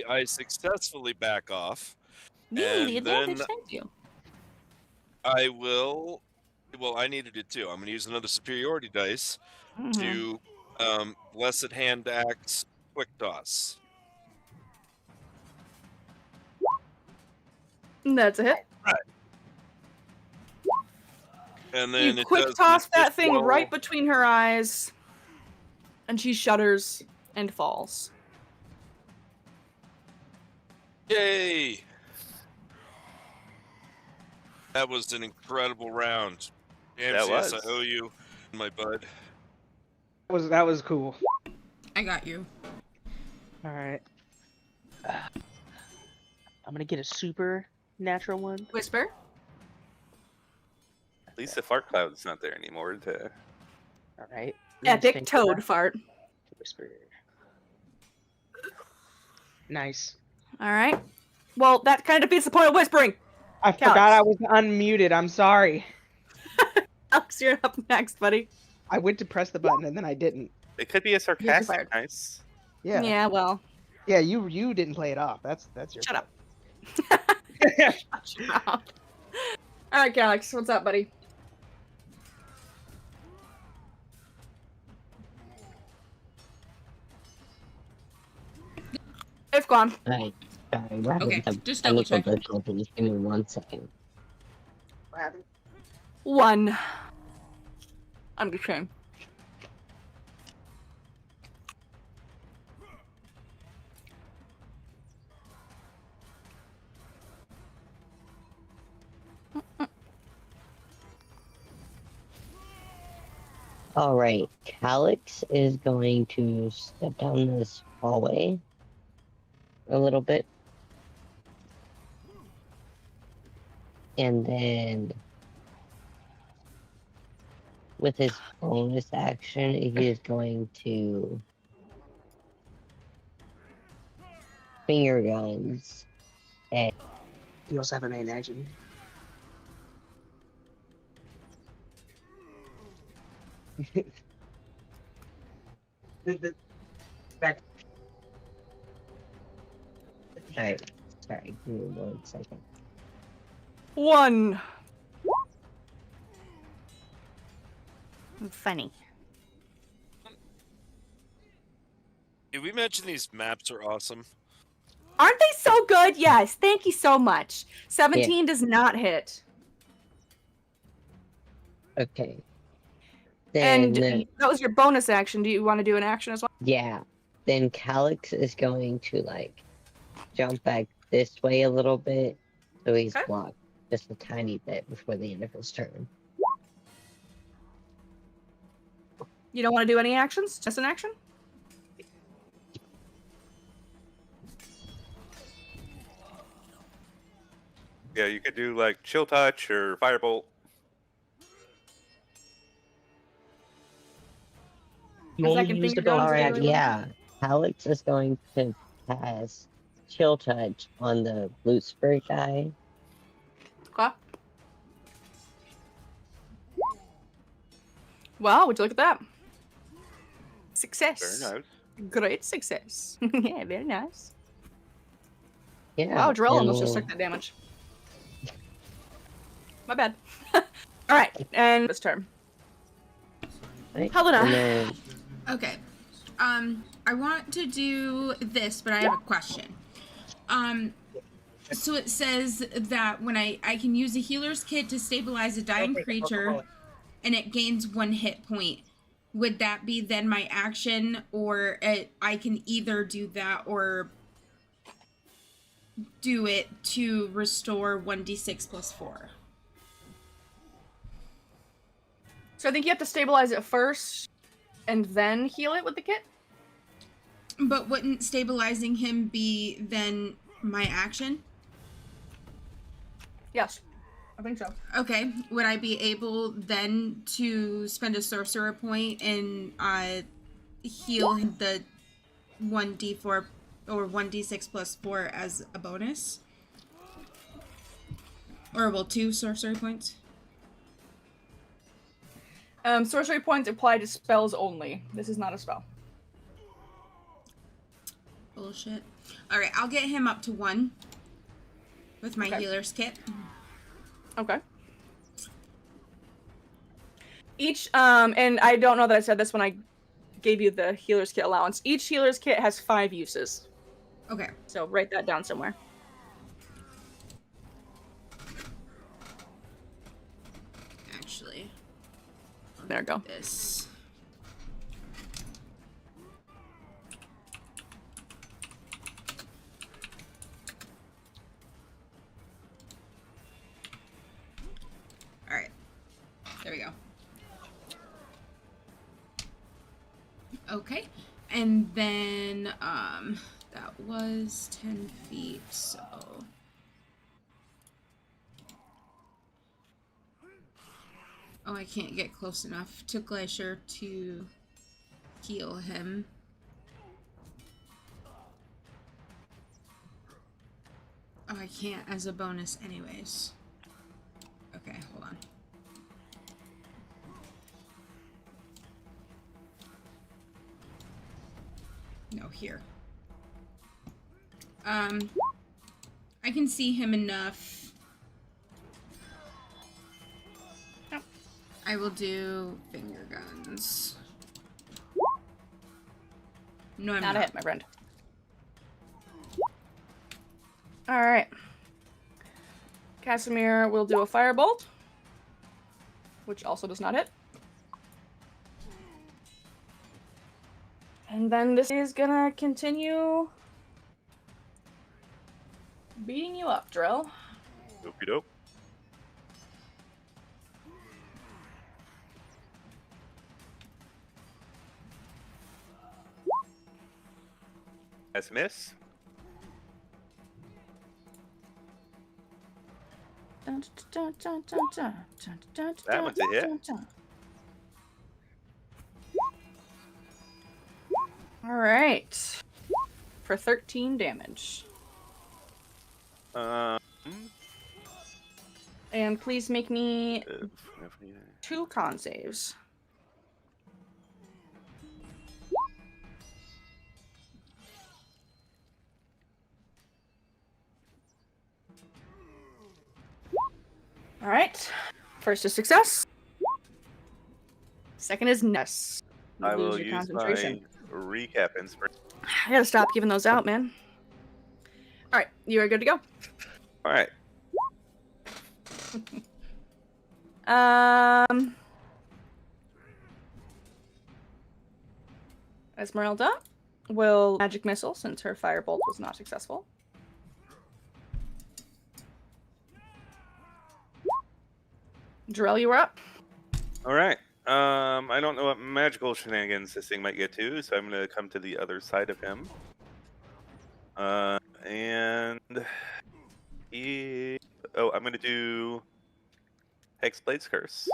I successfully back off. Yeah, the And advantage, then- thank you. I will. Well, I needed it too. I'm going to use another superiority dice to Blessed Hand Axe Quick Toss. That's a hit. And then You it quick does toss an that thing additional- right between her eyes, and she shudders and falls. Yay! That was an incredible round. That MCS, was. I owe you, my bud. That was cool. I got you. All right. I'm gonna get a super natural one. Whisper. At least the fart cloud's not there anymore to... All right. Epic toad fart. Whisper. Nice. All right. Well, that kind of defeats the point of whispering. I forgot I was unmuted. I'm sorry. Alex, you're up next, buddy. I went to press the button and then I didn't. It could be a fired. sarcastic nice. Yeah. Yeah. Well. Yeah. You didn't play it off. That's your. Shut up. fault. Shut your mouth. All right, Alex. What's up, buddy? It's gone. Right. Sorry, we're having Okay, some just double technical check. difficulties. Give me 1 second. What happened? 1. I'm just kidding. All right, Calix is going to step down this hallway a little bit. And then with his bonus action, he is going to finger guns. And You also have a main action. Back. sorry, give me 1 second. 1. Funny. Did we mention these maps are awesome? Aren't they so good? Yes. Thank you so much. 17 does not hit. Okay. And Then, that was your bonus action. Do you want to do an action as well? yeah. Then Calix is going to, like, jump back this way a little bit. So he's Okay. blocked just a tiny bit before the end of his turn. You don't want to do any actions? Just an action? Yeah, you could do like chill touch or firebolt. You A only second use the finger gun, bonus is that Alright, really what action. it is? yeah. Calix is going to cast chill touch on the blue spirit guy. Okay. Wow, would you look at that? Success. Very nice. Great success. Yeah, very nice. Yeah. Wow, Drell and almost just we'll- took that damage. My bad. Alright, and this turn. right, Helena. and then- Okay. I want to do this, but I have a question. So it says that when I can use a healer's kit to stabilize a dying creature and it gains 1 hit point. Would that be then my action, or I can either do that or do it to restore 1d6 plus 4? So I think you have to stabilize it first and then heal it with the kit? But wouldn't stabilizing him be then my action? Yes. I think so. Okay, would I be able then to spend a sorcerer point and heal the 1d4 or 1d6 plus 4 as a bonus? Or, well, 2 sorcery points? Sorcery points apply to spells only. This is not a spell. Bullshit. Alright, I'll get him up to 1 with my Okay. healer's kit. Okay. Each, and I don't know that I said this when I gave you the healer's kit allowance. Each healer's kit has 5 uses. Okay. So write that down somewhere. Actually, There we go. this. Alright. There we go. Okay. And then, that was 10 feet, so... Oh, I can't get close enough to Glacier to heal him. Oh, I can't as a bonus anyways. Okay, hold on. No, here. I can see him enough. Yep. I will do finger guns. No, I'm Not not. a hit, my friend. Alright. Casimir will do a firebolt. which also does not hit. And then this is gonna continue beating you up, Drill. Okie doke. That's a miss. That one's a hit. All right. For 13 damage. And please make me 2 con saves. All right. First is success. Second is ness. You I lose will your use concentration. my recap inspiration. I gotta stop giving those out, man. All right, you are good to go. All right. Esmeralda will magic missile since her firebolt was not successful. Jarell, you are up. All right. I don't know what magical shenanigans this thing might get to, so I'm going to come to the other side of him. And I'm going to do Hexblade's Curse.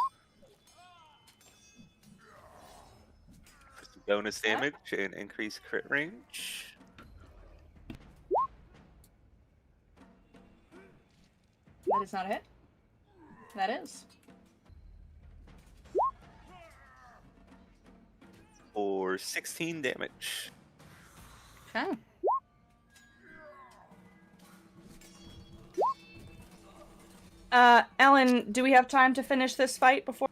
For some bonus damage and increase crit range. That is not a hit. That is. For 16 damage. Okay. Ellen, do we have time to finish this fight before?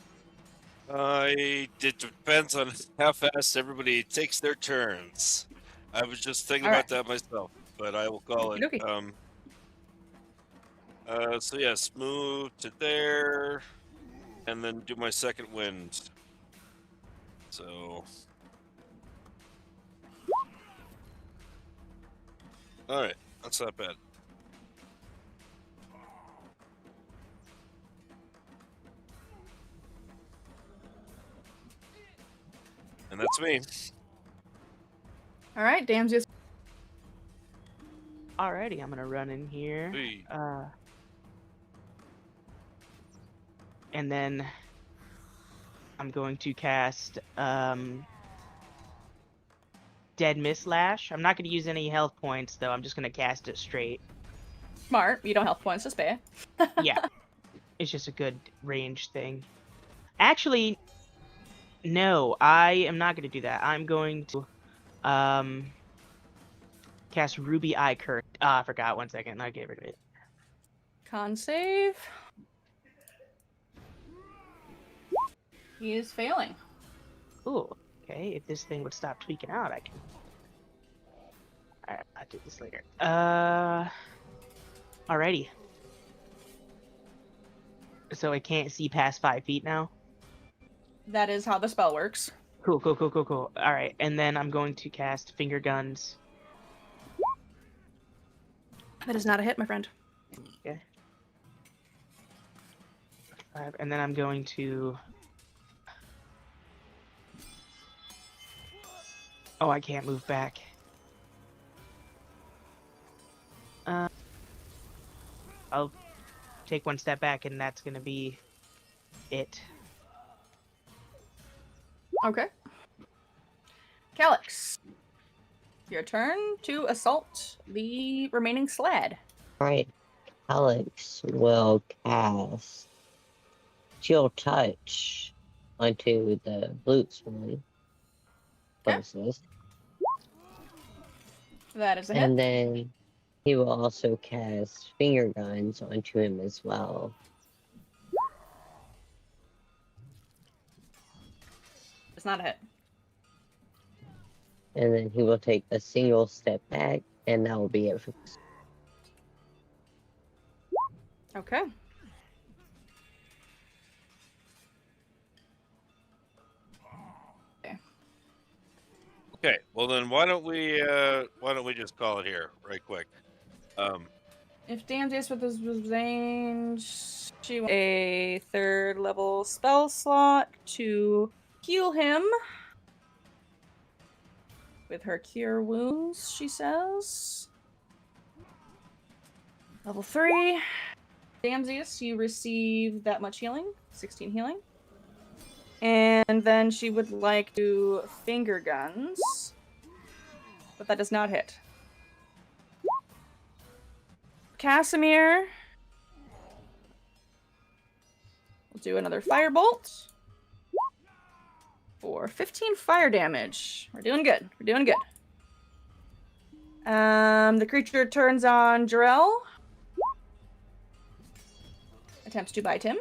It depends on how fast everybody takes their turns. I was just thinking about that myself, but I will call it. Okey-dokey. So yes, move to there, and then do my second wind. So, all right, that's not bad. And that's me. All right, Damsius. Alrighty, I'm gonna run in here. Hey. And then I'm going to cast Dead Mistlash. I'm not gonna use any health points though. I'm just gonna cast it straight. Smart. You don't health points to spare. Yeah, it's just a good range thing. Actually, no, I am not gonna do that. I'm going to cast Ruby Eye Curse. I forgot. 1 second. I get rid of it. Con save. He is failing. Ooh, okay. If this thing would stop tweaking out, I can. Alright, I'll do this later. Alrighty. So I can't see past 5 feet now? That is how the spell works. Cool. Alright, and then I'm going to cast Finger Guns. That is not a hit, my friend. Okay. 5, and then I'm going to... Oh, I can't move back. I'll take 1 step back, and that's gonna be it. Okay. Calyx. Your turn to assault the remaining Strahd. Alright, Alex will cast Chill Touch onto the Blutes one. Okay. Closest. That is a hit. And then he will also cast Finger Guns onto him as well. It's not a hit. And then he will take a single step back, and that will be it. Okay. Okay, well then why don't we just call it here right quick? If Danzius with his range, she wants a 3rd level spell slot to heal him with her cure wounds, she says. Level 3. Danzius, you receive that much healing, 16 healing. And then she would like to finger guns, but that does not hit. Casimir will do another firebolt for 15 fire damage. We're doing good. We're doing good. The creature turns on Jarrell. Attempts to bite him.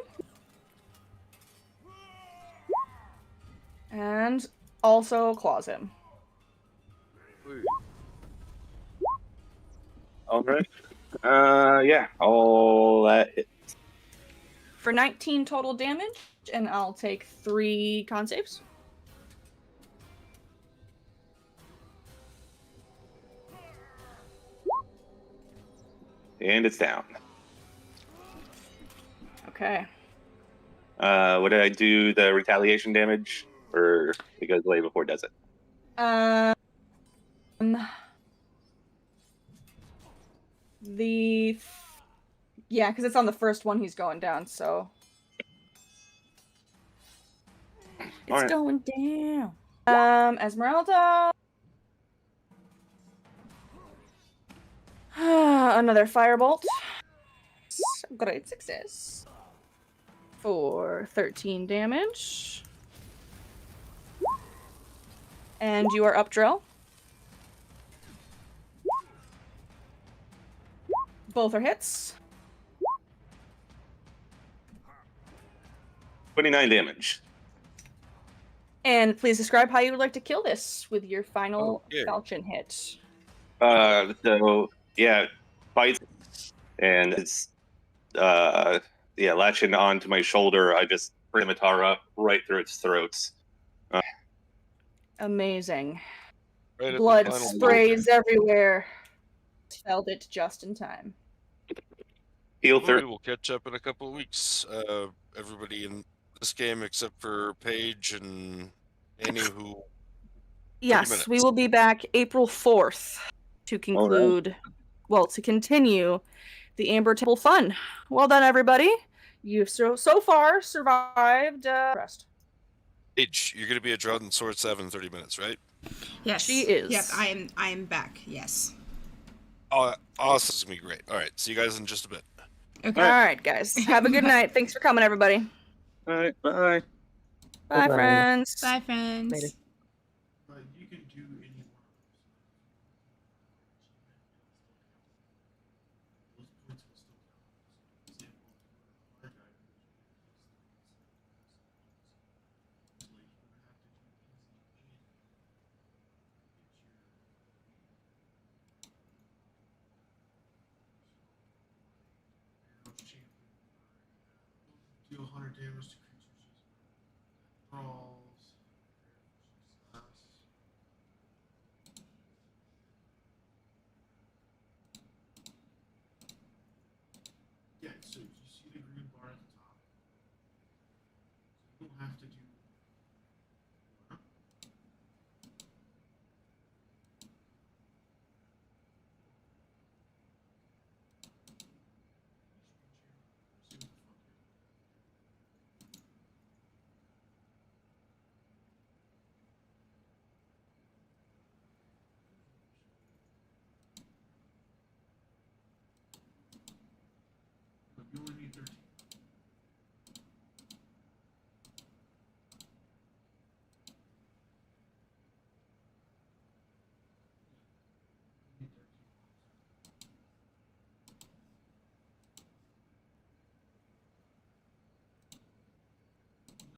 And also claws him. All right. Yeah, all that hit. For 19 total damage, and I'll take 3 con saves. And it's down. Okay. Would I do the retaliation damage, or it goes away before it does it? Yeah, because it's on the first one he's going down, so it's Alright. going down. Esmeralda. Another firebolt. Great success. For 13 damage. And you are up, Drill. Both are hits. 29 damage. And please describe how you would like to kill this with your final Okay. falchion hit. So yeah, bites, and it's latching onto my shoulder. I just bring the scimitar up right through its throat. Amazing. Right at the Blood final sprays everywhere. Felled it just in time. Heal Well, 30. we will catch up in a couple of weeks. Everybody in this game except for Paige and Annie, who Yes, we minutes. will be back April 4th to conclude, to continue the Amber Temple fun. Well done, everybody. You've so far survived rest. Paige, you're going to be at Drought and Sword 7 in 30 minutes, right? Yes. She is. Yep, I am back. Yes. Awesome. This is going to be great. All right. See you guys in just a bit. Okay. All right, guys. Have a good night. Thanks for coming, everybody. All right, bye. Bye, Bye-bye. friends. Bye, friends. Later. You can do any one of those. Those points will still count. For example, hard drive like you would have to do easy and get your champion deal 100 damage to create